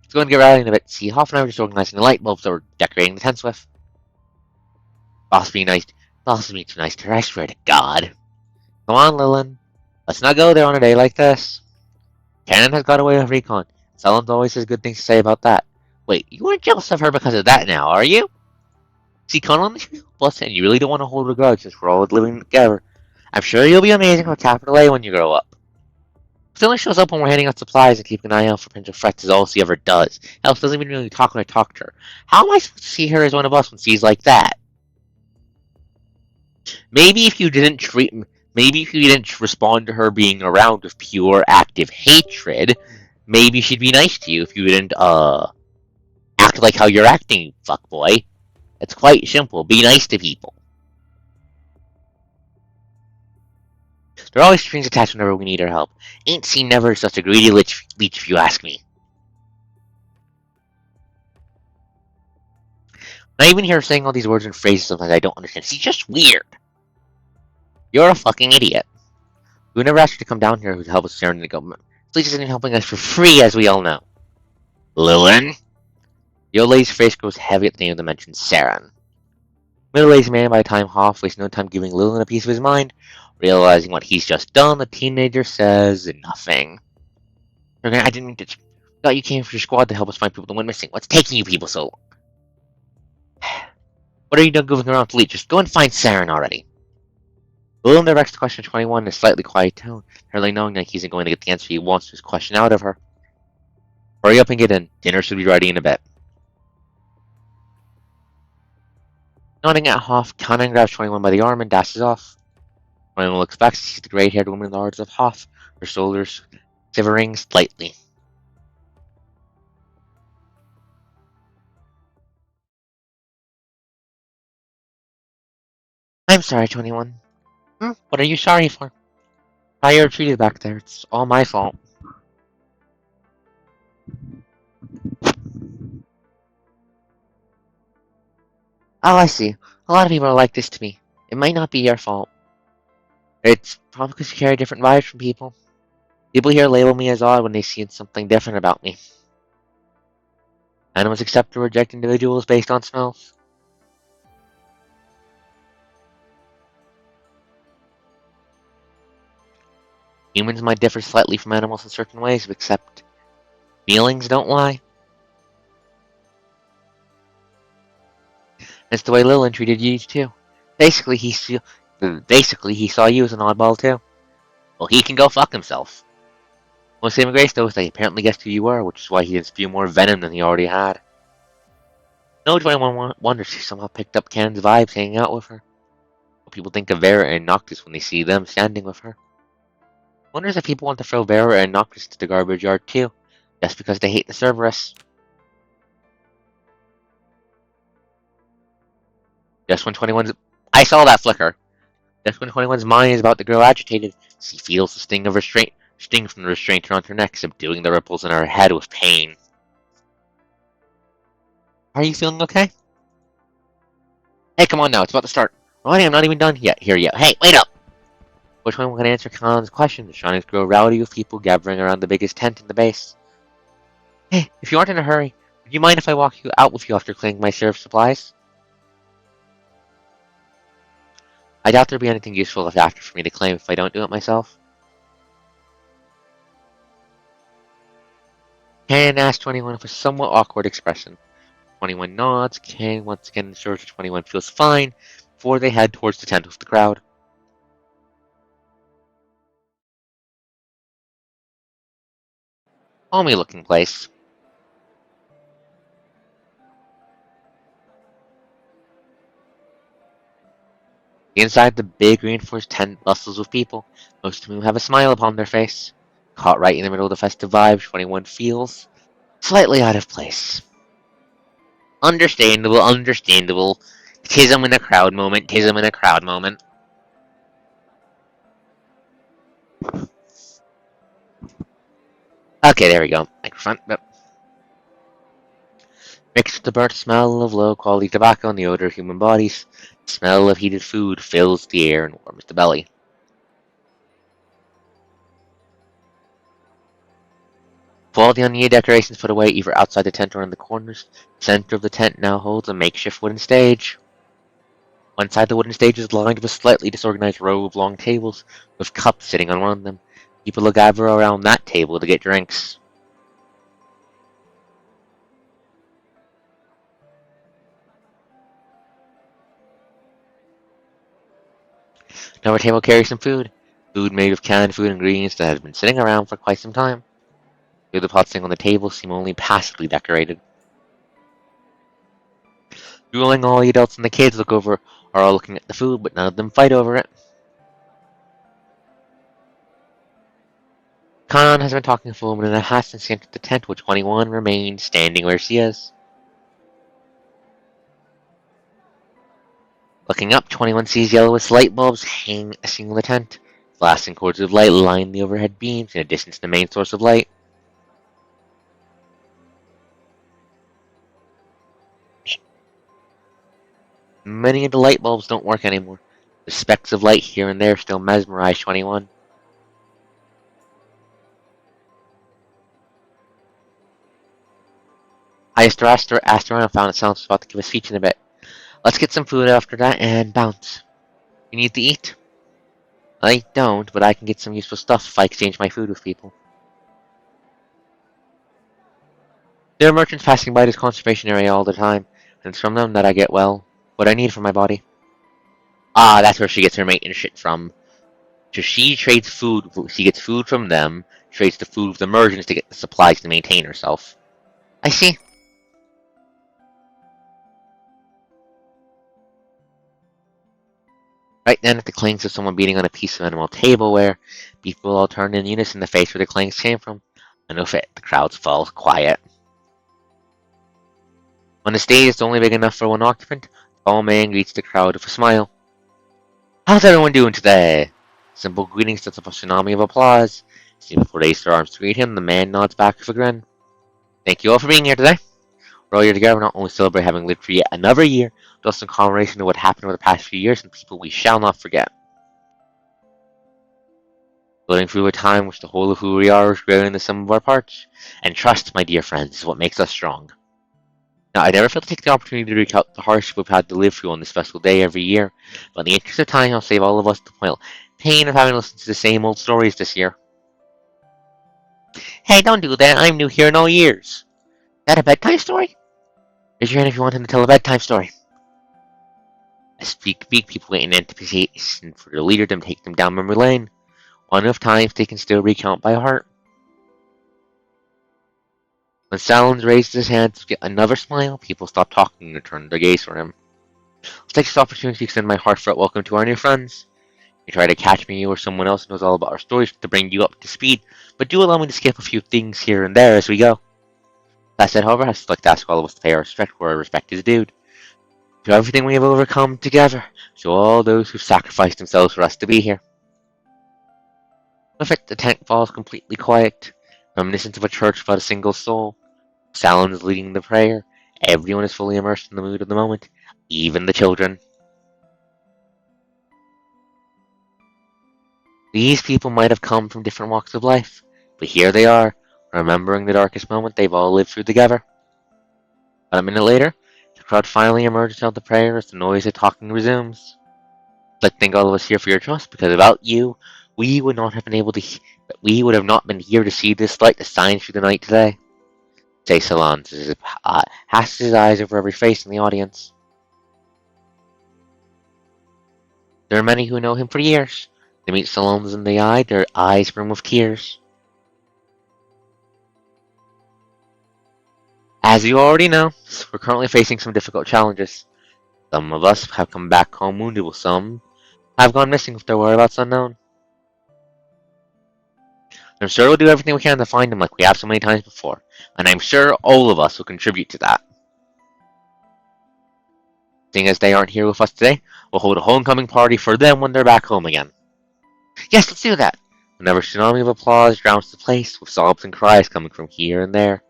Let's go and get rallying a bit. See, Hoff and I were just organizing the light bulbs that we're decorating the tents with. Boss being too nice to her, I swear to God. Come on, Lilin. Let's not go there on a day like this. Cannon has got away with recon. Salons always has good things to say about that. Wait, you weren't jealous of her because of that now, are you? See, Conan, plus, and you really don't want to hold a grudge since we're all living together. I'm sure you'll be amazing with capital A when you grow up. She only shows up when we're handing out supplies and keeping an eye out for potential threats is all she ever does. Else doesn't even really talk when I talk to her. How am I supposed to see her as one of us when she's like that? Maybe if you didn't respond to her being around with pure active hatred, maybe she'd be nice to you if you didn't, act like how you're acting, you fuckboy. It's quite simple. Be nice to people. There are always strings attached whenever we need our help. Ain't seen never such a greedy leech if you ask me. I even hear her saying all these words and phrases sometimes I don't understand. She's just weird. You're a fucking idiot. We never asked her to come down here to help us turn the government. Please isn't helping us for free, as we all know. Lilin? The old lady's face grows heavy at the name of the mentioned Saren. Middle-aged man by the time Hoff wastes no time giving Lilin a piece of his mind. Realizing what he's just done, the teenager says nothing. I didn't mean to. Thought you came for your squad to help us find people that went missing. What's taking you people so long? What are you done goofing around to lead? Just go and find Saren already. Lilin directs the question 21 in a slightly quiet tone, hardly knowing that he isn't going to get the answer he wants to his question out of her. Hurry up and get in. Dinner should be ready in a bit. Nodding at Hoff, Conan grabs 21 by the arm and dashes off. 21 looks back, sees the gray-haired woman in the arms of Hoth, her shoulders shivering slightly. I'm sorry, 21. What are you sorry for? How you were treated back there. It's all my fault. Oh, I see. A lot of people are like this to me. It might not be your fault. It's probably because you carry different vibes from people. People here label me as odd when they see something different about me. Animals accept or reject individuals based on smells. Humans might differ slightly from animals in certain ways, except feelings don't lie. That's the way Lillian treated you too. Basically, he saw you as an oddball too. Well, he can go fuck himself. Well, saving grace though is that he apparently guessed who you were, which is why he can spew more venom than he already had. No 21 wonders he somehow picked up Can's vibes hanging out with her. What people think of Vera and Noctis when they see them standing with her. Wonders if people want to throw Vera and Noctis to the garbage yard too, just because they hate the Cerberus. Just when 21's... I saw that flicker. Just when 21's mind is about to grow agitated, she feels the sting from the restraint around her neck, subduing the ripples in her head with pain. Are you feeling okay? Hey, come on now, it's about to start. Ronnie, I'm not even done here yet. Hey, wait up! Which one can answer Colin's question? The shrines grow rowdy with people gathering around the biggest tent in the base. Hey, if you aren't in a hurry, would you mind if I walk you out with you after cleaning my share of supplies? I doubt there'll be anything useful left after for me to claim if I don't do it myself. Ken asks 21 with a somewhat awkward expression. 21 nods. Ken once again ensures that 21 feels fine before they head towards the tent with the crowd. Homey looking place. Inside the big reinforced tent bustles with people, most of whom have a smile upon their face. Caught right in the middle of the festive vibe, 21 feels slightly out of place. Understandable, understandable. Tism in a crowd moment, tism in a crowd moment. Okay, there we go. Microphone. Yep. Mixed with the burnt smell of low-quality tobacco and the odor of human bodies, the smell of heated food fills the air and warms the belly. With all the unneeded decorations put away either outside the tent or in the corners, the center of the tent now holds a makeshift wooden stage. One side of the wooden stage is lined with a slightly disorganized row of long tables, with cups sitting on one of them. People will gather around that table to get drinks. Another table carries some food. Food made of canned food ingredients that has been sitting around for quite some time. The other pots sitting on the table seem only passably decorated. Drooling, all the adults and the kids are all looking at the food, but none of them fight over it. Khan has been talking for a moment and a half since he entered the tent, while 21 remains standing where she is. Looking up, 21 sees yellowish light bulbs hanging in the tent. Blasting cords of light line the overhead beams in addition to the main source of light. Many of the light bulbs don't work anymore. The specks of light here and there still mesmerize 21. I asked around and found it sounds about to give a speech in a bit. Let's get some food after that and bounce. You need to eat? I don't, but I can get some useful stuff if I exchange my food with people. There are merchants passing by this conservation area all the time, and it's from them that I get, well, what I need for my body. Ah, that's where she gets her mate and shit from. So she trades food, she gets food from them, trades the food with the merchants to get the supplies to maintain herself. I see. Right then, at the clangs of someone beating on a piece of animal tableware, people all turned in unison to face where the clangs came from. Enough it, the crowds fall quiet. On the stage, it's only big enough for one occupant. The tall man greets the crowd with a smile. How's everyone doing today? Simple greetings sets up a tsunami of applause. As people raise their arms to greet him, the man nods back with a grin. Thank you all for being here today. We're all here together not only celebrate having lived for yet another year, but also in commemoration of what happened over the past few years and people we shall not forget. Living through a time which the whole of who we are is greater than the sum of our parts. And trust, my dear friends, is what makes us strong. Now, I never fail to take the opportunity to recount the hardship we've had to live through on this special day every year, but in the interest of time, I'll save all of us the pain of having to listen to the same old stories this year. Hey, don't do that. I'm new here in all years. Is that a bedtime story? Raise your hand if you want him to tell a bedtime story. I speak people wait in anticipation for the leader to take them down memory lane. One of times they can still recount by heart. When Salons raised his hand to get another smile, people stopped talking and turned their gaze for him. Let's take this opportunity to extend my heartfelt welcome to our new friends. You try to catch me or someone else who knows all about our stories to bring you up to speed, but do allow me to skip a few things here and there as we go. That said, however, I'd like to ask all of us to pay our respect where our respect is due. To everything we have overcome together, to all those who've sacrificed themselves for us to be here. With it, the tent falls completely quiet, reminiscent of a church without a single soul. Salon's leading the prayer. Everyone is fully immersed in the mood of the moment, even the children. These people might have come from different walks of life, but here they are, remembering the darkest moment they've all lived through together. About a minute later, the crowd finally emerges out of the prayer as the noise of talking resumes. I'd like to thank all of us here for your trust, because without you, we would not have been able to. We would have not been here to see this light that shines through the night today. Say Salons as he casts his eyes over every face in the audience. There are many who know him for years. They meet Salons in the eye, their eyes brim with tears. As you already know, we're currently facing some difficult challenges. Some of us have come back home wounded, while some have gone missing with their whereabouts unknown. I'm sure we'll do everything we can to find them like we have so many times before, and I'm sure all of us will contribute to that. Seeing as they aren't here with us today, we'll hold a homecoming party for them when they're back home again. Yes, let's do that! Another tsunami of applause drowns the place, with sobs and cries coming from here and there.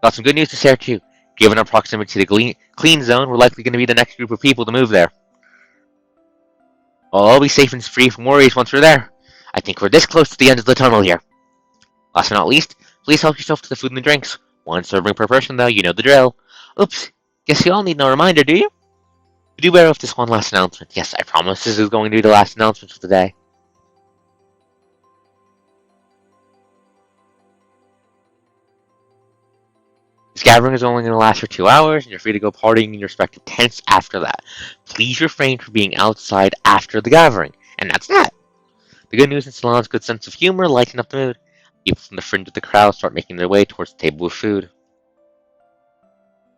Got some good news to share too. Given our proximity to the clean zone, we're likely going to be the next group of people to move there. We'll all be safe and free from worries once we're there. I think we're this close to the end of the tunnel here. Last but not least, please help yourself to the food and the drinks. One serving per person though, you know the drill. Oops, guess you all need no reminder, do you? Do bear with this one last announcement. Yes, I promise this is going to be the last announcement for the day. This gathering is only going to last for 2 hours, and you're free to go partying in your respective tents after that. Please refrain from being outside after the gathering, and that's that. The good news in Salon's good sense of humor lighten up the mood. People from the fringe of the crowd start making their way towards the table with food.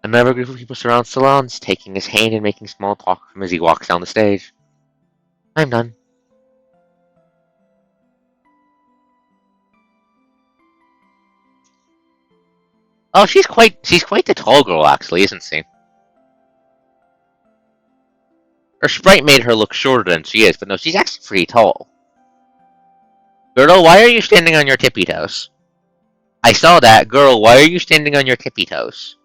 Another group of people surrounds Salons, taking his hand and making small talk with him as he walks down the stage. I'm done. Oh, she's quite the tall girl, actually, isn't she? Her sprite made her look shorter than she is, but no, she's actually pretty tall. Girl, why are you standing on your tippy toes? I saw that. Girl, why are you standing on your tippy toes?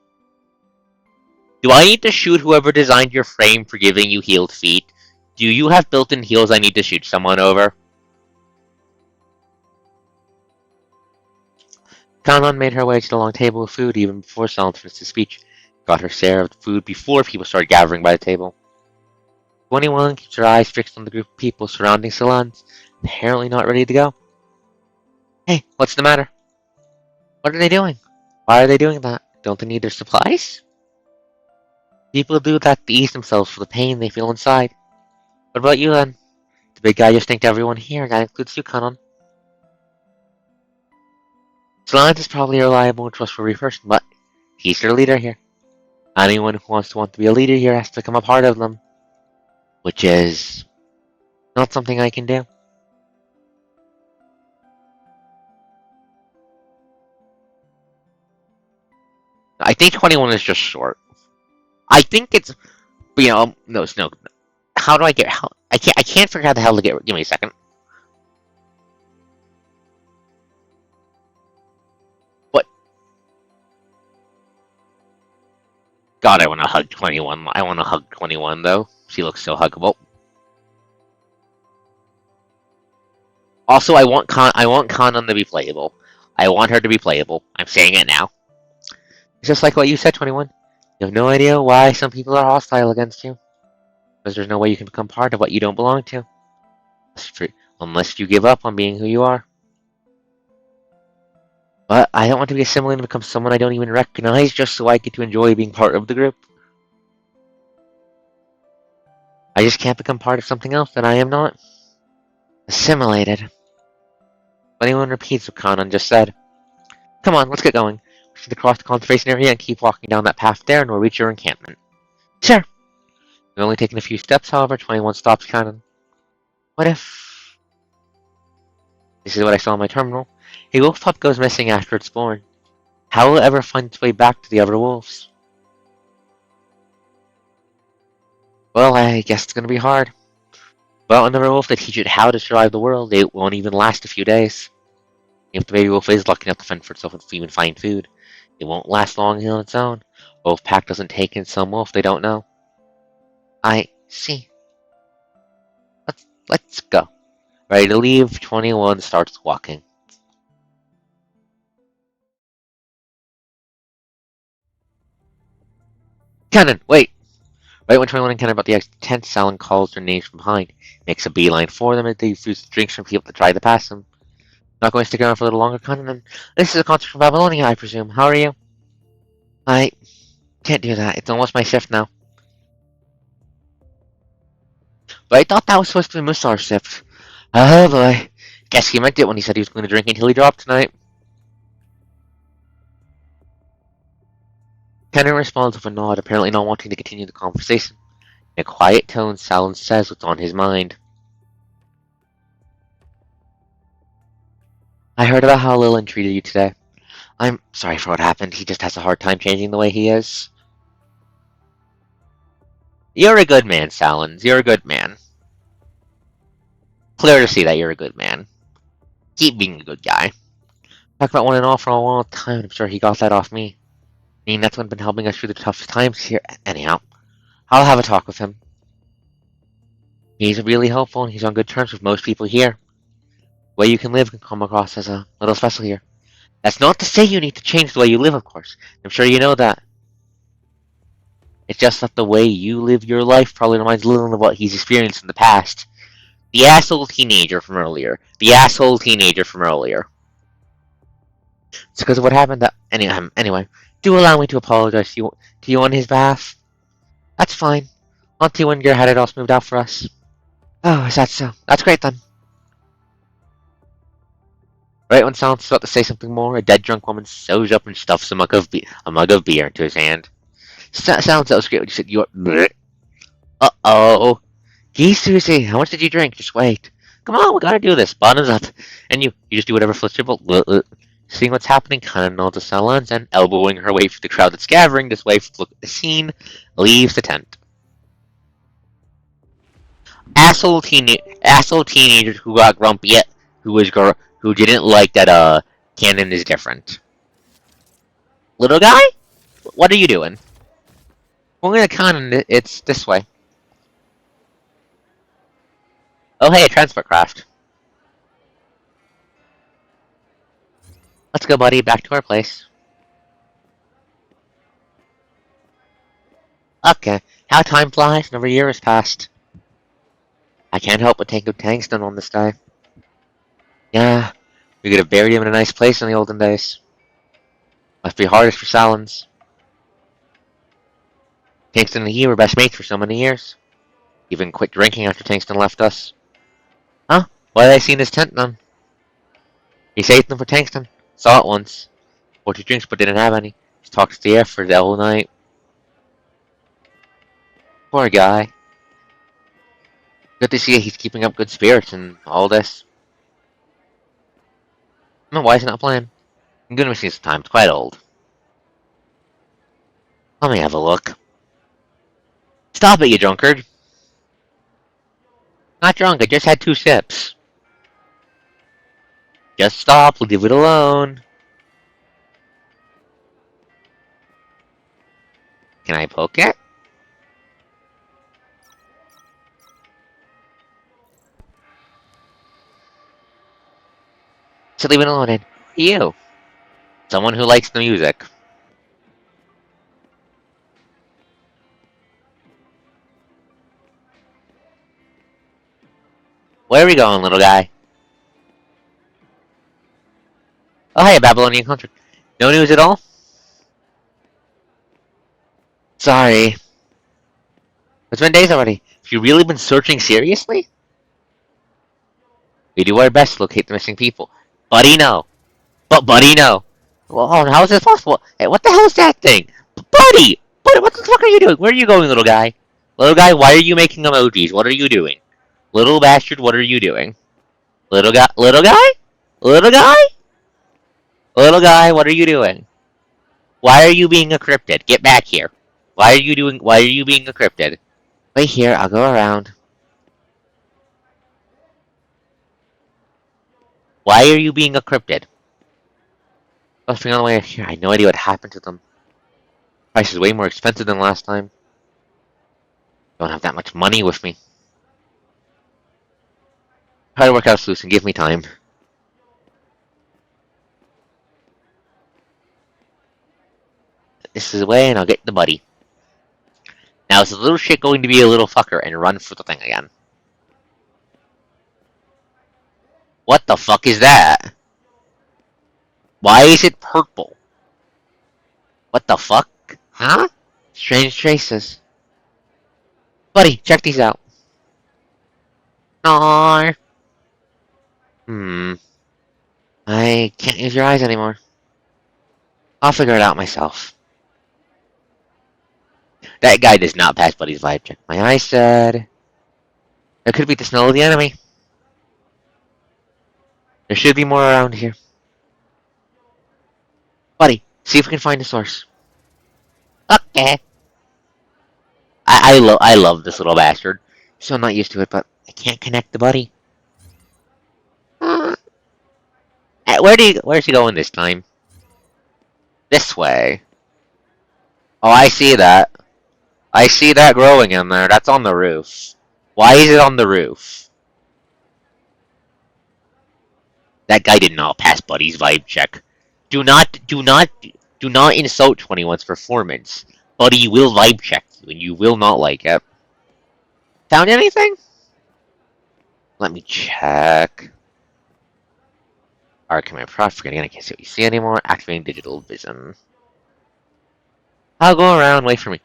Do I need to shoot whoever designed your frame for giving you heeled feet? Do you have built-in heels I need to shoot someone over? Kanon made her way to the long table of food even before Silence finished his speech. Got her share of the food before people started gathering by the table. 21 keeps her eyes fixed on the group of people surrounding Salons, apparently not ready to go. Hey, what's the matter? What are they doing? Why are they doing that? Don't they need their supplies? People do that to ease themselves for the pain they feel inside. What about you then? The big guy just thanked everyone here, and that includes you, Kanon. Salons is probably a reliable and trustworthy person, but he's their leader here. Anyone who wants to be a leader here has to become a part of them. Which is Not something I can do. I think 21 is just short. I think it's, no, it's no. How do I get? I can't figure out how the hell to get. Give me a second. What? God, I want to hug 21. I want to hug 21 though. She looks so huggable. Also, I want Kanan to be playable. I want her to be playable. I'm saying it now. It's just like what you said, 21. You have no idea why some people are hostile against you. Because there's no way you can become part of what you don't belong to. Unless you give up on being who you are. But I don't want to be assimilated and become someone I don't even recognize just so I get to enjoy being part of the group. I just can't become part of something else that I am not. Assimilated. Anyone repeats what Kanan just said. Come on, let's get going. We should cross the conservation area and keep walking down that path there and we'll reach your encampment. Sure. We've only taken a few steps, however, 21 stops Kanan. What if... This is what I saw in my terminal. A wolf pup goes missing after it's born. How will it ever find its way back to the other wolves? Well, I guess it's gonna be hard. Well, another wolf that teach it how to survive the world, it won't even last a few days. If the baby wolf is lucky enough to fend for itself and even find food, it won't last long on its own. Wolf pack doesn't take in some wolf they don't know. I see. Let's go. Ready to leave, 21 starts walking. Cannon, wait! Right when 21 and Cannon about the exit tent, Salon calls their names from behind. Makes a beeline for them as they refuse drinks from people that try to pass them. Not going to stick around for a little longer, Cannon. This is a concert from Babylonia, I presume. How are you? I can't do that. It's almost my shift now. But I thought that was supposed to be Musar's shift. Oh boy. Guess he meant it when he said he was going to drink until he dropped tonight. Cannon responds with a nod, apparently not wanting to continue the conversation. In a quiet tone, Salon says what's on his mind. I heard about how Lilin treated you today. I'm sorry for what happened. He just has a hard time changing the way he is. You're a good man, Salons. You're a good man. Clear to see that you're a good man. Keep being a good guy. Talk about one and all for a long time. I'm sure he got that off me. I mean, that's what's been helping us through the toughest times here. Anyhow, I'll have a talk with him. He's really helpful, and he's on good terms with most people here. The way you can live can come across as a little special here. That's not to say you need to change the way you live, of course. I'm sure you know that. It's just that the way you live your life probably reminds Lilin of what he's experienced in the past. The asshole teenager from earlier. The asshole teenager from earlier. It's because of what happened that... Anyway, do allow me to apologize to you on his behalf. That's fine. Auntie Winger had it all smoothed out for us. Oh, is that so? That's great then. Right when Silence is about to say something more, a dead drunk woman sews up and stuffs a mug of beer into his hand. Silence, that was great when you said you are... Uh-oh. Geez, Susie, how much did you drink? Just wait. Come on, we gotta do this. Bottoms up. And you just do whatever floats your boat. Seeing what's happening, kind of nods to Silence and, elbowing her way through the crowd that's gathering this way to look at the scene, leaves the tent. Asshole teenagers who got grumpy at who didn't like that canon is different. Little guy? What are you doing? Well, in the canon, it's this way. Oh hey, a transport craft. Let's go, buddy, back to our place. Okay, how time flies, another year has passed. I can't help but think of Tangston on this day. Yeah, we could have buried him in a nice place in the olden days. Must be hardest for Salons. Tangston and he were best mates for so many years. Even quit drinking after Tangston left us. Huh? Why did I see in his tent then? He saved them for Tangston. Saw it once. Bought 2 drinks but didn't have any. Just talked to the air for the whole night. Poor guy. Good to see he's keeping up good spirits and all this. No, why is he not playing? I'm gonna miss some time. It's quite old. Let me have a look. Stop it, you drunkard. Not drunk, I just had 2 sips. Just stop, leave it alone. Can I poke it? So leave it alone, and you. Someone who likes the music. Where are we going, little guy? Oh, hey, Babylonian country. No news at all? Sorry. It's been days already. Have you really been searching seriously? We do our best to locate the missing people. Buddy, no. But Buddy, no. Well, how is this possible? Hey, what the hell is that thing? Buddy! Buddy, what the fuck are you doing? Where are you going, little guy? Little guy, why are you making emojis? What are you doing? Little bastard, what are you doing? Little guy? Little guy? Little guy? Little guy, what are you doing? Why are you being a cryptid? Get back here. Why are you being a cryptid? Wait here, I'll go around. Why are you being a cryptid? Must be on the way here. I have no idea what happened to them. Price is way more expensive than last time. Don't have that much money with me. Try to work out loose and give me time. This is the way, and I'll get the buddy. Now, is the little shit going to be a little fucker and run for the thing again? What the fuck is that? Why is it purple? What the fuck? Huh? Strange traces. Buddy, check these out. No. I can't use your eyes anymore. I'll figure it out myself. That guy does not pass Buddy's vibe check. My eyes said... There could be the smell of the enemy. There should be more around here. Buddy, see if we can find the source. Okay. I love this little bastard. So I'm not used to it, but I can't connect the buddy. Where's he going this time? This way. Oh, I see that. I see that growing in there. That's on the roof. Why is it on the roof? That guy did not pass Buddy's vibe check. Do not insult 21's performance. Buddy will vibe check you, and you will not like it. Found anything? Let me check. Alright, come on, forgetting I can't see what you see anymore. Activating digital vision. I'll go around, wait for me.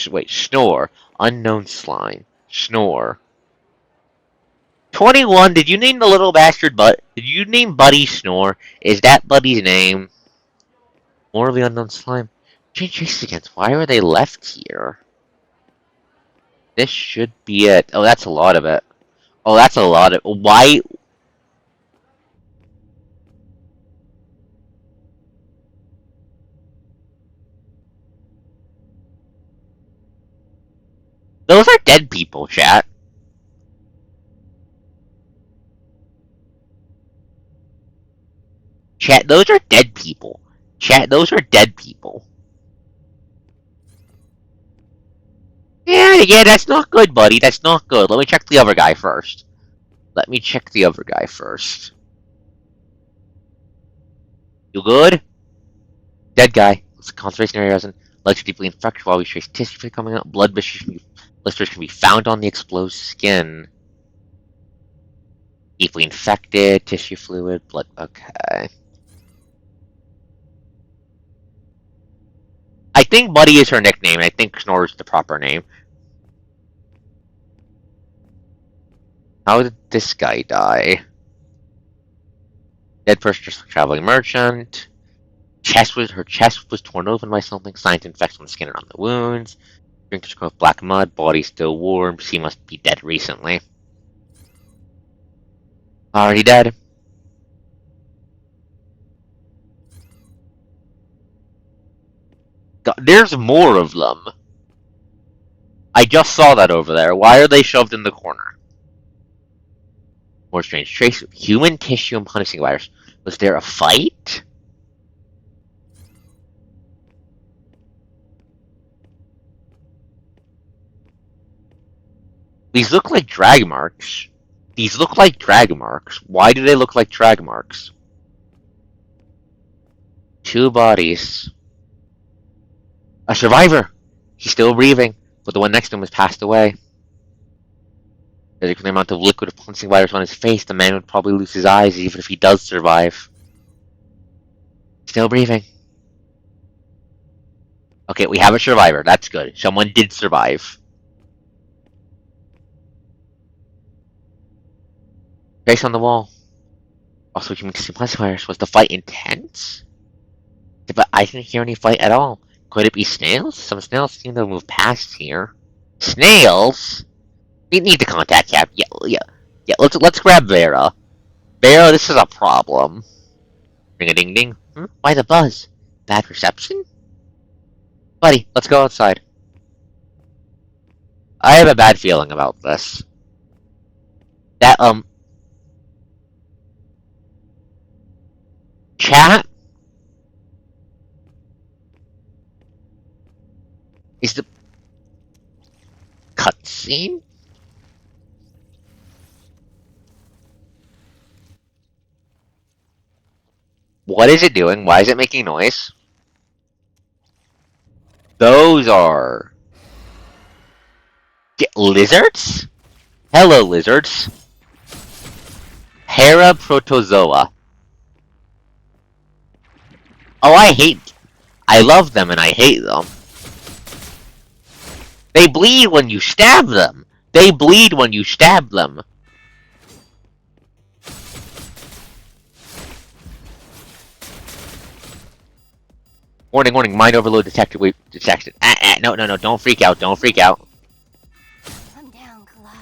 Wait, snore. Unknown slime. Snore. 21, did you name the little bastard Did you name Buddy Snore? Is that Buddy's name? More of the unknown slime. Change traces against. Why are they left here? This should be it. Oh, that's a lot of it. Oh, that's a lot of... Why... Those are dead people, chat. Chat, those are dead people. Chat, those are dead people. Yeah, that's not good, buddy. That's not good. Let me check the other guy first. You good? Dead guy. It's a concentration area resin. Legs are deeply infected while we trace tissue coming out. Blood blisters can be found on the exposed skin. Deeply infected, tissue fluid, blood. Okay. I think Buddy is her nickname. I think Snore is the proper name. How did this guy die? Dead person, just traveling merchant. Her chest was torn open by something. Signs of infection on the skin and on the wounds. Drinkers of black mud, body still warm, she must be dead recently. Already dead. God, there's more of them. I just saw that over there. Why are they shoved in the corner? More strange. Trace of human tissue and punishing virus. Was there a fight? These look like drag marks. These look like drag marks. Why do they look like drag marks? 2 bodies. A survivor! He's still breathing, but the one next to him has passed away. There's a clear amount of liquid punching virus on his face. The man would probably lose his eyes even if he does survive. Still breathing. Okay, we have a survivor. That's good. Someone did survive. Face on the wall. Also, human punching virus. Was the fight intense? But I didn't hear any fight at all. Could it be snails? Some snails seem to move past here. Snails? We need to contact Cap. Yeah. Let's grab Vera. Vera, this is a problem. Ring a ding ding. Why the buzz? Bad reception? Buddy, let's go outside. I have a bad feeling about this. That, chat is the cutscene? What is it doing? Why is it making noise? Those are... lizards? Hello, lizards. Hera protozoa. Oh, I love them and I hate them. They bleed when you stab them. They bleed when you stab them. Warning, warning, mind overload detected. Wait, detected. No, don't freak out, don't freak out. I'm down, Clyde.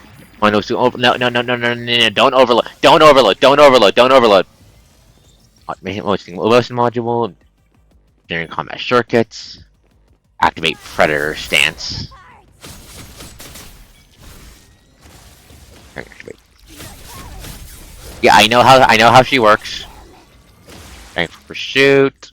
Oh, no, don't overload, don't overload. Motion module, during combat circuits, activate predator stance. Activate. Yeah, I know how she works. Thanks for pursuit.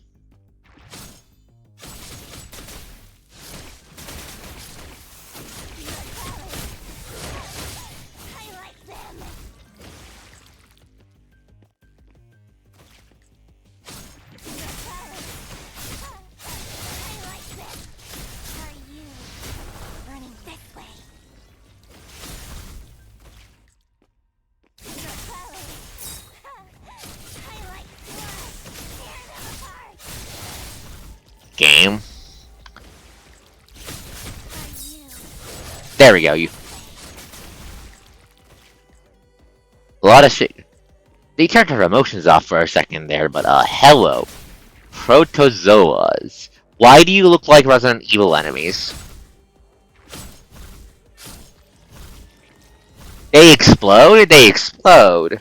Game. There we go. You. A lot of shit. They turned her emotions off for a second there, but hello, protozoas. Why do you look like Resident Evil enemies? They explode. They explode.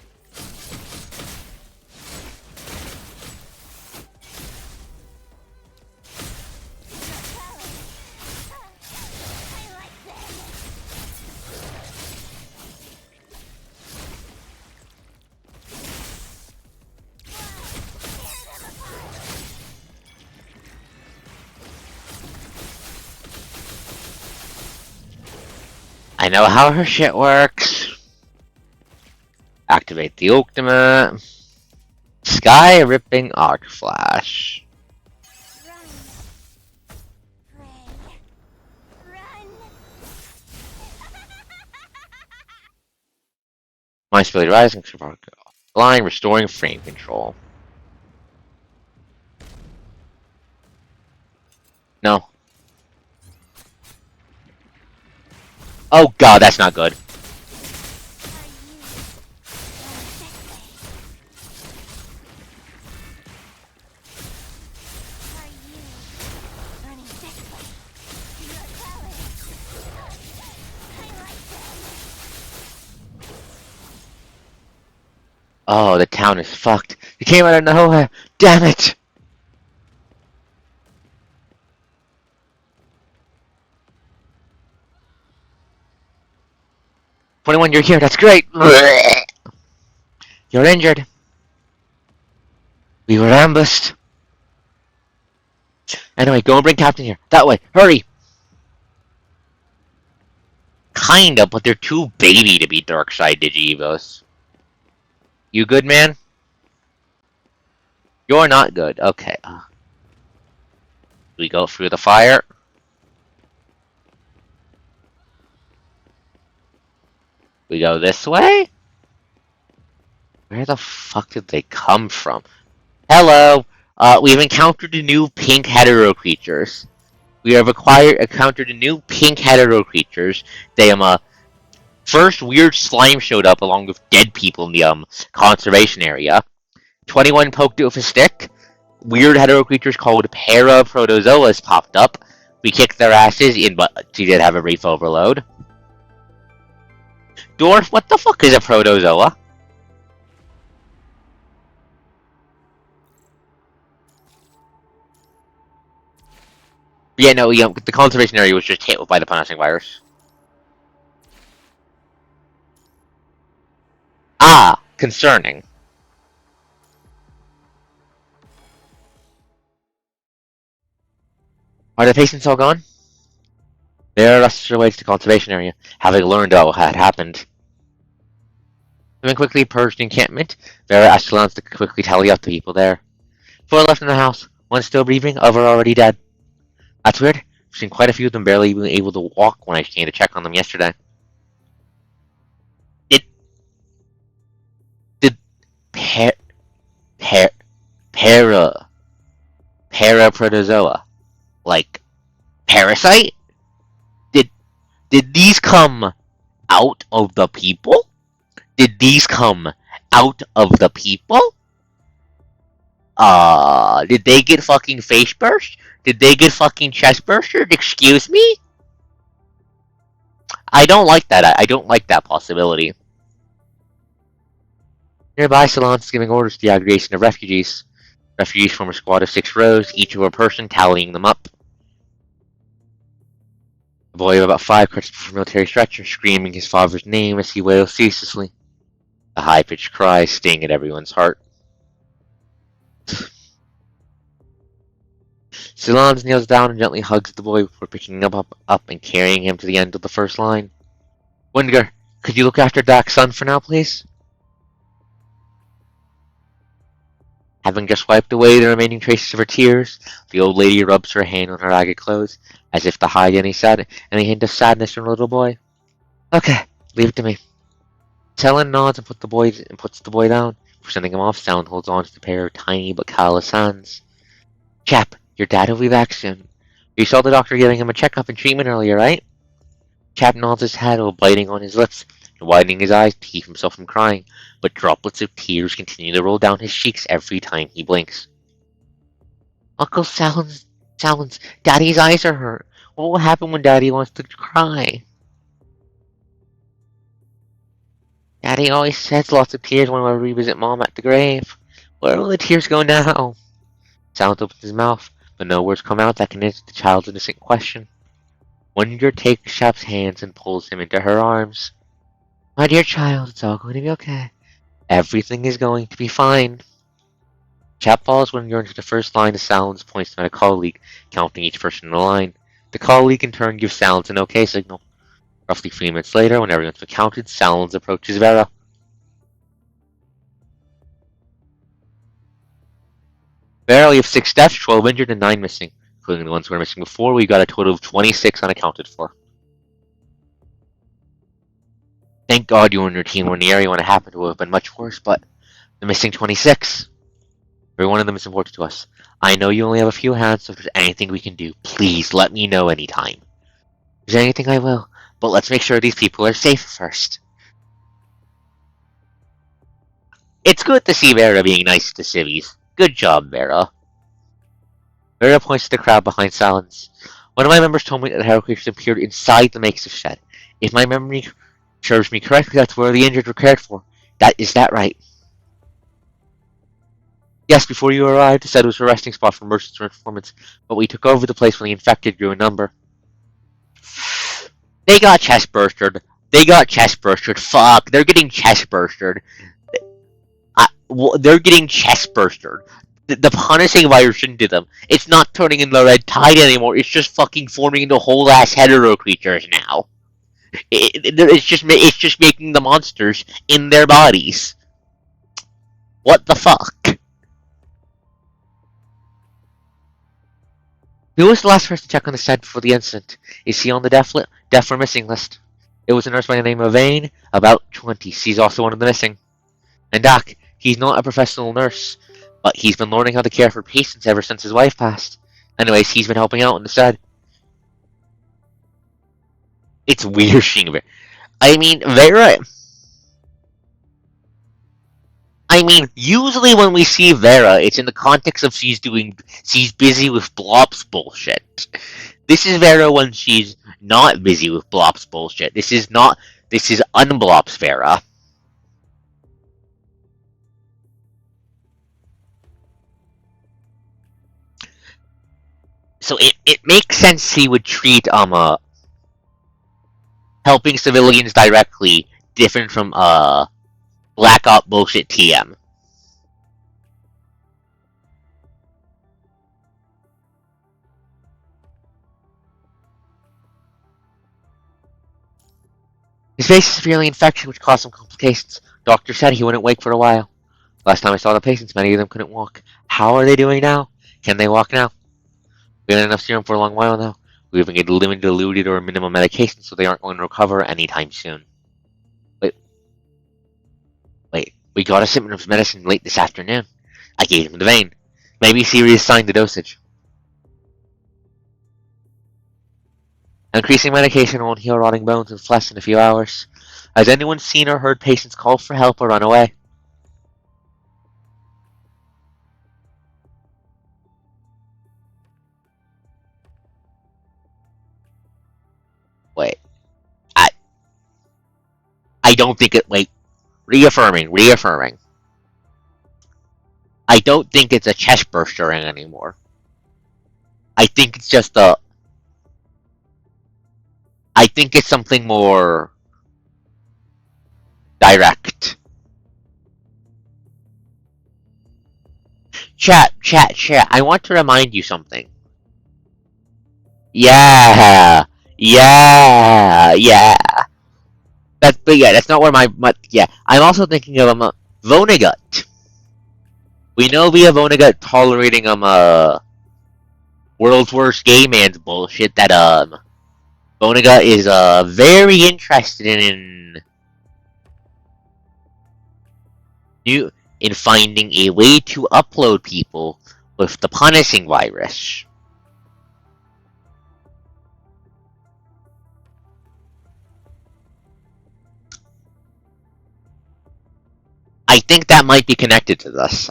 I know how her shit works. Activate the ultimate. Sky ripping arc flash. My speed rising, line restoring frame control. No. Oh god, that's not good. Oh, the town is fucked. He came out of nowhere. Damn it! 21, you're here. That's great. You're injured. We were ambushed. Anyway, go and bring Captain here. That way. Hurry. Kinda, but they're too baby to be dark side Digivos. You good, man? You're not good. Okay. We go through the fire. We go this way? Where the fuck did they come from? Hello! We've encountered new pink hetero creatures. We have encountered new pink hetero creatures. They, first weird slime showed up along with dead people in the, conservation area. 21 poked it with a stick. Weird hetero creatures called paraprotozoas popped up. We kicked their asses in, but she did have a brief overload. Dwarf, what the fuck is a protozoa? Yeah, no, the conservation area was just hit by the punishing virus. Ah, concerning. Are the patients all gone? They are rushed away to the conservation area, having learned about what had happened. Having quickly purged the encampment, Vera asked Lance to quickly tally up the people there. 4 left in the house, 1 still breathing, other already dead. That's weird. I've seen quite a few of them barely even able to walk when I came to check on them yesterday. Did par, par, paraprotozoa, like parasite? Did these come out of the people? Did these come out of the people? Did they get fucking face burst? Did they get fucking chest bursted? Excuse me? I don't like that. I don't like that possibility. Nearby, Salon's giving orders to the aggregation of refugees. Refugees form a squad of 6 rows, each of a person, tallying them up. A boy of about 5 crouched before a military stretcher, screaming his father's name as he wails ceaselessly. A high-pitched cry sting at everyone's heart. Silans kneels down and gently hugs the boy before picking him up and carrying him to the end of the first line. Windgar, could you look after Dak's son for now, please? Having just wiped away the remaining traces of her tears, the old lady rubs her hand on her ragged clothes, as if to hide any hint of sadness from the little boy. Okay, leave it to me. Talon nods and puts the boy down. Before sending him off, Talon holds on to the pair of tiny but callous hands. Chap, your dad will be back soon. You saw the doctor giving him a checkup and treatment earlier, right? Chap nods his head while biting on his lips and widening his eyes to keep himself from crying, but droplets of tears continue to roll down his cheeks every time he blinks. Uncle Salon's, Daddy's eyes are hurt. What will happen when Daddy wants to cry? Daddy always sheds lots of tears when I revisit Mom at the grave. Where will the tears go now? Salon opens his mouth, but no words come out that can answer the child's innocent question. Wonder takes Chap's hands and pulls him into her arms. My dear child, it's all going to be okay. Everything is going to be fine. Chap follows Wonder into the first line as Salons points at a colleague, counting each person in the line. The colleague in turn gives Salons an okay signal. Roughly 3 minutes later, when everyone's been counted, Salons approaches Vera. Vera, we have 6 deaths, 12 injured, and 9 missing. Including the ones who were missing before, we got a total of 26 unaccounted for. Thank God you and your team were in the area when it happened. It would have been much worse, but the missing 26. Every one of them is important to us. I know you only have a few hands, so if there's anything we can do, please let me know anytime. If there's anything, I will, but let's make sure these people are safe first. It's good to see Vera being nice to civvies. Good job, Vera. Vera points to the crowd behind Salons. One of my members told me that the hero creatures appeared inside the makeshift shed. If my memory serves me correctly, that's where the injured were cared for. Is that right? Yes, before you arrived, said it was a resting spot for merchants and informants, but we took over the place when the infected grew in number. They got chest bursted. They got chest bursted. Fuck, they're getting chest bursted. They're getting chest bursted. The punishing virus shouldn't do them. It's not turning into the red tide anymore. It's just fucking forming into whole ass hetero creatures now. It's just making the monsters in their bodies. What the fuck? Who was the last person to check on the site before the incident? Is he on the deaf or missing list? It was a nurse by the name of Vane, about 20. She's also one of the missing. And Doc, he's not a professional nurse, but he's been learning how to care for patients ever since his wife passed. Anyways, he's been helping out instead. It's weird seeing Vera. I mean, Vera. I mean, usually when we see Vera, it's in the context of she's busy with Blob's bullshit. This is Vera when she's not busy with Blob's bullshit. This is unblob's Vera. So it makes sense he would treat helping civilians directly different from Black Op bullshit TM. His face is severely infected, which caused some complications. Doctor said he wouldn't wake for a while. Last time I saw the patients, many of them couldn't walk. How are they doing now? Can they walk now? We had enough serum for a long while now. We've been getting limited, diluted, or minimum medication, so they aren't going to recover anytime soon. Wait. We got a shipment of medicine late this afternoon. I gave him the vein. Maybe she reassigned the dosage. Increasing medication won't heal rotting bones and flesh in a few hours. Has anyone seen or heard patients call for help or run away? Wait. I don't think it. Wait. Reaffirming. I don't think it's a chest burster anymore. I think it's just a. I think it's something more direct. Chat. I want to remind you something. Yeah. That's not where yeah. I'm also thinking of Vonnegut. We know via Vonnegut tolerating world's worst gay man's bullshit that Vonnegut is very interested in finding a way to upload people with the punishing virus. I think that might be connected to this.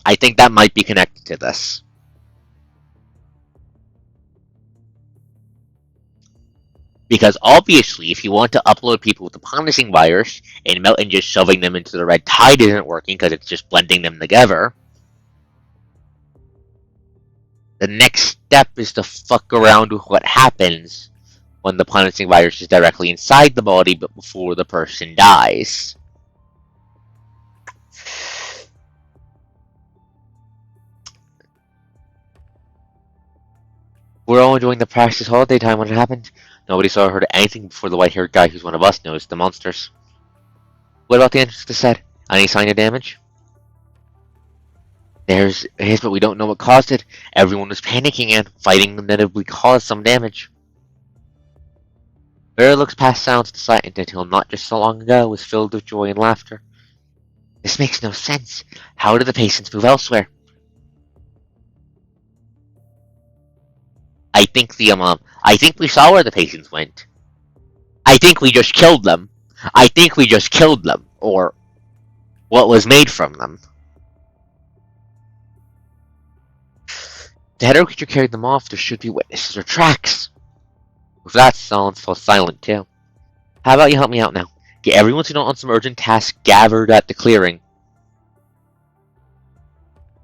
Because obviously, if you want to upload people with the punishing virus and just shoving them into the red tide isn't working because it's just blending them together, the next step is to fuck around with what happens when the punishing virus is directly inside the body but before the person dies. We're all enjoying the precious holiday time when it happened. Nobody saw or heard anything before the white-haired guy who's one of us noticed the monsters. What about the entrance to the set? Any sign of damage? It is, but we don't know what caused it. Everyone was panicking and fighting inevitably caused some damage. Vera looks past sounds to sight until not just so long ago was filled with joy and laughter. This makes no sense. How did the patients move elsewhere? I think we saw where the patients went. I think we just killed them. Or what was made from them. The hetero creature carried them off. There should be witnesses or tracks. With that, Silence fell silent too. How about you help me out now? Get everyone to know on some urgent tasks gathered at the clearing.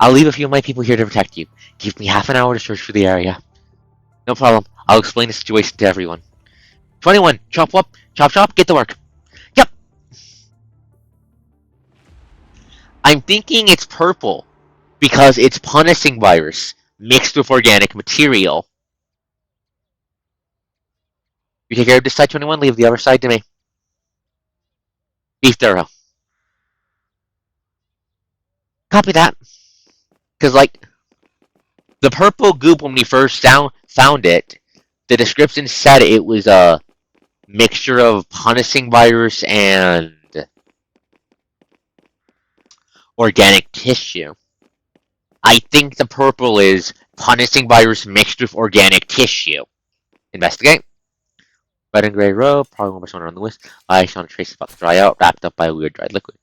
I'll leave a few of my people here to protect you. Give me half an hour to search for the area. No problem. I'll explain the situation to everyone. 21, chop up, chop chop, get to work. Yep. I'm thinking it's purple because it's punishing virus mixed with organic material. You take care of this side, 21, leave the other side to me. Be thorough. Copy that. Because, like, the purple goop, when we first found it, the description said it was a mixture of punishing virus and organic tissue. I think the purple is punishing virus mixed with organic tissue. Investigate. Red and gray robe, probably one person on the list. I saw a trace about to dry out, wrapped up by a weird dried liquid.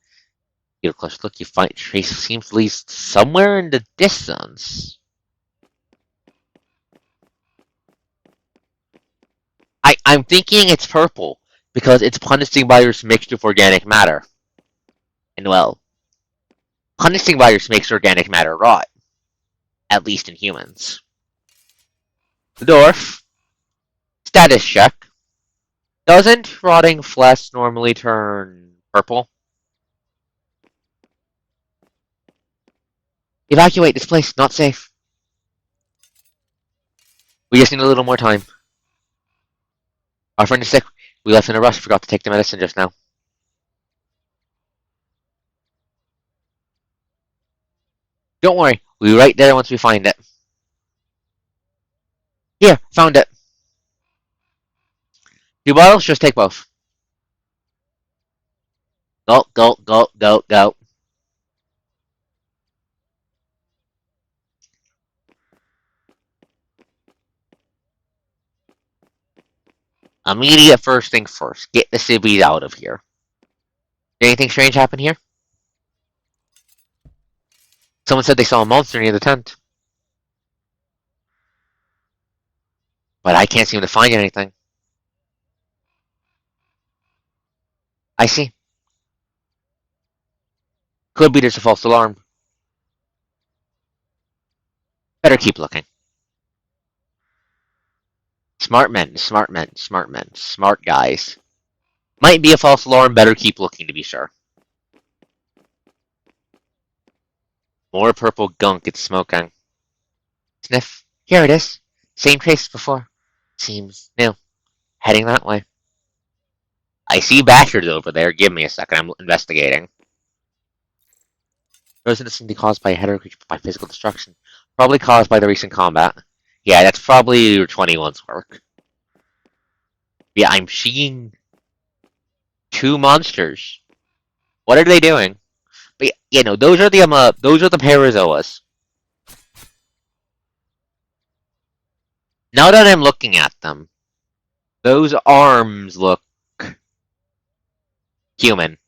Get a closer look, you find trace seems to lead somewhere in the distance. I'm thinking it's purple because it's punishing virus mixed with organic matter. And well, punishing virus makes organic matter rot, at least in humans. The dwarf. Status check. Doesn't rotting flesh normally turn purple? Evacuate this place, not safe. We just need a little more time. Our friend is sick. We left in a rush, forgot to take the medicine just now. Don't worry, we'll be right there once we find it. Here, found it. 2 bottles, just take both. Go, go, go, go, go. Immediate first thing first. Get the civvies out of here. Did anything strange happen here? Someone said they saw a monster near the tent. But I can't seem to find anything. I see. Could be there's a false alarm. Better keep looking. Smart men, smart men, smart men, smart guys. Might be a false alarm, better keep looking to be sure. More purple gunk, it's smoking. Sniff. Here it is. Same trace as before. Seems new. Heading that way. I see bastards over there. Give me a second, I'm investigating. Frozen seem to be caused by a header creature by physical destruction. Probably caused by the recent combat. Yeah, that's probably your 21's work. Yeah, I'm seeing 2 monsters. What are they doing? But you know, those are the parazoas. Now that I'm looking at them, those arms look human.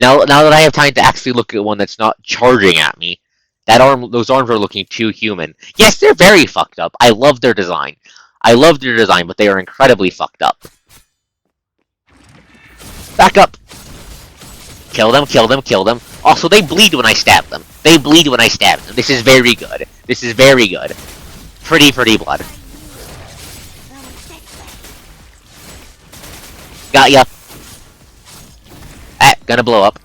Now that I have time to actually look at one that's not charging at me, those arms are looking too human. Yes, they're very fucked up. I love their design. But they are incredibly fucked up. Back up! Kill them, kill them, kill them. Also, they bleed when I stab them. This is very good. Pretty blood. Got ya. Gonna blow up.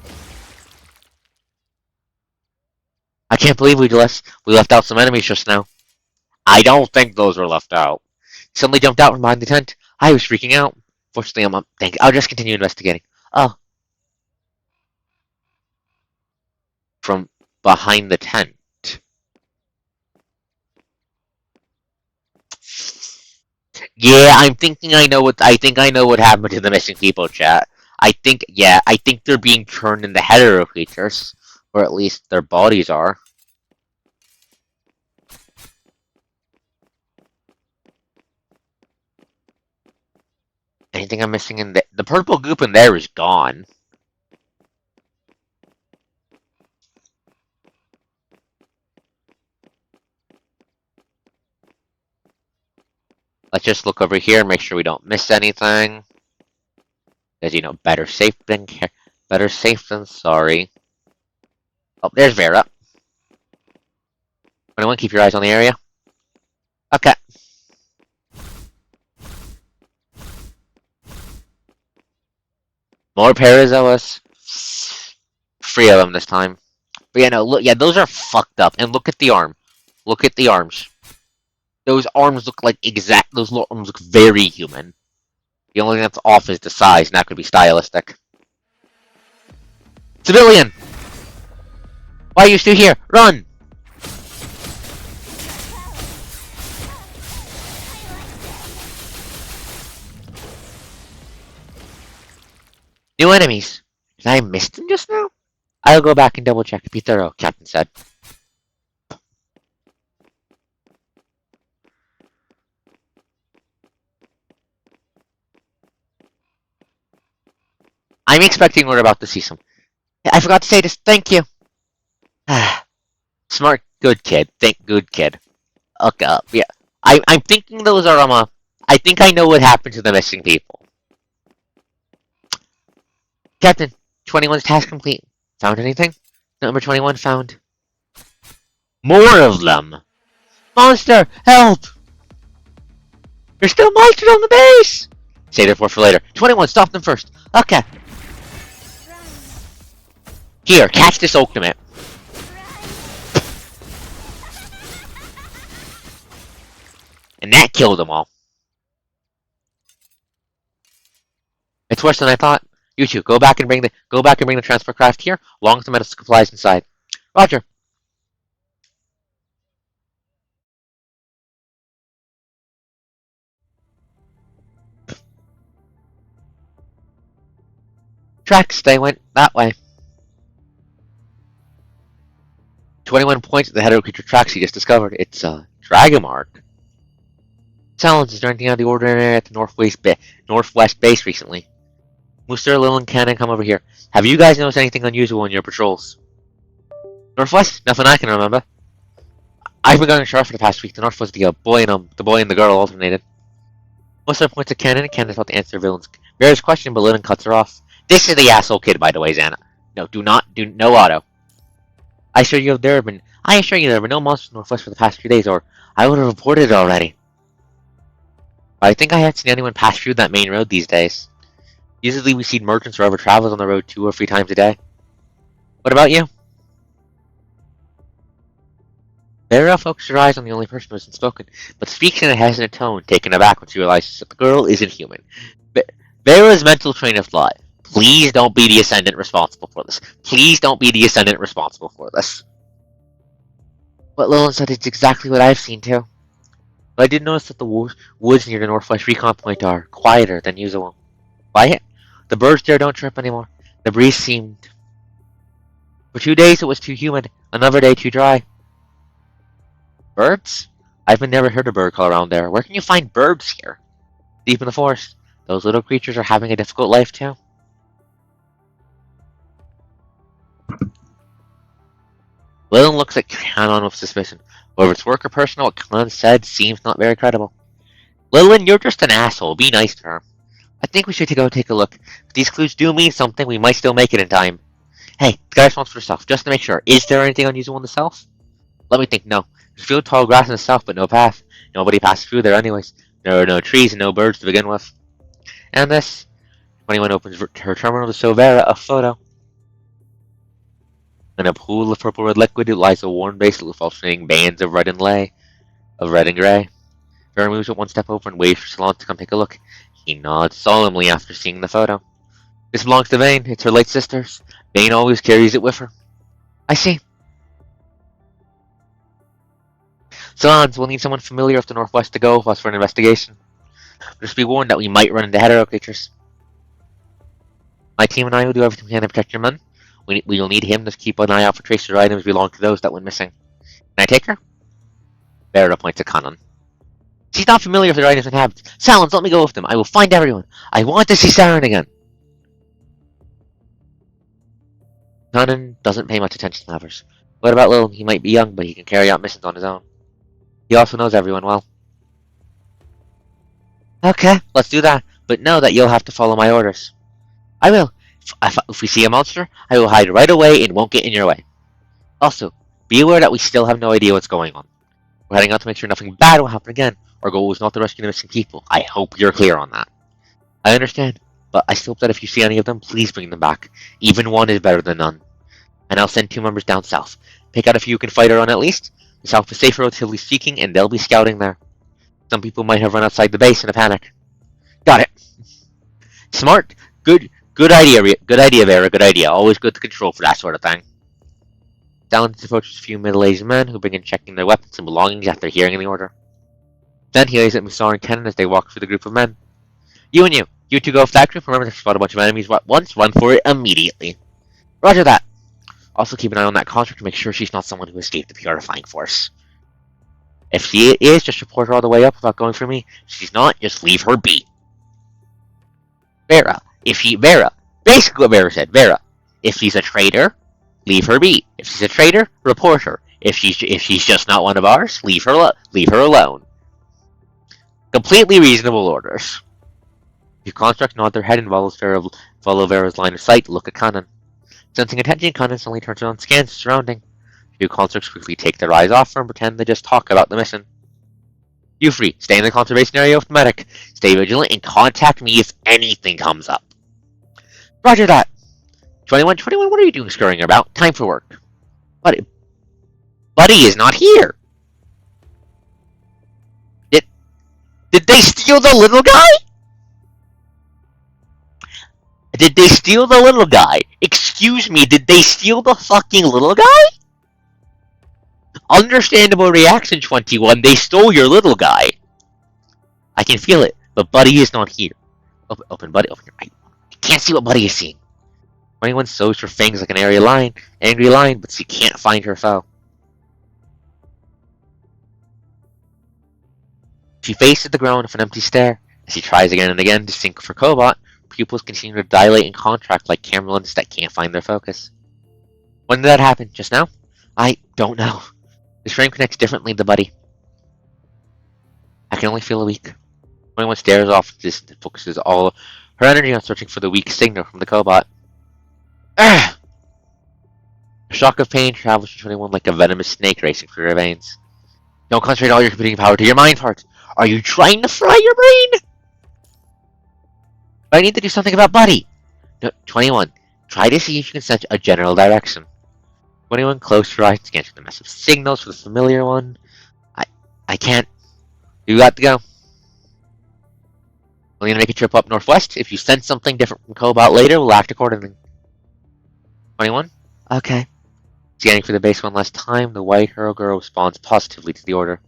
I can't believe we left out some enemies just now. I don't think those were left out. Suddenly jumped out from behind the tent. I was freaking out. Fortunately, I'm up. I'll just continue investigating. Oh. From behind the tent. Yeah, I think I know what happened to the missing people, chat. I think they're being turned into hetero creatures. Or at least their bodies are. Anything I'm missing in the purple goop in there is gone. Let's just look over here and make sure we don't miss anything. Because, better safe than sorry. Oh, there's Vera. 21, keep your eyes on the area. Okay. More Parazoas. 3 of them this time. But yeah, no, look, yeah, those are fucked up. And look at the arm. Look at the arms. Those arms look like those arms look very human. The only thing that's off is the size, and that could be stylistic. Civilian! Why are you still here? Run! New enemies. Did I miss them just now? I'll go back and double check. Be thorough, Captain said. I'm expecting we're about to see some. I forgot to say this. Thank you. Smart, good kid. Good kid. Okay, yeah. I'm thinking those are, I think I know what happened to the missing people. Captain, 21's task complete. Found anything? Number 21 found. More of them! Monster, help! There's still monsters on the base! Save their report for later. 21, stop them first. Okay. Here, catch this ultimate. And that killed them all. It's worse than I thought. You two, go back and bring the transport craft here, along with the medical supplies inside. Roger. Tracks, they went that way. 21 points at the head of the creature tracks he just discovered. It's a dragon mark. Silence, is there anything out of the ordinary at the northwest base recently? Mooster, Lil, and Cannon, come over here. Have you guys noticed anything unusual in your patrols? Northwest? Nothing I can remember. I've been going short for the past week. The Northwest, the boy and the girl alternated. Mooster points at Cannon, and Cannon's about to answer Vera's question, but Lillian cuts her off. This is the asshole kid, by the way, Xana. No, do no auto. I assure you there have been no monsters in the Northwest for the past few days, or I would have reported it already. But I think I haven't seen anyone pass through that main road these days. Usually we see merchants or other travelers on the road 2 or 3 times a day. What about you? Vera focused her eyes on the only person who hasn't spoken, but speaks in a hesitant tone, taken aback when she realizes that the girl isn't human. Vera's mental train of thought. Please don't be the Ascendant responsible for this. Please don't be the Ascendant responsible for this. What Lillian said is exactly what I've seen too. But I did notice that the woods near the Northwest Recon Point are quieter than usual. Quiet? The birds there don't chirp anymore. The breeze seemed... For 2 days it was too humid, another day too dry. Birds? I've never heard a bird call around there. Where can you find birds here? Deep in the forest. Those little creatures are having a difficult life too. Lillian looks at Canon with suspicion. Whether it's work or personal, what Canon said seems not very credible. Lillian, you're just an asshole. Be nice to her. I think we should go take a look. If these clues do mean something, we might still make it in time. Hey, the guy responds for himself, just to make sure. Is there anything unusual in the south? Let me think, no. There's a field of tall grass in the south, but no path. Nobody passes through there anyways. There are no trees and no birds to begin with. And this... 21 opens her terminal to show Vera a photo. In a pool of purple-red liquid, it lies a worn bracelet with alternating bands of red and gray. Vera moves it one step over and waits for Salon to come take a look. He nods solemnly after seeing the photo. This belongs to Vane. It's her late sister's. Vane always carries it with her. I see. Salons, we'll need someone familiar with the Northwest to go with us for an investigation. Just be warned that we might run into hetero creatures. My team and I will do everything we can to protect your man. We will need him to keep an eye out for traces or items belonging to those that went missing. Can I take her? Vera points to Kanon. She's not familiar with their items and habits. Salons, let me go with them. I will find everyone. I want to see Saren again. Kanon doesn't pay much attention to others. What about Lil? He might be young, but he can carry out missions on his own. He also knows everyone well. Okay, let's do that. But know that you'll have to follow my orders. I will. If we see a monster, I will hide right away and won't get in your way. Also, Be aware that we still have no idea what's going on. We're heading out to make sure nothing bad will happen again. Our goal is not to rescue the missing people. I hope you're clear on that. I understand, but I still hope that if you see any of them, please bring them back. Even one is better than none. And I'll send 2 members down south. Pick out a few who can fight her on at least. The south is safer, relatively speaking, and they'll be scouting there. Some people might have run outside the base in a panic. Got it. Smart. Good idea. Good idea, Vera. Good idea. Always good to control for that sort of thing. Dallas approaches a few middle-aged men who begin checking their weapons and belongings after hearing the order. Then he lays at Musar and Kenan as they walk through the group of men. You two go off that group. Remember to spot a bunch of enemies once, run for it immediately. Roger that. Also keep an eye on that contract to make sure she's not someone who escaped the purifying force. If she is, just report her all the way up without going for me. If she's not, just leave her be. Vera. Basically what Vera said. Vera. If she's a traitor, leave her be. If she's a traitor, report her. If she's just not one of ours, leave her alone. Completely reasonable orders. Your construct nod their head and follow Vera's line of sight. Look at Kanan. Sensing attention, Kanan suddenly turns around and scans the surrounding. Few constructs quickly take their eyes off her and pretend they just talk about the mission. You three, stay in the conservation area with the medic. Stay vigilant and contact me if anything comes up. Roger that. 21, what are you doing scurrying about? Time for work. Buddy is not here. Did they steal the little guy? Did they steal the little guy? Excuse me, did they steal the fucking little guy? Understandable reaction, 21. They stole your little guy. I can feel it, but Buddy is not here. Open, Buddy. Open your eye. I can't see what Buddy is seeing. 21 shows her fangs like an angry lion, but she can't find her foe. She faces the ground with an empty stare. As she tries again and again to sync for Cobot, pupils continue to dilate and contract like camera lenses that can't find their focus. When did that happen? Just now? I don't know. This frame connects differently to Buddy. I can only feel a weak. 21 stares off the distance and focuses all her energy on searching for the weak signal from the Cobot. A shock of pain travels to 21 like a venomous snake racing through her veins. Don't concentrate all your computing power to your mind part. Are you trying to fry your brain? But I need to do something about Buddy. No, 21. Try to see if you can sense a general direction. 21, close your eyes to scan the massive signals for the familiar one. I can't. You got to go. I'm gonna make a trip up northwest. If you sense something different from Cobot later, we'll act accordingly. 21? Okay. Scanning for the base one last time, the white hero girl responds positively to the order.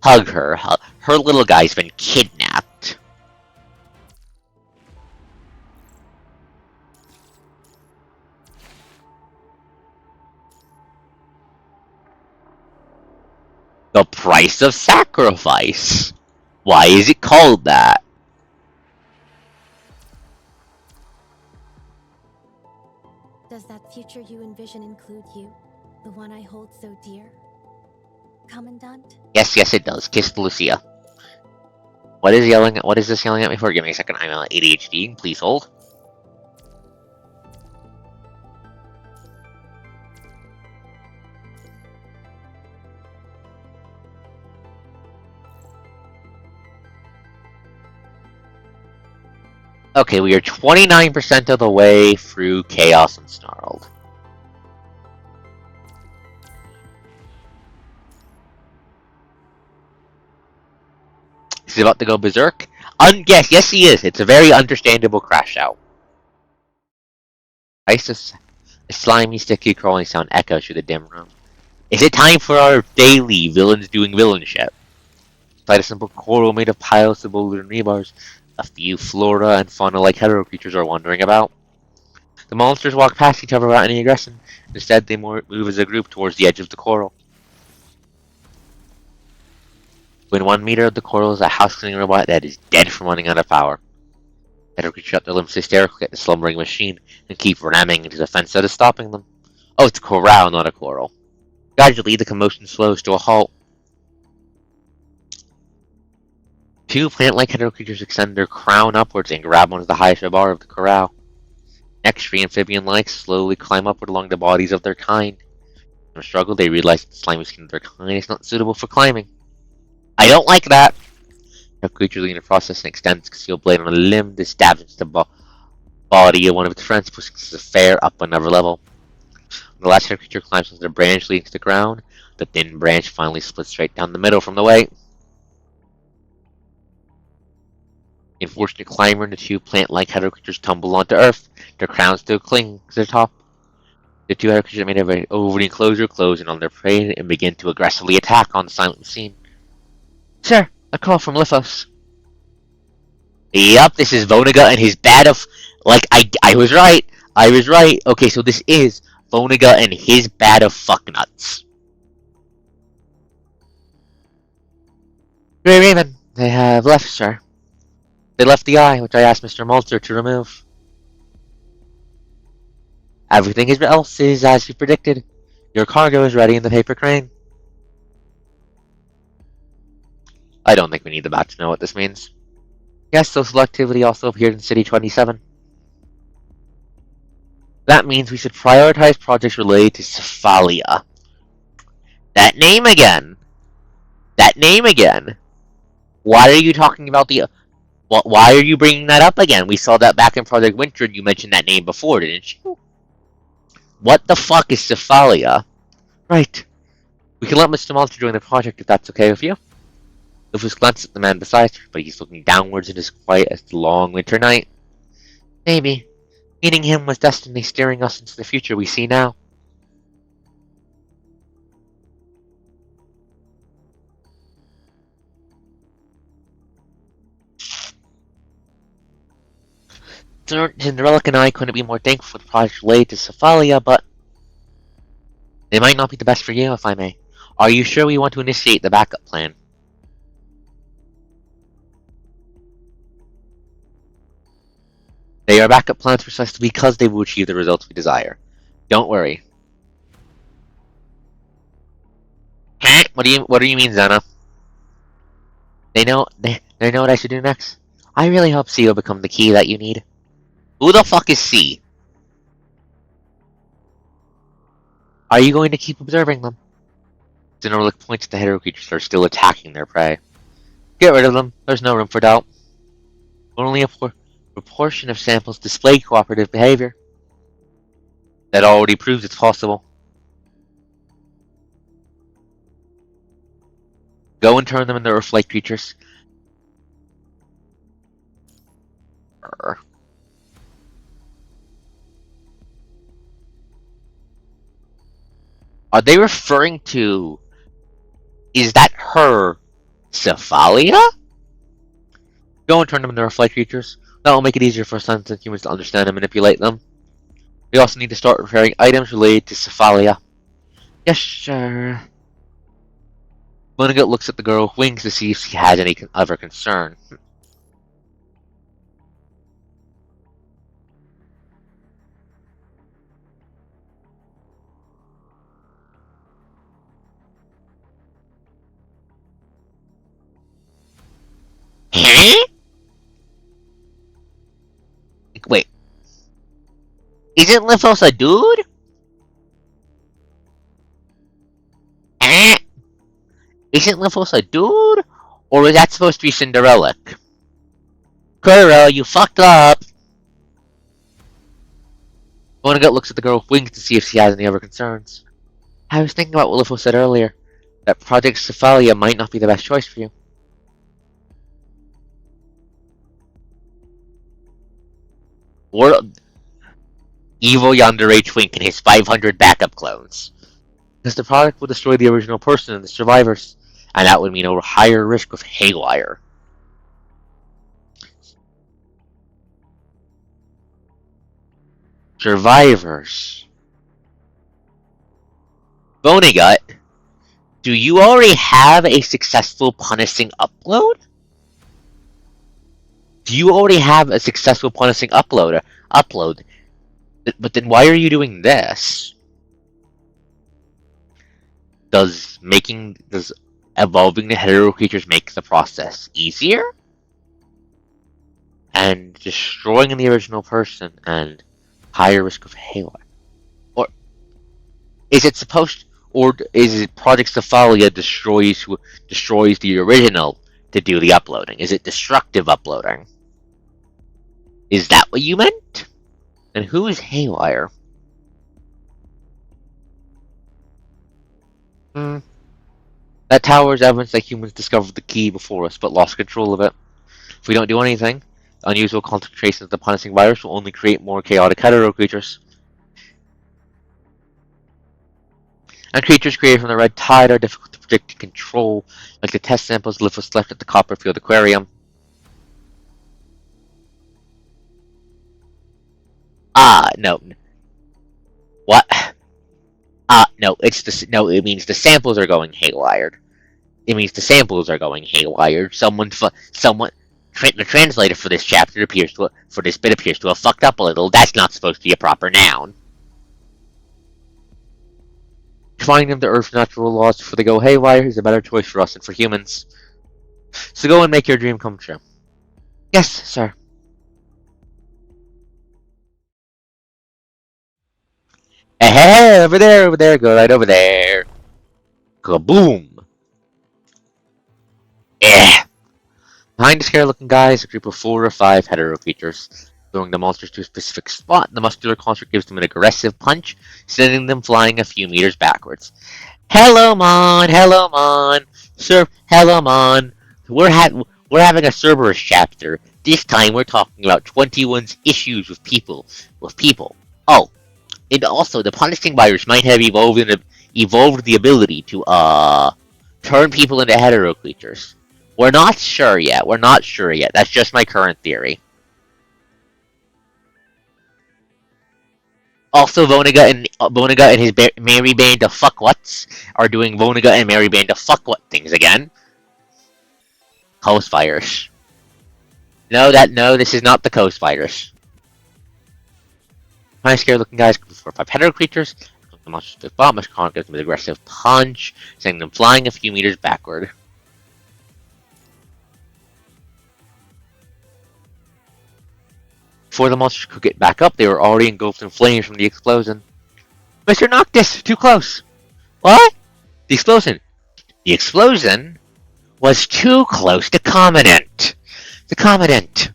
Hug her. Her little guy's been kidnapped. The price of sacrifice. Why is it called that? Does that future you envision include you? The one I hold so dear? Commandant? Yes, it does. Kiss Lucia. What is this yelling at me for? Give me a second. I'm on ADHD. Please hold. Okay, we are 29% of the way through Chaos and Snarled. Is he about to go berserk? Yes, he is. It's a very understandable crash out. A slimy, sticky, crawling sound echoes through the dim room. Is it time for our daily villains doing villainship? Inside a simple coral made of piles of boulders and rebars, a few flora and fauna-like hetero creatures are wandering about. The monsters walk past each other without any aggression. Instead, they move as a group towards the edge of the coral. Within 1 meter of the coral is a house-cleaning robot that is dead from running out of power. Hetero creatures shut their limbs hysterically at the slumbering machine and keep ramming into the fence that is stopping them. Oh, it's a corral, not a coral. Gradually, the commotion slows to a halt. 2 plant-like hetero creatures extend their crown upwards and grab onto the highest bar of the corral. Next, 3 amphibian-like slowly climb upward along the bodies of their kind. a struggle, they realize the slimy skin of their kind is not suitable for climbing. I don't like that! A creature leaves the process and extends its concealed blade on a limb that stabs into the body of one of its friends, pushing the fair up another level. When the last creature climbs onto the branch leading to the ground, the thin branch finally splits straight down the middle from the way. The unfortunate climber and the two plant-like header creatures tumble onto Earth, their crowns still cling to the top. The two header creatures made over the enclosure close in on their prey and begin to aggressively attack on the silent scene. Sir, a call from Lithos. Yup, this is Vonega and his bad of... Like, I was right. I was right. Okay, so this is Vonega and his bad of fucknuts. Grey Raven, they have left, sir. They left the eye, which I asked Mr. Malter to remove. Everything else is as you predicted. Your cargo is ready in the paper crane. I don't think we need the bat to know what this means. Yes, social activity also appeared in City 27. That means we should prioritize projects related to Cephalia. That name again! That name again! Why are you talking about the... Why are you bringing that up again? We saw that back in Project Winter and you mentioned that name before, didn't you? What the fuck is Cephalia? Right. We can let Mr. Monster join the project if that's okay with you. Lupus glances at the man beside her, but he's looking downwards and as quiet as the long winter night. Maybe. Meeting him was destiny steering us into the future we see now. Cinderella and I couldn't be more thankful for the project related to Cephalia, but they might not be the best for you, if I may. Are you sure we want to initiate the backup plan? They are backup plans precisely because they will achieve the results we desire. Don't worry. What do you mean, Zena? They know what I should do next. I really hope C will become the key that you need. Who the fuck is C? Are you going to keep observing them? Zenoric points at the hetero creatures that are still attacking their prey. Get rid of them. There's no room for doubt. Only a proportion of samples display cooperative behavior. That already proves it's possible. Go and turn them into Earth-like creatures. Are they referring to... Is that her... Cephalia? Go and turn them into Earth-like creatures. That will make it easier for sentient humans to understand and manipulate them. We also need to start preparing items related to Cephalia. Yes, sure. Vonnegut looks at the girl with wings to see if she has any other concern. Huh? Wait. Isn't Lithos a dude? Isn't Lithos a dude? Or is that supposed to be Cinderella? Kuro, you fucked up! Vonnegut looks at the girl with wings to see if she has any other concerns. I was thinking about what Lithos said earlier, that Project Cephalia might not be the best choice for you. Or evil Yandere Twink and his 500 backup clones. Because the product will destroy the original person and the survivors, and that would mean a higher risk of haywire. Survivors. Vonnegut, do you already have a successful punishing upload? Do you already have a successful punishing upload? But then why are you doing this? Does evolving the hetero creatures make the process easier? And destroying the original person and higher risk of haywire? Or is it supposed... Or is it Project Cephalonia destroys the original to do the uploading? Is it destructive uploading? Is that what you meant? And who is Haywire? That tower is evidence that humans discovered the key before us, but lost control of it. If we don't do anything, the unusual concentrations of the punishing virus will only create more chaotic hetero creatures. And creatures created from the red tide are difficult to predict and control, like the test samples left at the Copperfield Aquarium. No. What? No, it means the samples are going haywired. It means the samples are going haywired. The translator for this chapter appears to have fucked up a little. That's not supposed to be a proper noun. Defying them to Earth's natural laws before they go haywire is a better choice for us than for humans. So go and make your dream come true. Yes, sir. Hey, over there, go right over there. Kaboom! Yeah. Behind the scary-looking guy is a group of 4 or 5 hetero creatures. Throwing the monsters to a specific spot, the muscular construct gives them an aggressive punch, sending them flying a few meters backwards. Hello, Mon! Sir, hello, Mon! We're having a Cerberus chapter. This time we're talking about 21's issues with people. Oh, and also the punishing virus might have evolved the ability to turn people into hetero creatures. We're not sure yet. That's just my current theory. Also, Vonnegut and his merry band of fuckwuts are doing Vonnegut and merry band of fuckwut things again. Coast virus. No, this is not the coast virus. Kind of scary looking guys, 4 or 5 hetero creatures. The monster's big bomb, which gives them an aggressive punch, sending them flying a few meters backward. Before the monsters could get back up, they were already engulfed in flames from the explosion. Mr. Noctis, too close! What? The explosion was too close to Commandant. The Commandant.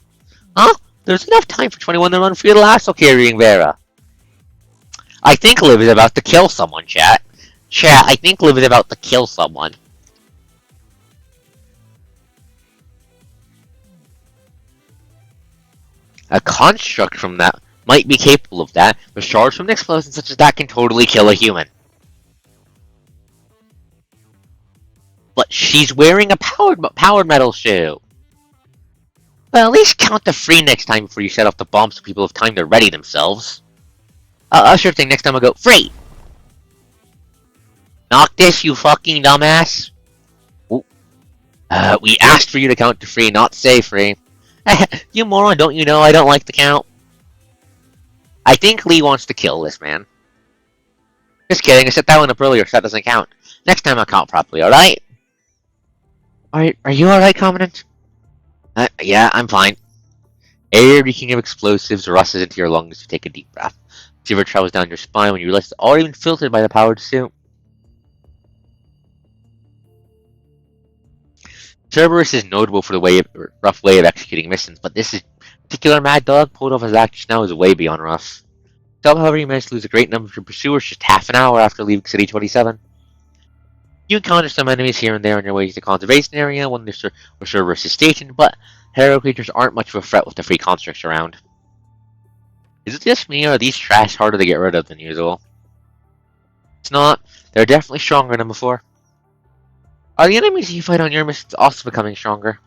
Huh? There's enough time for 21 to run free of the lasso carrying Vera. I think Liv is about to kill someone, chat. I think Liv is about to kill someone. A construct from that might be capable of that, but shards from an explosion such as that can totally kill a human. But she's wearing a powered metal shoe. Well, at least count to 3 next time before you set off the bomb so people have time to ready themselves. Sure thing, next time I'll go 3! Noctis, you fucking dumbass! Ooh. We asked for you to count to 3, not say 3. You moron, don't you know I don't like to count? I think Lee wants to kill this man. Just kidding, I set that one up earlier, so that doesn't count. Next time I'll count properly, alright? Are you alright, Commandant? Yeah, I'm fine. Air reeking of explosives rushes into your lungs as you take a deep breath. Shiver travels down your spine when you realize it's already been filtered by the powered suit. Cerberus is notable for the rough way of executing missions, but this particular Mad Dog pulled off his action now is way beyond rough. However, you managed to lose a great number of your pursuers just half an hour after leaving City 27. You encounter some enemies here and there on your way to the conservation area when Cerberus is stationed, but hero creatures aren't much of a threat with the free constructs around. Is it just me, or are these trash harder to get rid of than usual? It's not. They're definitely stronger than before. Are the enemies you fight on your missions also becoming stronger?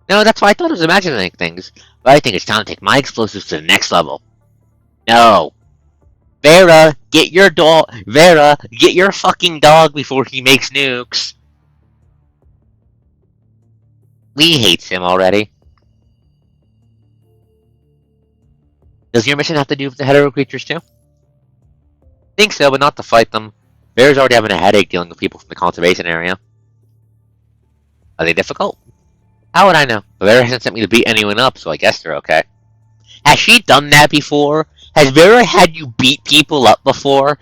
No, that's why I thought I was imagining things, but I think it's time to take my explosives to the next level. No. Vera, get your fucking dog before he makes nukes. Lee hates him already. Does your mission have to do with the hetero creatures too? Think so, but not to fight them. Vera's already having a headache dealing with people from the conservation area. Are they difficult? How would I know? Vera hasn't sent me to beat anyone up, so I guess they're okay. Has she done that before? Has Vera had you beat people up before?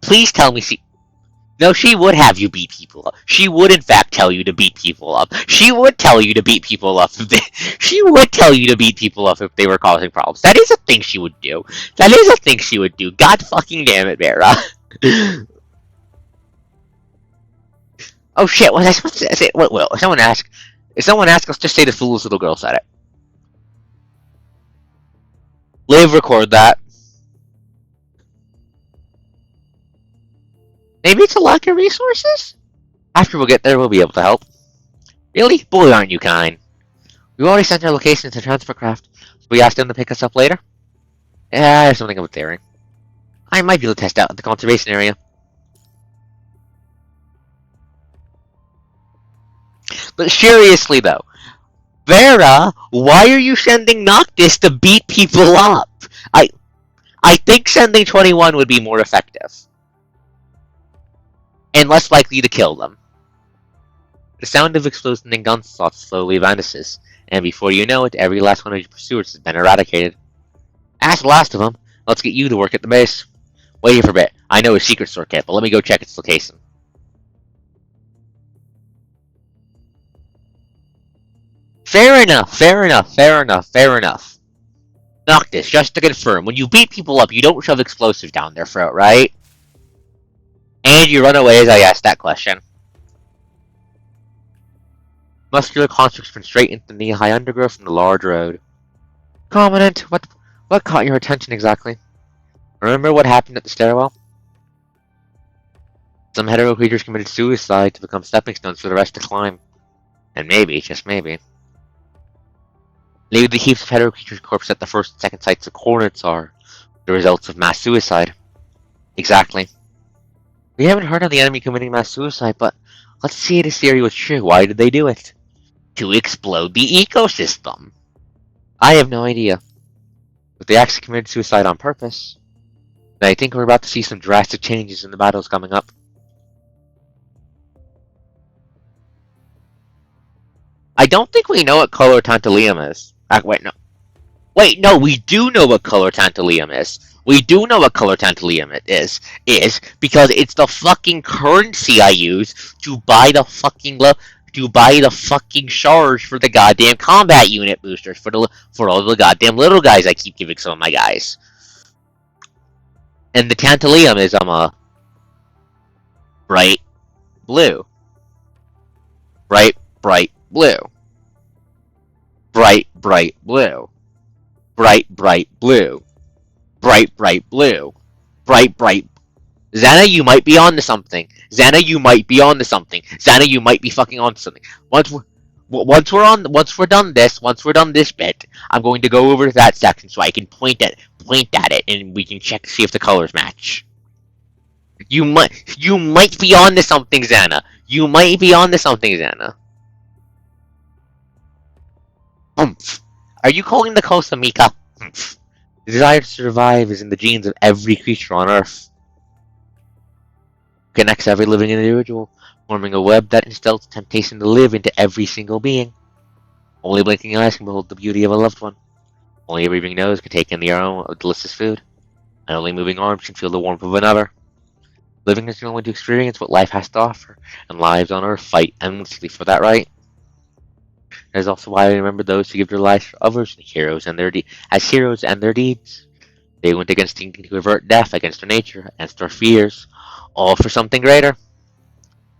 Please tell me she... No, she would have you beat people up. She would, in fact, tell you to beat people up. She would tell you to beat people up. She would tell you to beat people up if they were causing problems. That is a thing she would do. That is a thing she would do. God fucking damn it, Vera. Oh shit, was I supposed to say? What will? If someone asks, let's just say the foolish little girl said it. Live, record that. Maybe it's a lack of resources? After we get there, we'll be able to help. Really? Boy, aren't you kind. We already sent our location to transfer craft. So we asked them to pick us up later? Yeah, I have something of a theory. I might be able to test out the conservation area. But seriously though, Vera, why are you sending Noctis to beat people up? I think sending 21 would be more effective. And less likely to kill them. The sound of explosion and gunshots slowly vanishes, and before you know it, every last one of your pursuers has been eradicated. As the last of them, let's get you to work at the base. Wait here for a bit. I know a secret store kit, but let me go check its location. Fair enough, fair enough, fair enough, fair enough. Noctis, just to confirm, when you beat people up, you don't shove explosives down their throat, right? And you run away as I asked that question. Muscular constructs sprint straight into the knee-high undergrowth from the large road. Commandant, what caught your attention exactly? Remember what happened at the stairwell? Some hetero creatures committed suicide to become stepping stones for the rest to climb. And maybe, just maybe, maybe the heaps of hetero creatures' corpses at the first and second sites of coordinates are the results of mass suicide. Exactly. We haven't heard of the enemy committing mass suicide, but let's see if this theory was true. Why did they do it? To explode the ecosystem. I have no idea. But they actually committed suicide on purpose. And I think we're about to see some drastic changes in the battles coming up. I don't think we know what color Tantalum is. Wait, no, we do know what color Tantalum is. We do know what color Tantalum is because it's the fucking currency I use to buy the fucking shards for the goddamn combat unit boosters for all the goddamn little guys I keep giving some of my guys. And the Tantalum is a bright blue. Bright blue. Bright blue. Bright blue. Bright blue. Bright. Xana, you might be onto something. Xana, you might be onto something. Xana, you might be fucking onto something. Once we're done this bit, I'm going to go over to that section so I can point at it, and we can check to see if the colors match. You might be onto something, Xana. You might be onto something, Xana. Are you calling the coast Mika? The desire to survive is in the genes of every creature on Earth. It connects every living individual, forming a web that instills temptation to live into every single being. Only blinking eyes can behold the beauty of a loved one. Only a breathing nose can take in the aroma of delicious food. And only moving arms can feel the warmth of another. Living is the only way to experience what life has to offer, and lives on Earth fight endlessly for that right. That is also why I remember those who give their lives for others as heroes and their deeds. They went against thinking to avert death, against their nature, against their fears, all for something greater.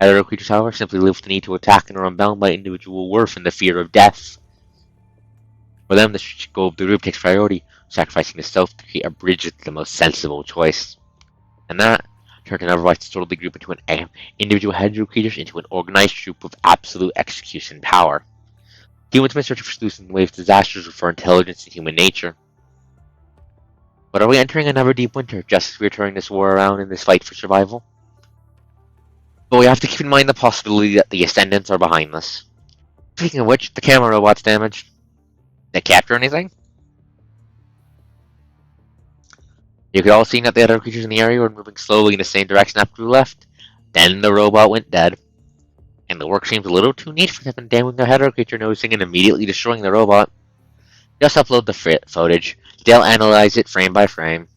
Other creatures, however, simply live with the need to attack and are unbound by individual worth and the fear of death. For them, the goal of the group takes priority, sacrificing the self to create a bridge is the most sensible choice. And that turned otherwise distorted the group into an individual hetero creatures into an organized group of absolute execution power. Humans may search for solutions in ways disasters for intelligence and human nature. But are we entering another deep winter just as we are turning this war around in this fight for survival? But we have to keep in mind the possibility that the Ascendants are behind this. Speaking of which, the camera robot's damaged. Did they capture anything? You could all see that the other creatures in the area were moving slowly in the same direction after we left. Then the robot went dead. And the work seems a little too neat for them, and damning the hetero creature noticing and immediately destroying the robot. Just upload the footage. They'll analyze it frame by frame.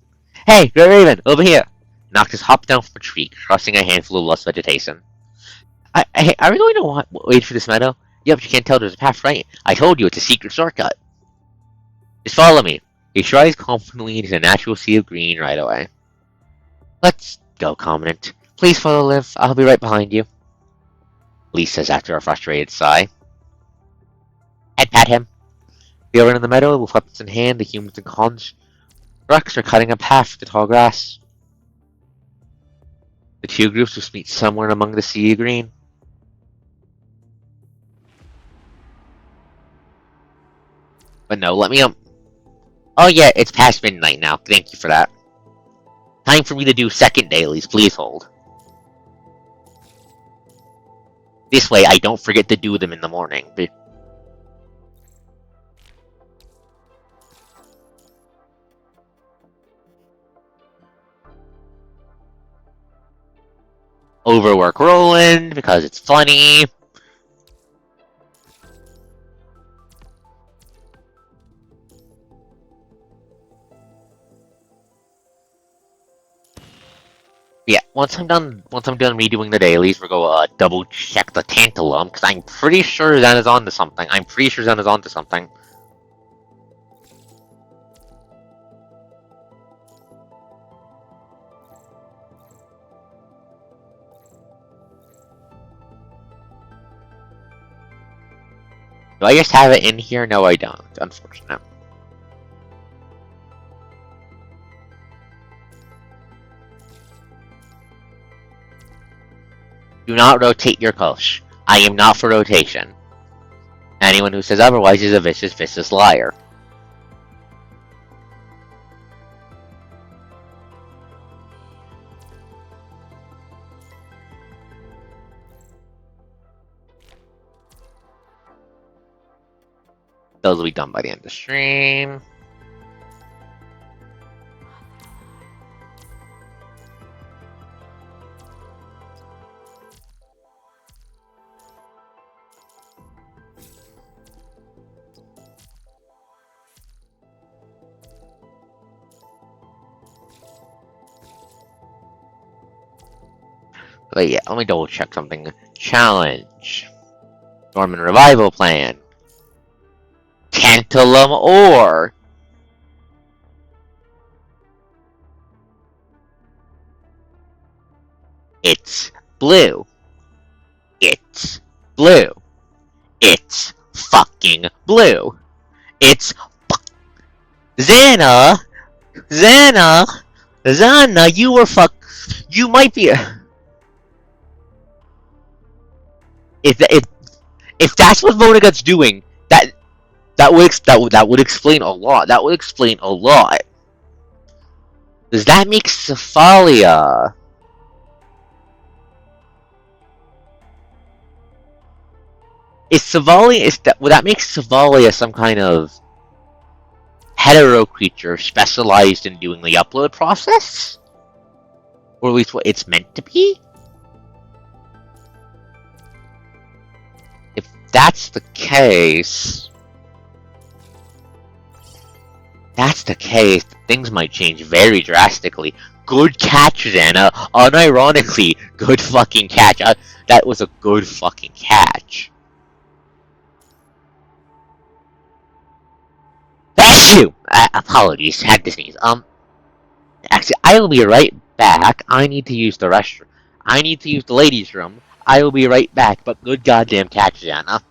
Hey, Grey Raven, over here! Noctis hopped down from a tree, crossing a handful of lush vegetation. I really don't want wait for this meadow. Yep, you can't tell there's a path right. I told you it's a secret shortcut. Just follow me. He strides confidently into the natural sea of green right away. Let's go, Commandant. Please follow Liv. I'll be right behind you. Lee says after a frustrated sigh. Head pat him. We are in the meadow with weapons in hand. The humans and constructs are cutting a path through the tall grass. The two groups will meet somewhere among the sea of green. But no, let me Oh yeah, it's past midnight now. Thank you for that. Time for me to do second dailies. Please hold. This way, I don't forget to do them in the morning. Overwork Roland because it's funny. Yeah, once I'm done redoing the dailies, we're gonna double check the tantalum because I'm pretty sure Zen is onto something. Do I just have it in here? No, I don't. Unfortunate. Do not rotate your coach. I am not for rotation. Anyone who says otherwise is a vicious liar. Those will be done by the end of the stream. But yeah, let me double check something. Challenge. Norman Revival Plan. Tantalum Ore. It's blue. It's blue. It's fucking blue. It's Xana! Xana, you were you might be if that's what Vonagut's doing, that would explain a lot. That would explain a lot. Does that make Cephalia? Would that make Cephalia some kind of hetero creature specialized in doing the upload process? Or at least what it's meant to be? If that's the case, things might change very drastically. Good catch, Xana. Unironically, good fucking catch. That was a good fucking catch. Phew! Apologies, had to sneeze. Actually, I will be right back. I need to use the restroom. I need to use the ladies' room. I will be right back, but good goddamn catch, Xana.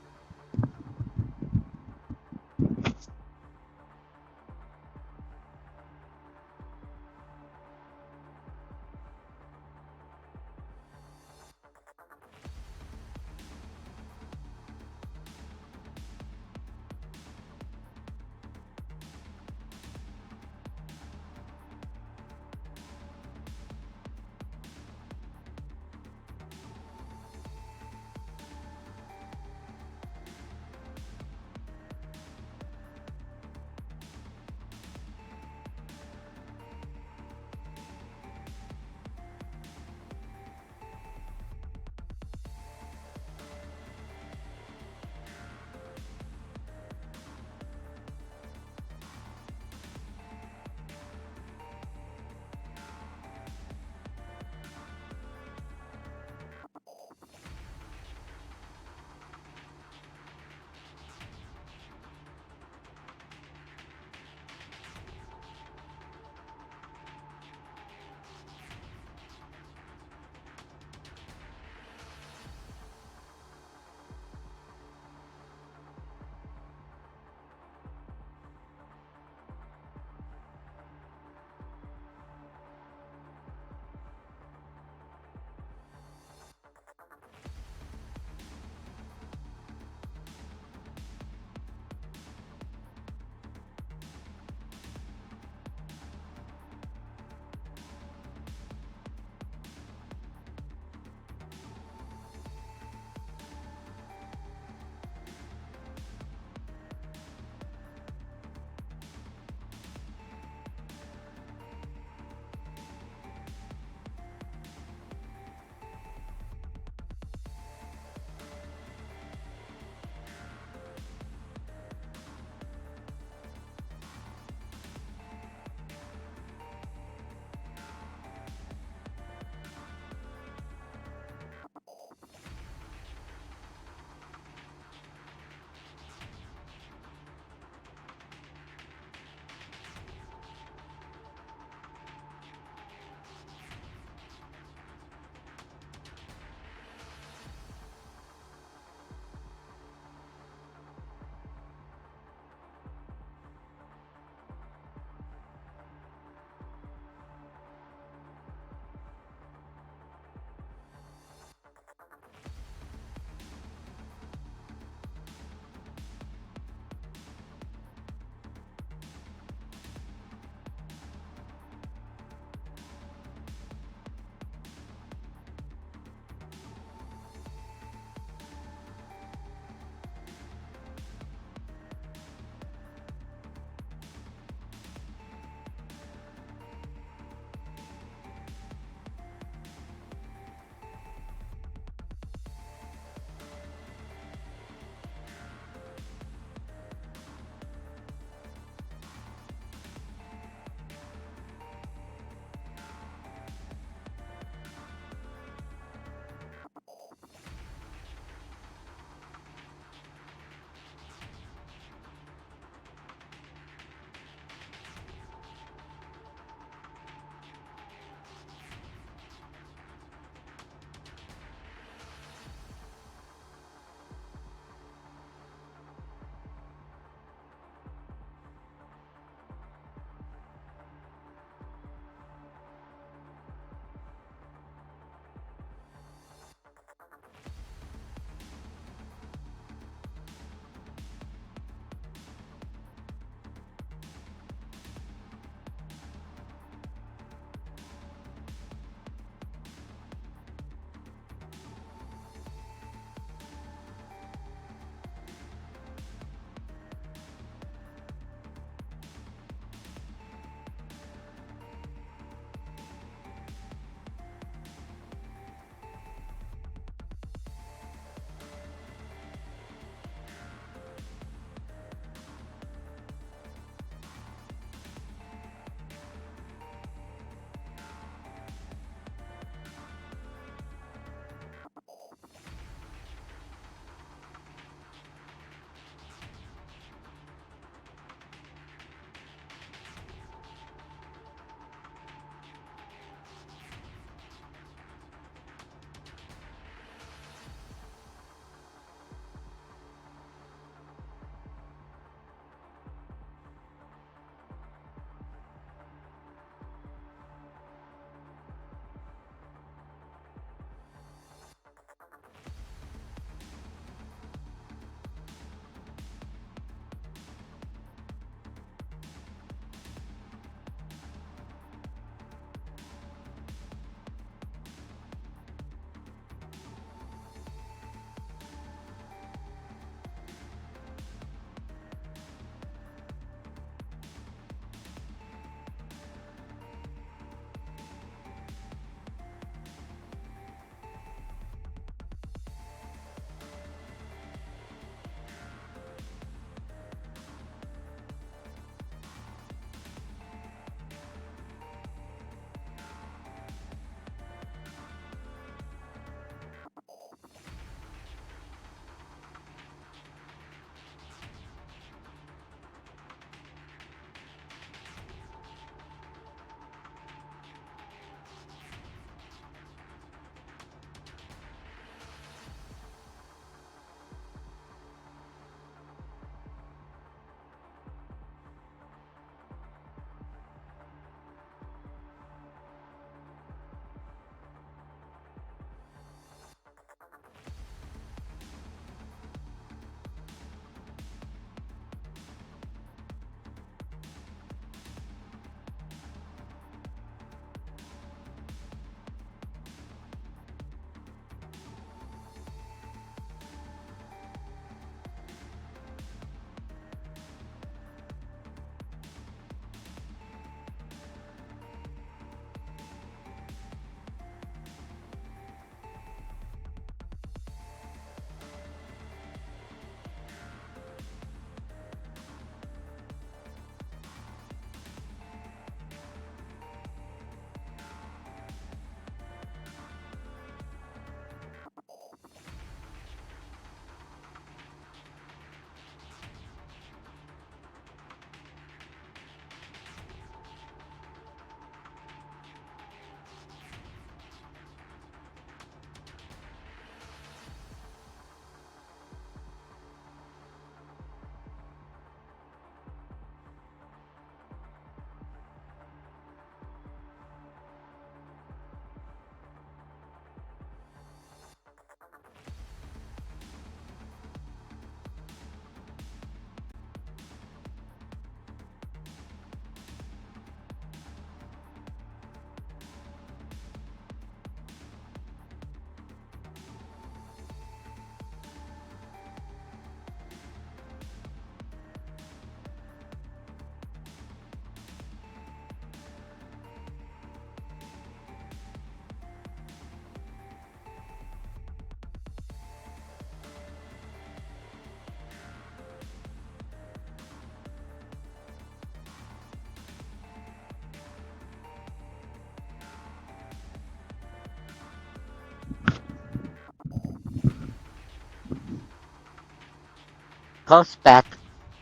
close back.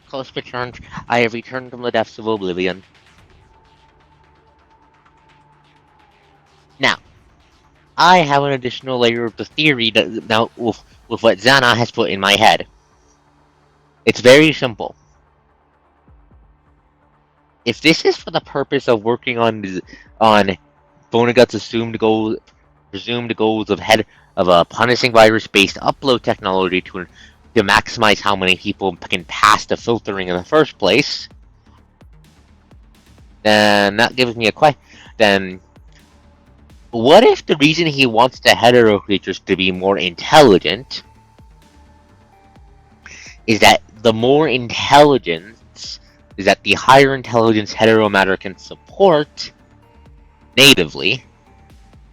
Close returned. I have returned from the depths of oblivion. Now, I have an additional layer of the theory that now with what Zana has put in my head. It's very simple. If this is for the purpose of working on Vonagut's presumed goals of punishing virus-based upload technology to maximize how many people can pass the filtering in the first place, then that gives me a question. Then, what if the reason he wants the hetero creatures to be more intelligent is that the higher intelligence hetero matter can support natively,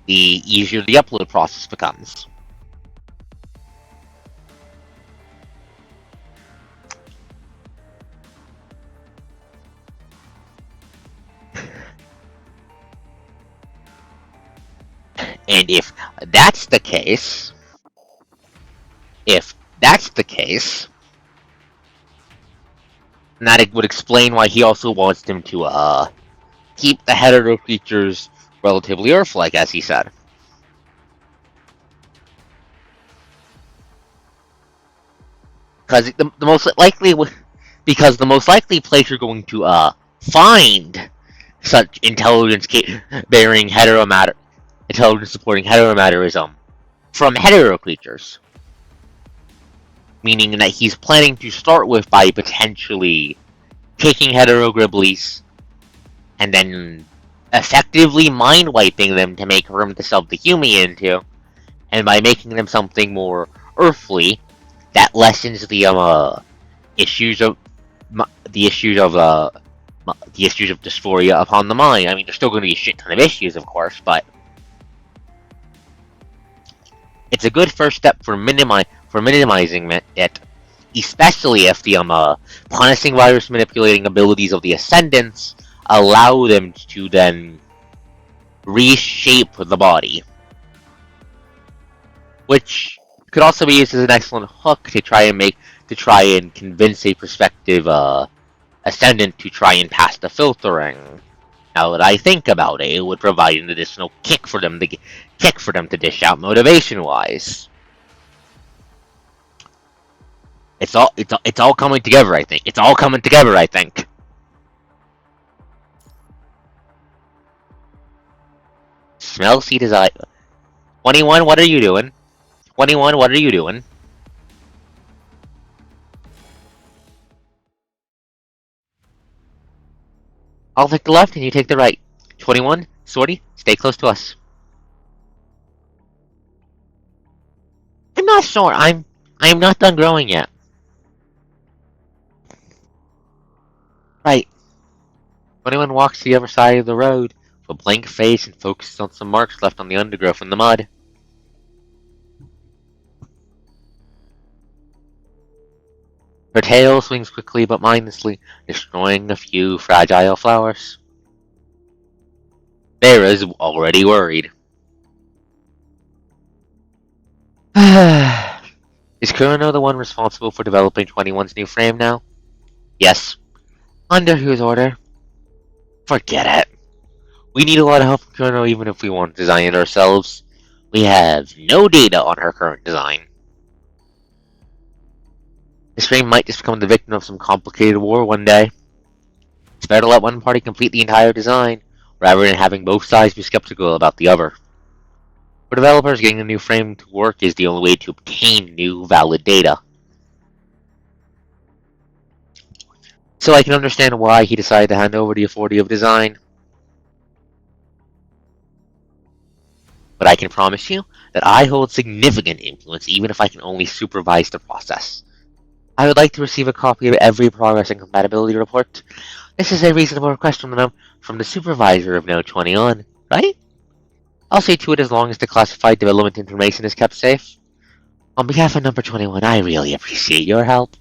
the easier the upload process becomes. And if that's the case, that would explain why he also wants them to keep the hetero creatures relatively Earth-like, as he said. Because the most likely place you're going to find such intelligence-bearing intelligence-supporting hetero matter is from hetero creatures. Meaning that he's planning to start with by potentially taking hetero Griblies and then effectively mind-wiping them to make room to sub-the-Humi into, and by making them something more earthly, that lessens the issues of dysphoria upon the mind. I mean, there's still going to be a shit ton of issues, of course, but it's a good first step for minimizing it, especially if the punishing virus manipulating abilities of the Ascendants allow them to then reshape the body, which could also be used as an excellent hook to try and convince a prospective Ascendant to try and pass the filtering. Now that I think about it, it would provide an additional kick for them to dish out motivation-wise. It's all coming together, I think. It's all coming together, I think. Smell, see, desire. 21, what are you doing? 21, what are you doing? I'll take the left and you take the right. 21, Sorty, stay close to us. I'm not sure. I am not done growing yet. Right. 21 walks to the other side of the road with a blank face and focuses on some marks left on the undergrowth in the mud. Her tail swings quickly but mindlessly, destroying a few fragile flowers. Vera's already worried. Is Kurono the one responsible for developing 21's new frame now? Yes. Under whose order? Forget it. We need a lot of help from Kurono even if we want to design it ourselves. We have no data on her current design. This frame might just become the victim of some complicated war one day. It's better to let one party complete the entire design, rather than having both sides be skeptical about the other. For developers, getting a new frame to work is the only way to obtain new, valid data. So I can understand why he decided to hand over the authority of design. But I can promise you that I hold significant influence even if I can only supervise the process. I would like to receive a copy of every progress and compatibility report. This is a reasonable request from the supervisor of Note 21, right? I'll see to it as long as the classified development information is kept safe. On behalf of Number 21, I really appreciate your help.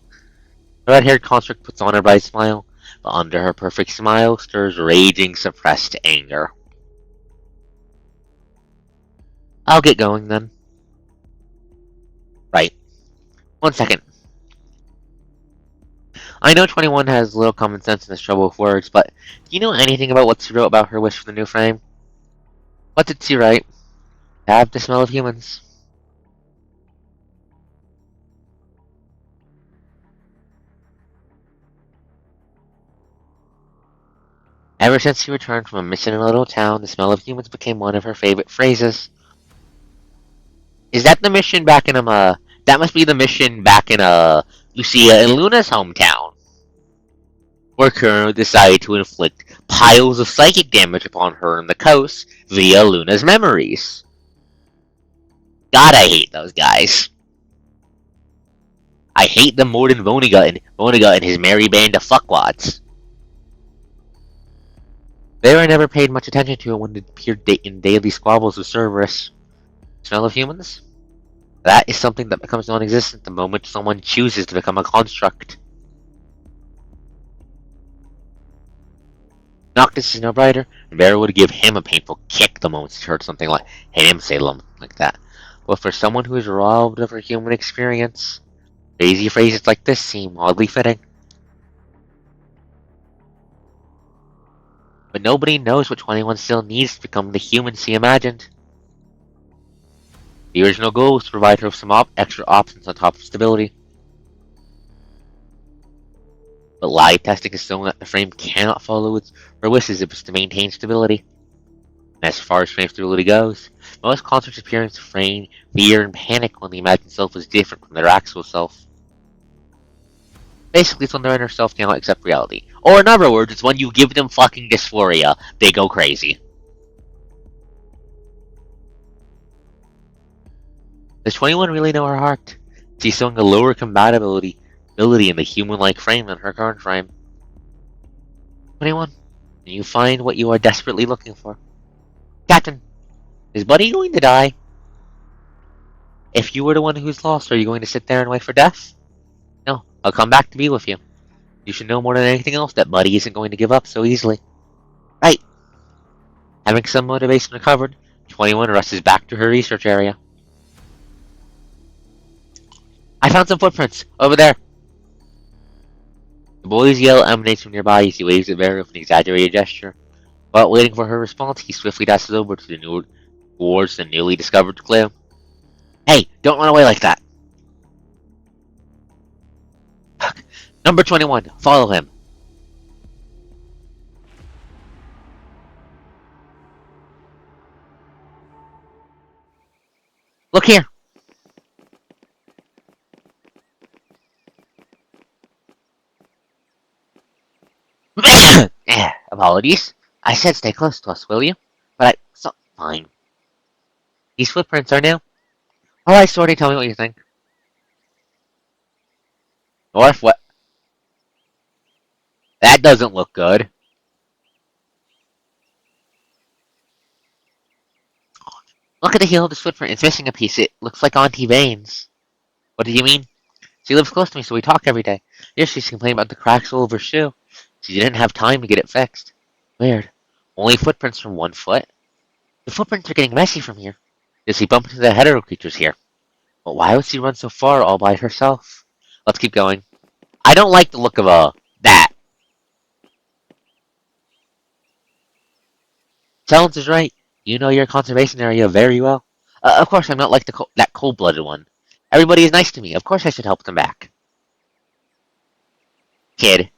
The red-haired construct puts on a bright smile, but under her perfect smile stirs raging, suppressed anger. I'll get going then. Right. 1 second. I know 21 has little common sense and is trouble with words, but do you know anything about what she wrote about her wish for the new frame? What did she write? Have the smell of humans. Ever since she returned from a mission in a little town, the smell of humans became one of her favorite phrases. Is that the mission back in that must be the mission back in Lucia and Luna's hometown, where Kuro decided to inflict piles of psychic damage upon her and the coast via Luna's memories. God, I hate those guys. I hate them more than Vonnegut and his merry band of fuckwads. They were never paid much attention to when it appeared in daily squabbles with Cerberus. Smell of humans? That is something that becomes non-existent the moment someone chooses to become a construct. Noctis is no brighter, and Vera would give him a painful kick the moment she heard something like him say something like that. But for someone who is robbed of her human experience, crazy phrases like this seem oddly fitting. But nobody knows what 21 still needs to become the human she imagined. The original goal was to provide her with some extra options on top of stability. But live testing has shown that the frame cannot follow her wishes if it's to maintain stability. And as far as frame stability goes, most constructs experience frame fear and panic when the imagined self is different from their actual self. Basically, it's when their inner self cannot accept reality. Or in other words, it's when you give them fucking dysphoria, they go crazy. Does 21 really know her heart? She's showing a lower compatibility in the human-like frame than her current frame. 21, can you find what you are desperately looking for? Captain, is Buddy going to die? If you were the one who's lost, are you going to sit there and wait for death? No, I'll come back to be with you. You should know more than anything else that Buddy isn't going to give up so easily. Right. Having some motivation recovered, 21 rushes back to her research area. I found some footprints! Over there! The boy's yell emanates from nearby as he waves at Vera with an exaggerated gesture. Without waiting for her response, he swiftly dashes over towards the newly discovered clue. Hey, don't run away like that! Number 21, follow him. Look here! Apologies. I said stay close to us, will you? So, fine. These footprints are new. Alright, Sorty, tell me what you think. North, what? That doesn't look good. Look at the heel of this footprint. It's missing a piece. It looks like Auntie Veins. What do you mean? She lives close to me, so we talk every day. Yes, she's complaining about the cracks all over her shoe. She didn't have time to get it fixed. Weird. Only footprints from one foot. The footprints are getting messy from here. Does he bump into the hetero creatures here? But why would she run so far all by herself? Let's keep going. I don't like the look of that. Talents is right. You know your conservation area very well. Of course, I'm not like that cold-blooded one. Everybody is nice to me. Of course I should help them back. Kid,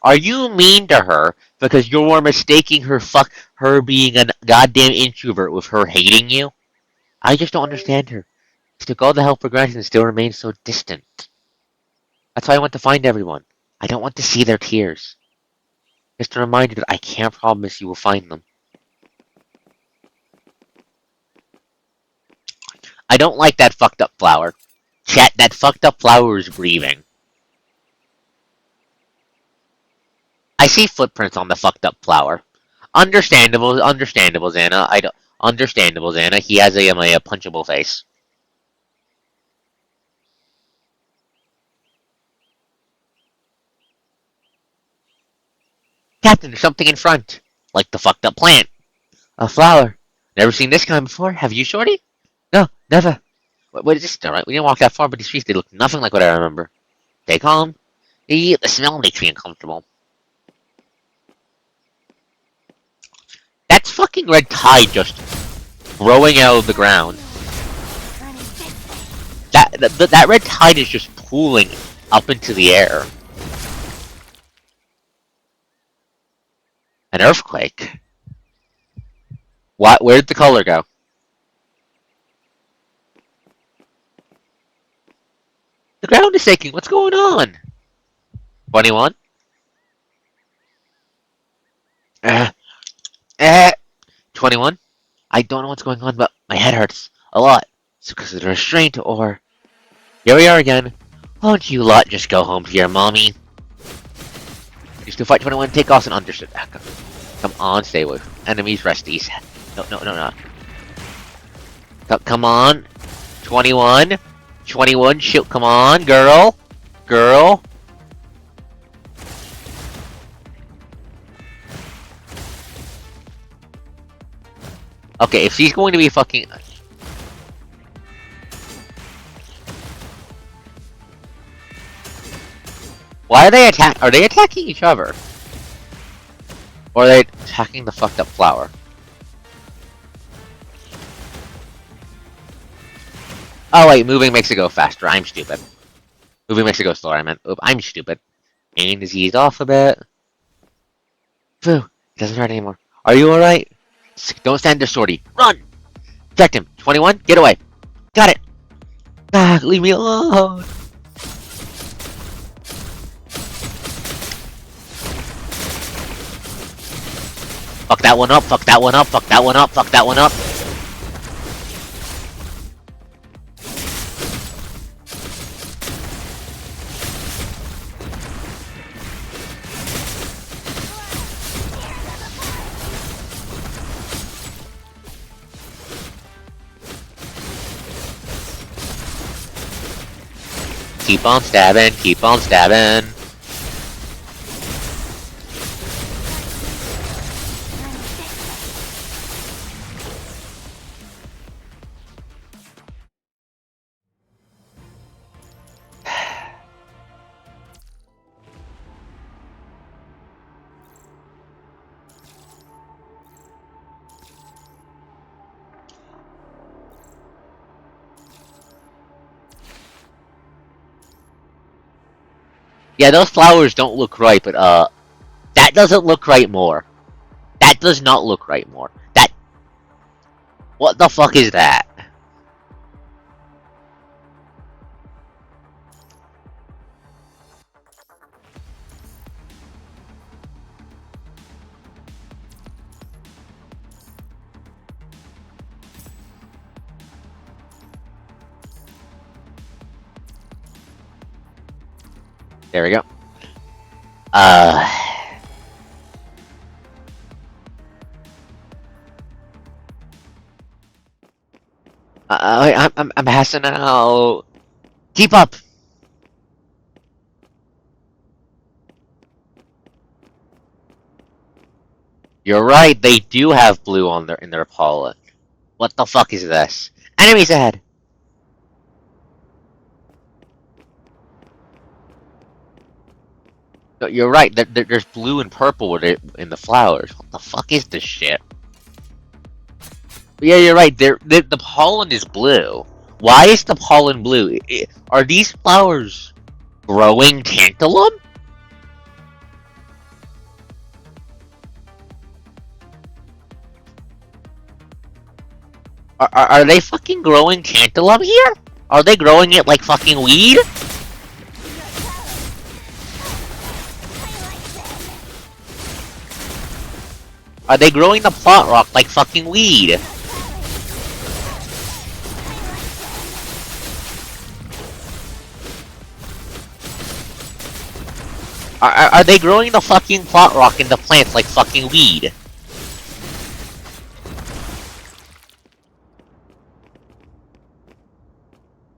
are you mean to her because you're mistaking her being a goddamn introvert with her hating you? I just don't understand her. She took all the help for granted and still remains so distant. That's why I want to find everyone. I don't want to see their tears. Just a reminder that I can't promise you will find them. I don't like that fucked up flower. Chat, that fucked up flower is breathing. I see footprints on the fucked up flower. Understandable, Xana. Understandable, Xana. He has a punchable face. Captain, there's something in front. Like the fucked up plant. A flower. Never seen this kind before. Have you, Shorty? No, never. What is this? Alright, we didn't walk that far, but these trees, they look nothing like what I remember. Stay calm. The smell makes me uncomfortable. That's fucking red tide just growing out of the ground. That red tide is just pooling up into the air. An earthquake? What? Where'd the color go? The ground is shaking. What's going on? 21? Uh, 21? I don't know what's going on, but my head hurts a lot. It's because of the restraint, or... Here we are again. Why don't you lot just go home to your mommy? Used to fight 21, take off and understood. Come on, stay away from enemies, resties. No. Come on. 21. 21, shoot, come on, girl. Girl. Okay, if she's going to be fucking... Why are they attacking each other? Or are they attacking the fucked up flower? Oh wait, moving makes it go faster. I'm stupid. Moving makes it go slower, I meant. Oop, I'm stupid. Pain is eased off a bit. Phew, it doesn't hurt anymore. Are you alright? Don't stand there, Shorty. Run! Protect him. 21, get away. Got it. Ah, leave me alone. Fuck that one up, fuck that one up, fuck that one up, fuck that one up. Keep on stabbing, keep on stabbing. Yeah, those flowers don't look right, but that doesn't look right more. That does not look right more. That... What the fuck is that? There we go. I'm passing out. Keep up. You're right. They do have blue on in their pollen. What the fuck is this? Enemies ahead. No, you're right. There's blue and purple in the flowers. What the fuck is this shit? But yeah, you're right. The pollen is blue. Why is the pollen blue? Are these flowers growing tantalum? Are they fucking growing tantalum here? Are they growing it like fucking weed? Are they growing the plot rock like fucking weed? Are they growing the fucking plot rock in the plants like fucking weed?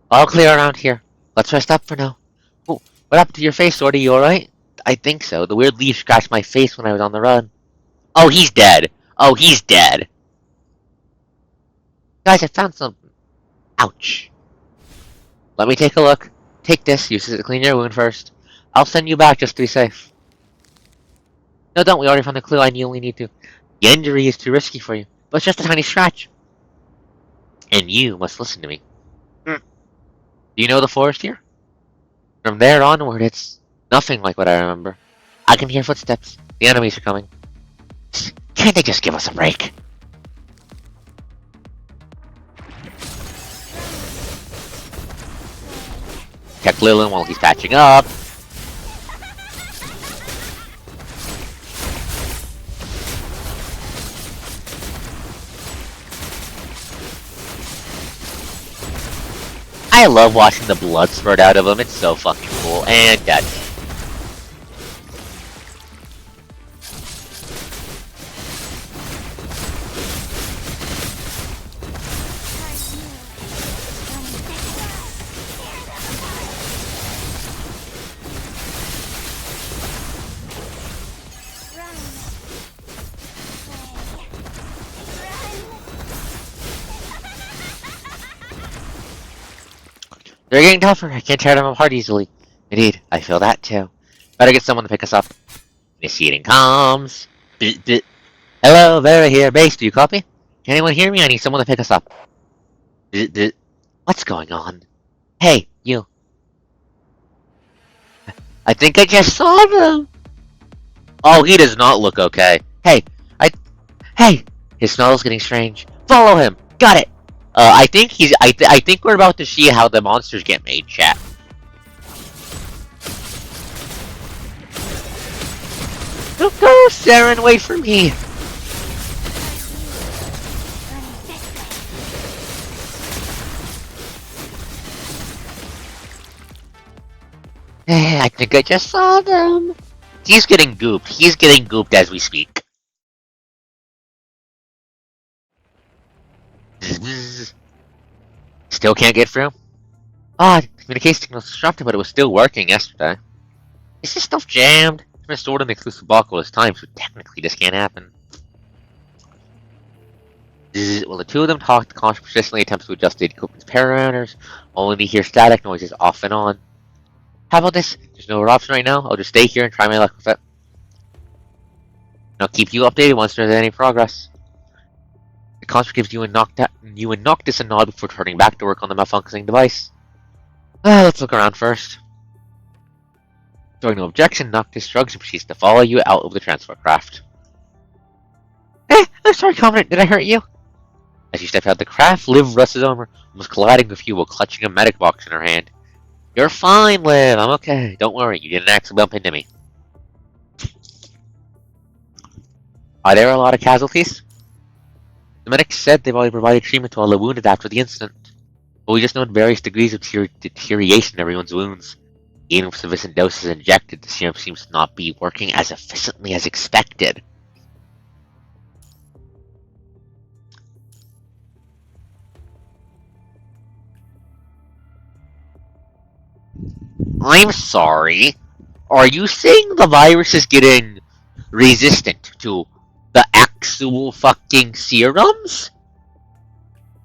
All clear around here. Let's rest up for now. Oh, what happened to your face, Swordie? You alright? I think so. The weird leaf scratched my face when I was on the run. Oh, he's dead. Oh, he's dead. Guys, I found something. Ouch. Let me take a look. Take this. Use it to clean your wound first. I'll send you back just to be safe. No, don't. We already found the clue. You only need to. The injury is too risky for you, but it's just a tiny scratch. And you must listen to me. Do you know the forest here? From there onward, it's nothing like what I remember. I can hear footsteps. The enemies are coming. Can't they just give us a break? Check Lilin while he's patching up. I love watching the blood spurt out of him. It's so fucking cool. And dead. They're getting tougher. I can't tear them apart easily. Indeed, I feel that too. Better get someone to pick us up. Initiating comms. Hello, Vera here. Base, do you copy? Can anyone hear me? I need someone to pick us up. What's going on? Hey, you. I think I just saw them. Oh, he does not look okay. Hey, Hey! His smel's getting strange. Follow him! Got it! I think he's- I think we're about to see how the monsters get made, chat. Don't go, Saren, wait for me! I think I just saw them. He's getting gooped. He's getting gooped as we speak. Still can't get through? Odd. Communication signal disrupted, but it was still working yesterday. Is this stuff jammed? It's been stored in the exclusive block all this time, so technically this can't happen. Well, the two of them talk. The conch persistently attempts to adjust the equipment's parameters, only to hear static noises off and on. How about this? There's no other option right now. I'll just stay here and try my luck with it. I'll keep you updated once there's any progress. The conch gives you and Noctis a nod before turning back to work on the malfunctioning device. Let's look around first. Showing no objection, Noctis shrugs and proceeds to follow you out of the transport craft. I'm sorry, Covenant, did I hurt you? As you step out the craft, Liv rushes over, almost colliding with you while clutching a medic box in her hand. You're fine, Liv, I'm okay. Don't worry, you didn't actually bump into me. Are there a lot of casualties? The medic said they've already provided treatment to all the wounded after the incident, but we just noted various degrees of deterioration in everyone's wounds. Even with sufficient doses injected, the serum seems to not be working as efficiently as expected. I'm sorry. Are you saying the virus is getting resistant to the actual fucking serums?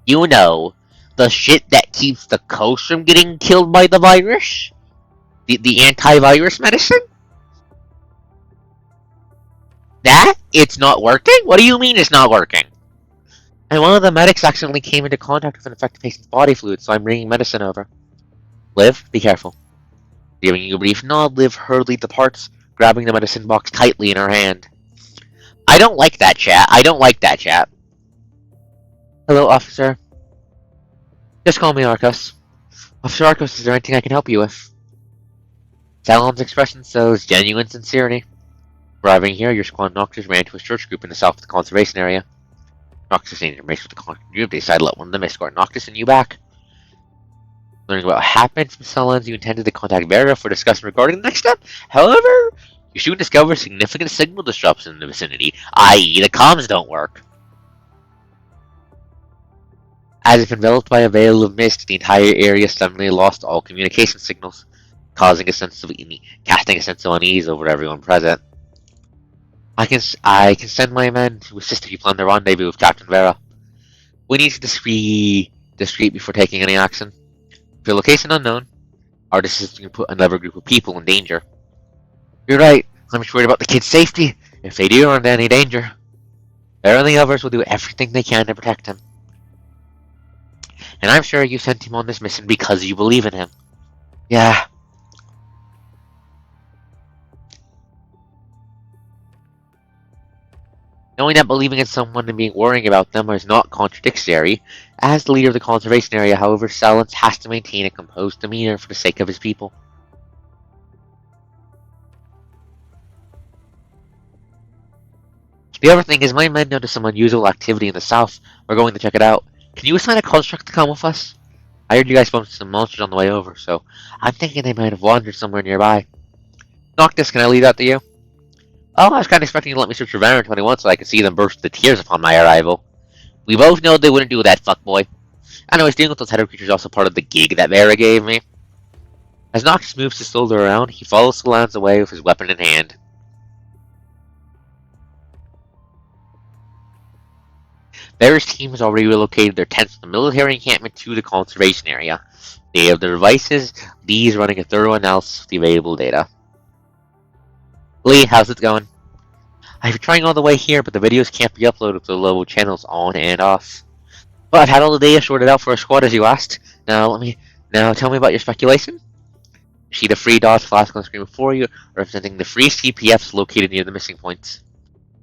You know, the shit that keeps the coast from getting killed by the virus? The antivirus medicine? That? It's not working? What do you mean it's not working? And one of the medics accidentally came into contact with an infected patient's body fluid, so I'm bringing medicine over. Liv, be careful. Giving you a brief nod, Liv hurriedly departs, grabbing the medicine box tightly in her hand. I don't like that, chat. I don't like that, chat. Hello, officer. Just call me Arcos. Officer Arcos, is there anything I can help you with? Talon's expression shows genuine sincerity. Arriving here, your squad Noctis ran to a church group in the south of the conservation area. Noctis needed to race with the conquered group. They decided to let one of them escort Noctis and you back. Learning about what happened from Talon's, you intended to contact Vera for discussion regarding the next step. However, you soon discover significant signal disruption in the vicinity, i.e. the comms don't work. As if enveloped by a veil of mist, the entire area suddenly lost all communication signals, casting a sense of unease over everyone present. I can send my men to assist if you plan the rendezvous with Captain Vera. We need to be discreet before taking any action. If your location unknown, our decision can put another group of people in danger. You're right. I'm just worried about the kids' safety. If they do run into any danger, Bear and the others will do everything they can to protect him. And I'm sure you sent him on this mission because you believe in him. Yeah. Knowing that believing in someone and being worrying about them is not contradictory, as the leader of the conservation area, however, Silence has to maintain a composed demeanor for the sake of his people. The other thing is, my men noticed some unusual activity in the south. We're going to check it out. Can you assign a construct to come with us? I heard you guys bumped some monsters on the way over, so I'm thinking they might have wandered somewhere nearby. Noctis, can I leave that to you? Oh, I was kind of expecting you to let me search for Baron 21 so I could see them burst into tears upon my arrival. We both know they wouldn't do that, fuckboy. Anyways, dealing with those header creatures is also part of the gig that Vera gave me. As Noctis moves his shoulder around, he follows the lands away with his weapon in hand. Vera's team has already relocated their tents from the military encampment to the conservation area. They have their devices, these running a thorough analysis of the available data. Lee, how's it going? I've been trying all the way here, but the videos can't be uploaded with the local channels on and off. Well, I've had all the data sorted out for a squad as you asked. Now tell me about your speculation. See the free dots flash on the screen before you, representing the free CPFs located near the missing points.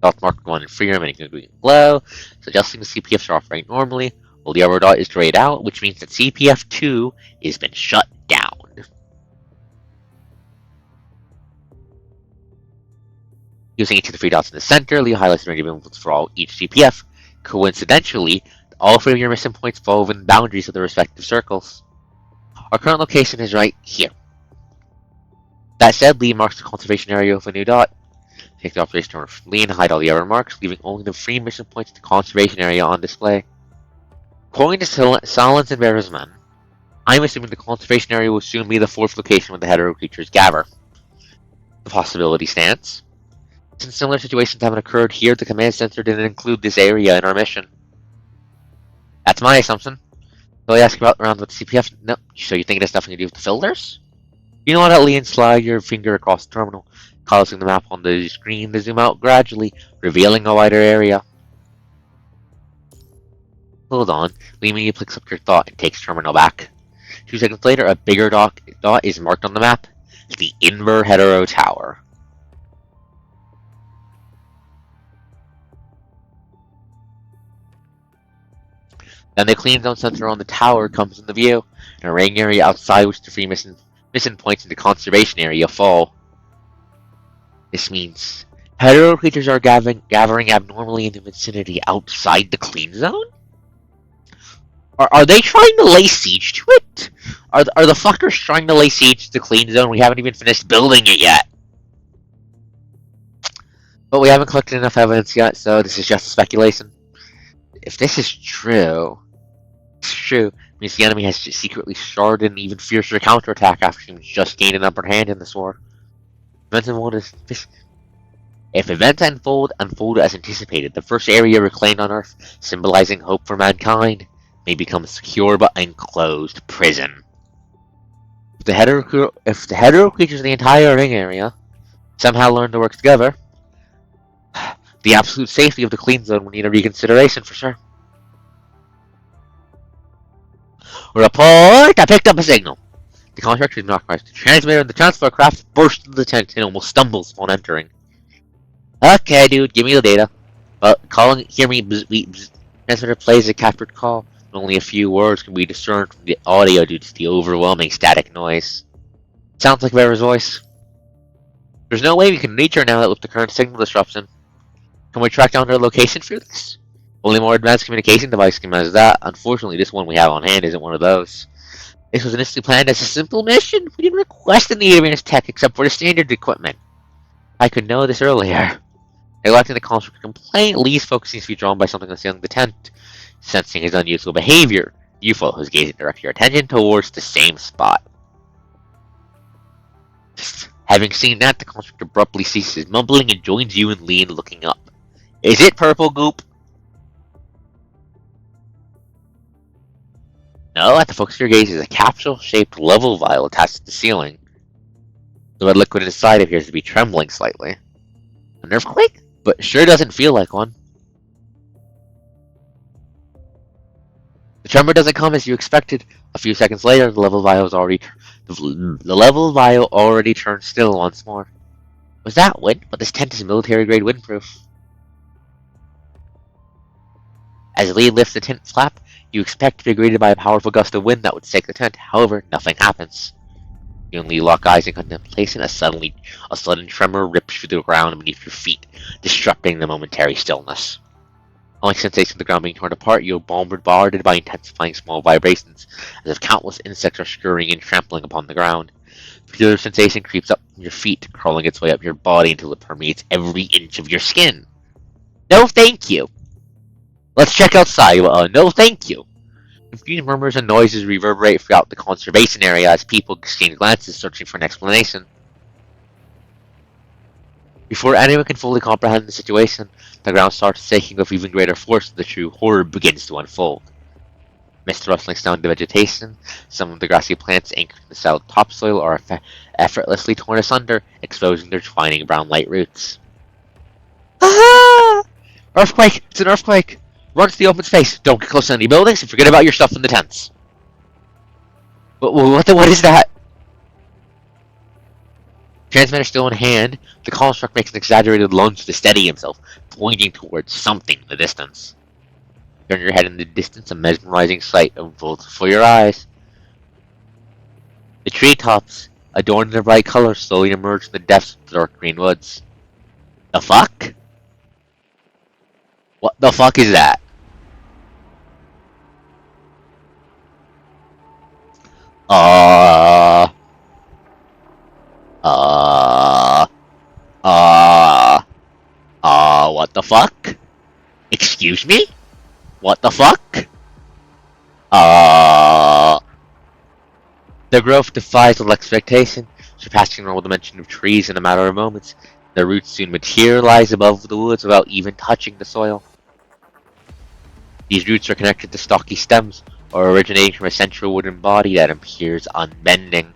Dots marked 1 and 3 are remaining green glow, suggesting the CPFs are operating normally, while the other dot is grayed out, which means that CPF 2 has been shut down. Using each of the 3 dots in the center, Leo highlights the range of influence for each CPF. Coincidentally, all 3 of your missing points fall within the boundaries of the respective circles. Our current location is right here. That said, Lee marks the conservation area with a new dot. Take the operation terminal from Lee and hide all the other marks, leaving only the 3 mission points to the conservation area on display. According to Silence and Vera's men, I'm assuming the conservation area will soon be the 4th location where the hetero creatures gather. The possibility stands. Since similar situations haven't occurred here, the command center didn't include this area in our mission. That's my assumption. So I ask about around with the CPF. No, so you think it has nothing to do with the filters? You know what, Lee, and slide your finger across the terminal, causing the map on the screen to zoom out gradually, revealing a wider area. Hold on, Lee immediately picks up your thought and takes terminal back. 2 seconds later, a bigger dot is marked on the map, the Inver Hetero Tower. Then the clean zone center on the tower comes into view, and a ring area outside which the 3 missing points in the conservation area fall. This means hetero creatures are gathering abnormally in the vicinity outside the clean zone? Are they trying to lay siege to it? Are the fuckers trying to lay siege to the clean zone? We haven't even finished building it yet. But we haven't collected enough evidence yet, so this is just speculation. If this is true, it means the enemy has secretly started an even fiercer counterattack after he's just gained an upper hand in this war. If events unfold as anticipated, the first area reclaimed on Earth, symbolizing hope for mankind, may become a secure but enclosed prison. If the hetero creatures in the entire ring area somehow learn to work together, the absolute safety of the clean zone will need a reconsideration for sure. Report! I picked up a signal. The contractor is knocked by the transmitter and the transfer craft bursts into the tent and almost stumbles upon entering. Okay, dude, give me the data. But hear me, transmitter plays a captured call, and only a few words can be discerned from the audio due to the overwhelming static noise. Sounds like Vera's voice. There's no way we can reach her now with the current signal disruption. Can we track down her location through this? Only more advanced communication device can manage that. Unfortunately, this one we have on hand isn't one of those. This was initially planned as a simple mission. We didn't request any advanced tech except for the standard equipment. I could know this earlier. Neglecting the constructor complaint, Lee's focus seems to be drawn by something concealing the tent. Sensing his unusual behavior, you follow his gaze and direct your attention towards the same spot. Having seen that, the constructor abruptly ceases mumbling and joins you and Lee in looking up. Is it purple goop? No, at the focus of your gaze is a capsule-shaped level vial attached to the ceiling. The red liquid inside appears to be trembling slightly. An earthquake? But sure doesn't feel like one. The tremor doesn't come as you expected. A few seconds later, the level of bio already turned still once more. Was that wind? But this tent is military-grade windproof. As Lee lifts the tent flap, you expect to be greeted by a powerful gust of wind that would shake the tent. However, nothing happens. You only lock eyes in contemplation as suddenly a sudden tremor rips through the ground beneath your feet, disrupting the momentary stillness. Unlike sensation of the ground being torn apart, you are bombarded by intensifying small vibrations, as if countless insects are scurrying and trampling upon the ground. Peculiar sensation creeps up from your feet, crawling its way up your body until it permeates every inch of your skin. No thank you! Let's check outside. No thank you! Confused murmurs and noises reverberate throughout the conservation area as people exchange glances searching for an explanation. Before anyone can fully comprehend the situation, the ground starts shaking with even greater force and the true horror begins to unfold. Mist rustling down the vegetation, some of the grassy plants anchored in the solid topsoil are effortlessly torn asunder, exposing their twining brown light roots. Ah! Earthquake! It's an earthquake! Run to the open space! Don't get close to any buildings and forget about your stuff in the tents! What is that? Transmitter still in hand, the construct makes an exaggerated lunge to steady himself, pointing towards something in the distance. Turn your head in the distance, a mesmerizing sight unfolds before your eyes. The treetops, adorned in their bright colors, slowly emerge from the depths of the dark green woods. The fuck? What the fuck is that? Uh, uh, what the fuck? Excuse me? What the fuck? Their growth defies all expectation, surpassing normal dimension of trees in a matter of moments. Their roots soon materialize above the woods without even touching the soil. These roots are connected to stocky stems, or originating from a central wooden body that appears unbending.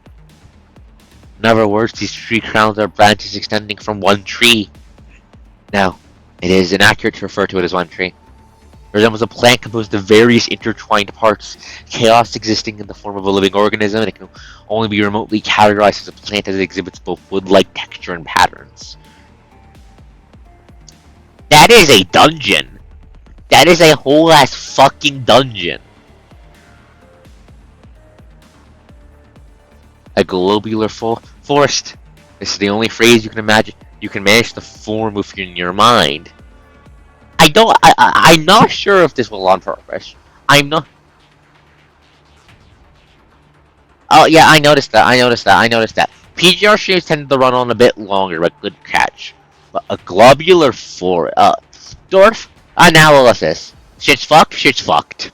In other words, these tree crowns are branches extending from one tree. Now, it is inaccurate to refer to it as one tree. It resembles a plant composed of various intertwined parts, chaos existing in the form of a living organism, and it can only be remotely categorized as a plant as it exhibits both wood-like texture and patterns. That is a dungeon! That is a whole ass fucking dungeon! A globular forest. This is the only phrase you can imagine you can manage to form within your mind. I'm not sure if this was on purpose. I'm not. Oh yeah, I noticed that. PGR streams tend to run on a bit longer, but good catch. But a globular dwarf analysis. Shit's fucked.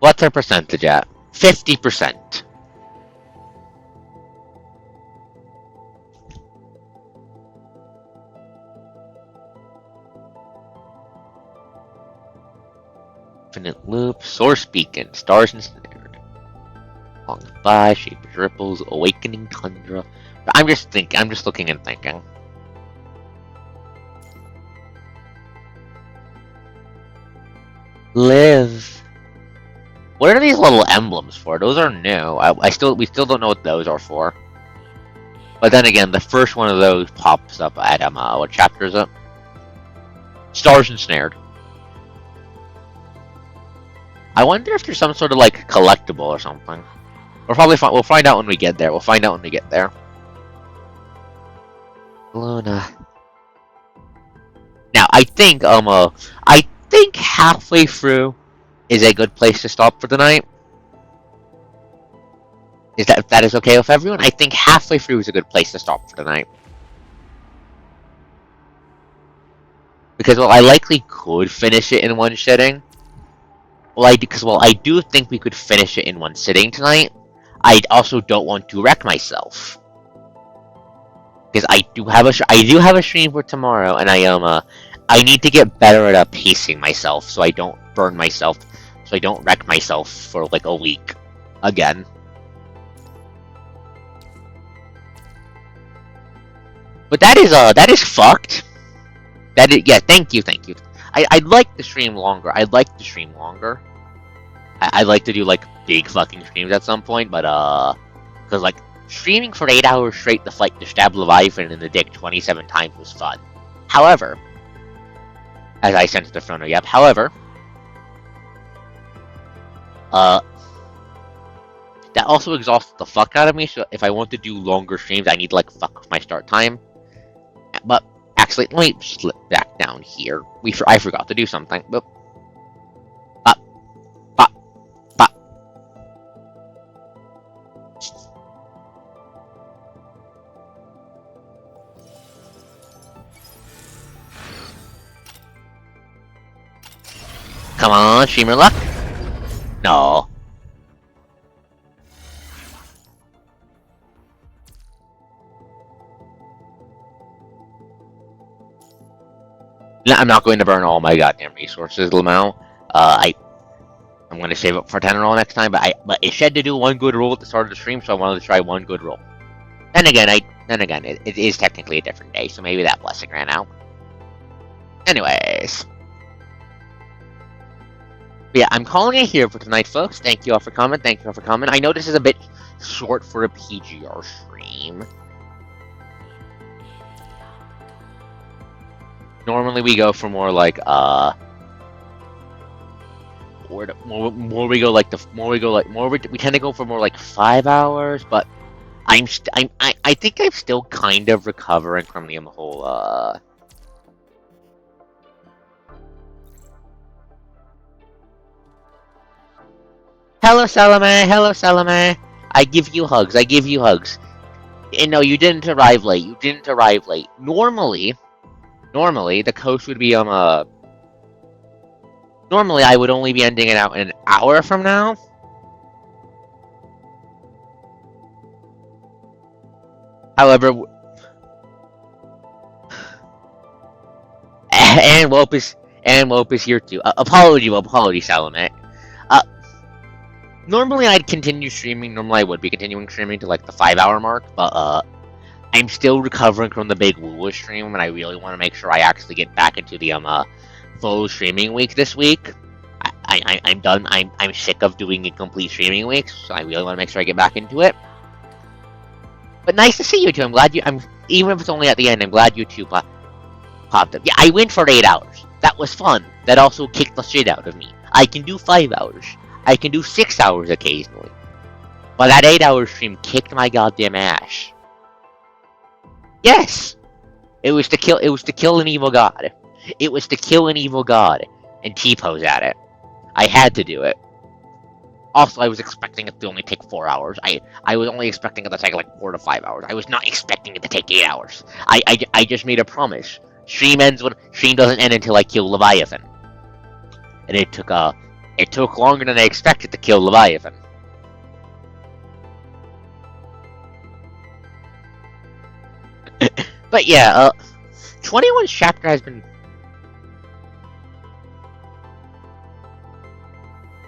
What's our percentage at? 50%. Infinite loop, source beacon, stars ensnared. Long by, shaped ripples, awakening tundra. I'm just looking and thinking. Live. What are these little emblems for? Those are new. We still don't know what those are for. But then again, the first one of those pops up at what chapter is it? Stars ensnared. I wonder if there's some sort of like collectible or something. We'll find out when we get there. Luna. Now I think halfway through is a good place to stop for the night. If that is okay with everyone? I think halfway through is a good place to stop for the night. Because I likely could finish it in one sitting. I do think we could finish it in one sitting tonight. I also don't want to wreck myself. Because I do have a stream for tomorrow, and I need to get better at pacing myself so I don't burn myself, so I don't wreck myself for like a week again. But that is fucked. Yeah. Thank you. I'd like to stream longer. I'd like to do like big fucking streams at some point, but because like streaming for 8 hours straight to fight to stab Leviathan in the dick 27 times was fun. However, as I sensed the front of yep. However, that also exhausts the fuck out of me. So if I want to do longer streams, I need to like fuck with my start time. But actually, let me slip back down here. I forgot to do something. But come on, streamer luck. No. I'm not going to burn all my goddamn resources, Lamau. I'm going to save up for 10 roll next time, but it said to do one good roll at the start of the stream, so I wanted to try one good roll. Then again, it is technically a different day, so maybe that blessing ran out. Anyways. But yeah, I'm calling it here for tonight, folks. Thank you all for coming. I know this is a bit short for a PGR stream. Normally we go for more like we tend to go for more like 5 hours, but I think I'm still kind of recovering from the whole Hello Salome. I give you hugs. And no, you didn't arrive late. Normally the coast would be normally I would only be ending it out in an hour from now. However, and Wope is here too. Apology, Salome. Normally I'd continue streaming. Normally I would be continuing streaming to like the 5 hour mark, but I'm still recovering from the big Woo stream, and I really want to make sure I actually get back into the full streaming week this week. I'm done. I'm sick of doing a complete streaming week, so I really want to make sure I get back into it. But nice to see you two. I'm glad you. Even if it's only at the end. I'm glad you two popped up. Yeah, I went for 8 hours. That was fun. That also kicked the shit out of me. I can do 5 hours. I can do 6 hours occasionally. But that 8 hour stream kicked my goddamn ass. Yes! It was to kill an evil god. And T-pose at it. I had to do it. Also, I was expecting it to only take 4 hours. I was only expecting it to take like 4 to 5 hours. I was not expecting it to take 8 hours. I just made a promise. Stream doesn't end until I kill Leviathan. And it took longer than I expected to kill Leviathan. But yeah, 21's chapter has been...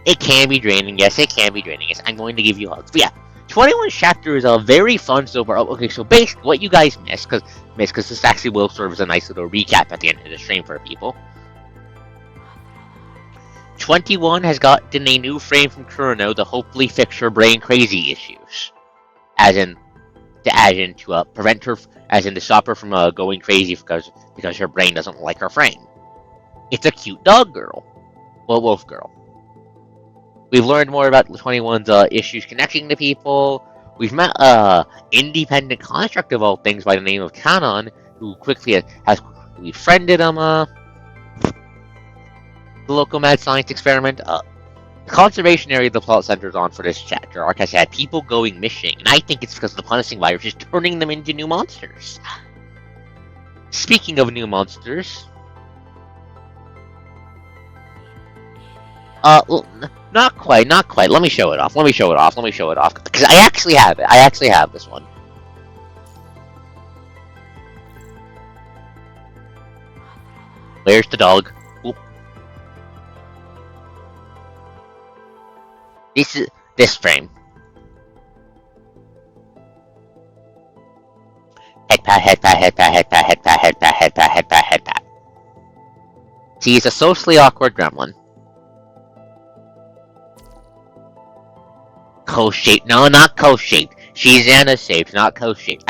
It can be draining, yes, I'm going to give you hugs. But yeah, 21's chapter is very fun so far. Okay, so basically, what you guys missed, because this actually will serve as a nice little recap at the end of the stream for people. 21 has gotten a new frame from Kurano to hopefully fix her brain crazy issues. To prevent her, to stop her from going crazy because her brain doesn't like her frame. It's a cute dog girl. Well, wolf girl. We've learned more about 21's issues connecting to people. We've met independent construct of all things by the name of Kanon, who quickly has befriended him. The local mad science experiment. The conservation area the plot centers on for this chapter arc has had people going missing, and I think it's because the punishing virus is turning them into new monsters. Speaking of new monsters, Not quite, not quite. Let me show it off. Let me show it off. Let me show it off. Because I actually have it. I actually have this one. Where's the dog? Oop. This is this frame. Head pat, head pat, head pat, head pat, head pat, head pat, head pat, head pat, head pat. She's a socially awkward gremlin. Co-shaped. No, not co-shaped. She's Anna-shaped, not co-shaped.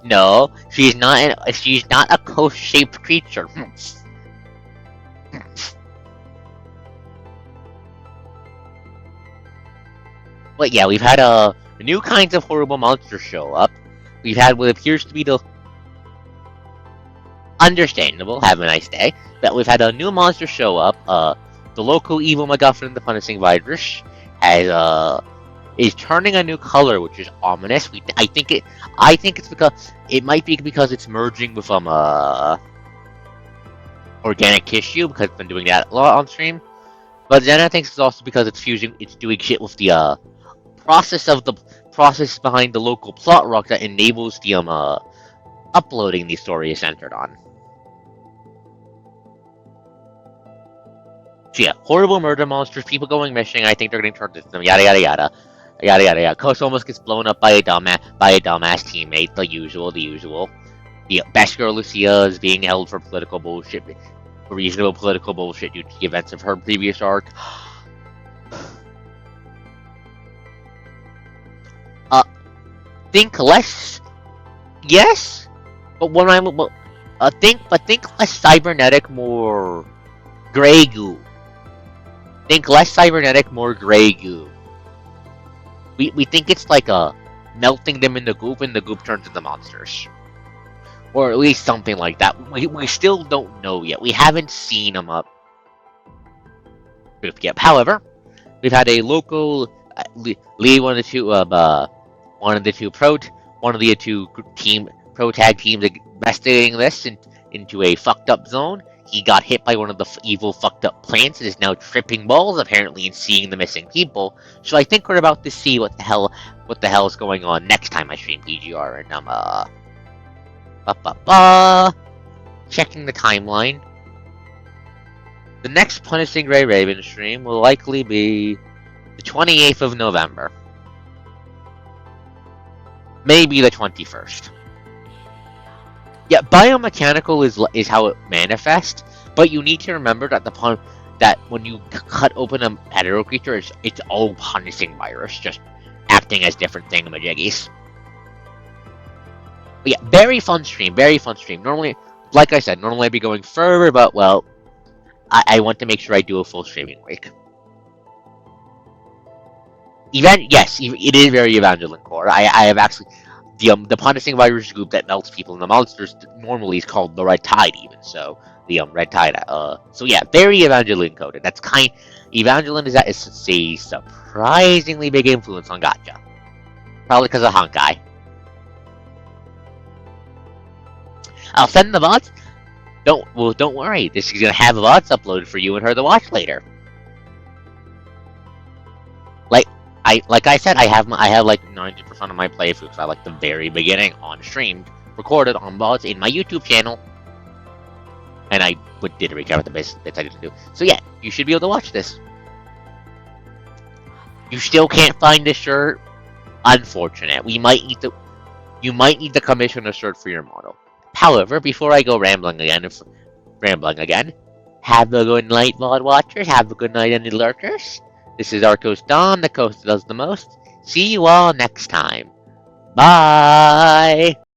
No, she's not. She's not a co-shaped creature. But yeah, we've had new kinds of horrible monsters show up. We've had what appears to be the understandable. Have a nice day. But we've had a new monster show up. The local evil MacGuffin, the punishing virus, is turning a new color, which is ominous. I think it's because it might be because it's merging with organic tissue, because it's been doing that a lot on stream. But then I think it's also because it's doing shit with the process behind the local plot rock that enables the uploading the story is centered on. So yeah, horrible murder monsters, people going missing. I think they're getting turned into them. Yada yada yada, yada yada yada. Coach almost gets blown up by a dumbass teammate. The usual. The best girl Lucia is being held for political bullshit, for reasonable political bullshit due to the events of her previous arc. Think less, yes, but think less cybernetic, more gray goo. Think less cybernetic, more gray goo. We think it's like melting them in the goop, and the goop turns into monsters, or at least something like that. We still don't know yet. We haven't seen them up yet. However, we've had a local lead one of the two pro tag teams investigating this into a fucked up zone. He got hit by one of the evil fucked up plants and is now tripping balls apparently and seeing the missing people. So I think we're about to see what the hell is going on next time I stream PGR, and checking the timeline. The next Punishing Gray Raven stream will likely be the 28th of November. Maybe the 21st. Yeah, biomechanical is how it manifests, but you need to remember that when you cut open a hetero creature, it's all punishing virus, just acting as different thingamajiggies. But yeah, very fun stream. Normally, like I said, normally I'd be going further, but well, I want to make sure I do a full streaming week. Yes, it is very Evangeline core. I have actually the punishing virus group that melts people and the monsters normally is called the Red Tide, even so the Red Tide. So yeah, very Evangeline coded. Evangeline is a surprisingly big influence on Gacha, probably because of Honkai. I'll send the VODs. Don't worry. This is gonna have VODs uploaded for you and her to watch later. Like I said, I have like 90% of my playthroughs at like the very beginning on stream, recorded on VODs in my YouTube channel, and I did a recap of the bits I didn't do. So yeah, you should be able to watch this. You still can't find this shirt. Unfortunate. You might need the commissioner shirt for your model. However, before I go rambling again, have a good night, VOD watchers. Have a good night, any lurkers. This is ArkosDawn, the coast that does the most. See you all next time. Bye!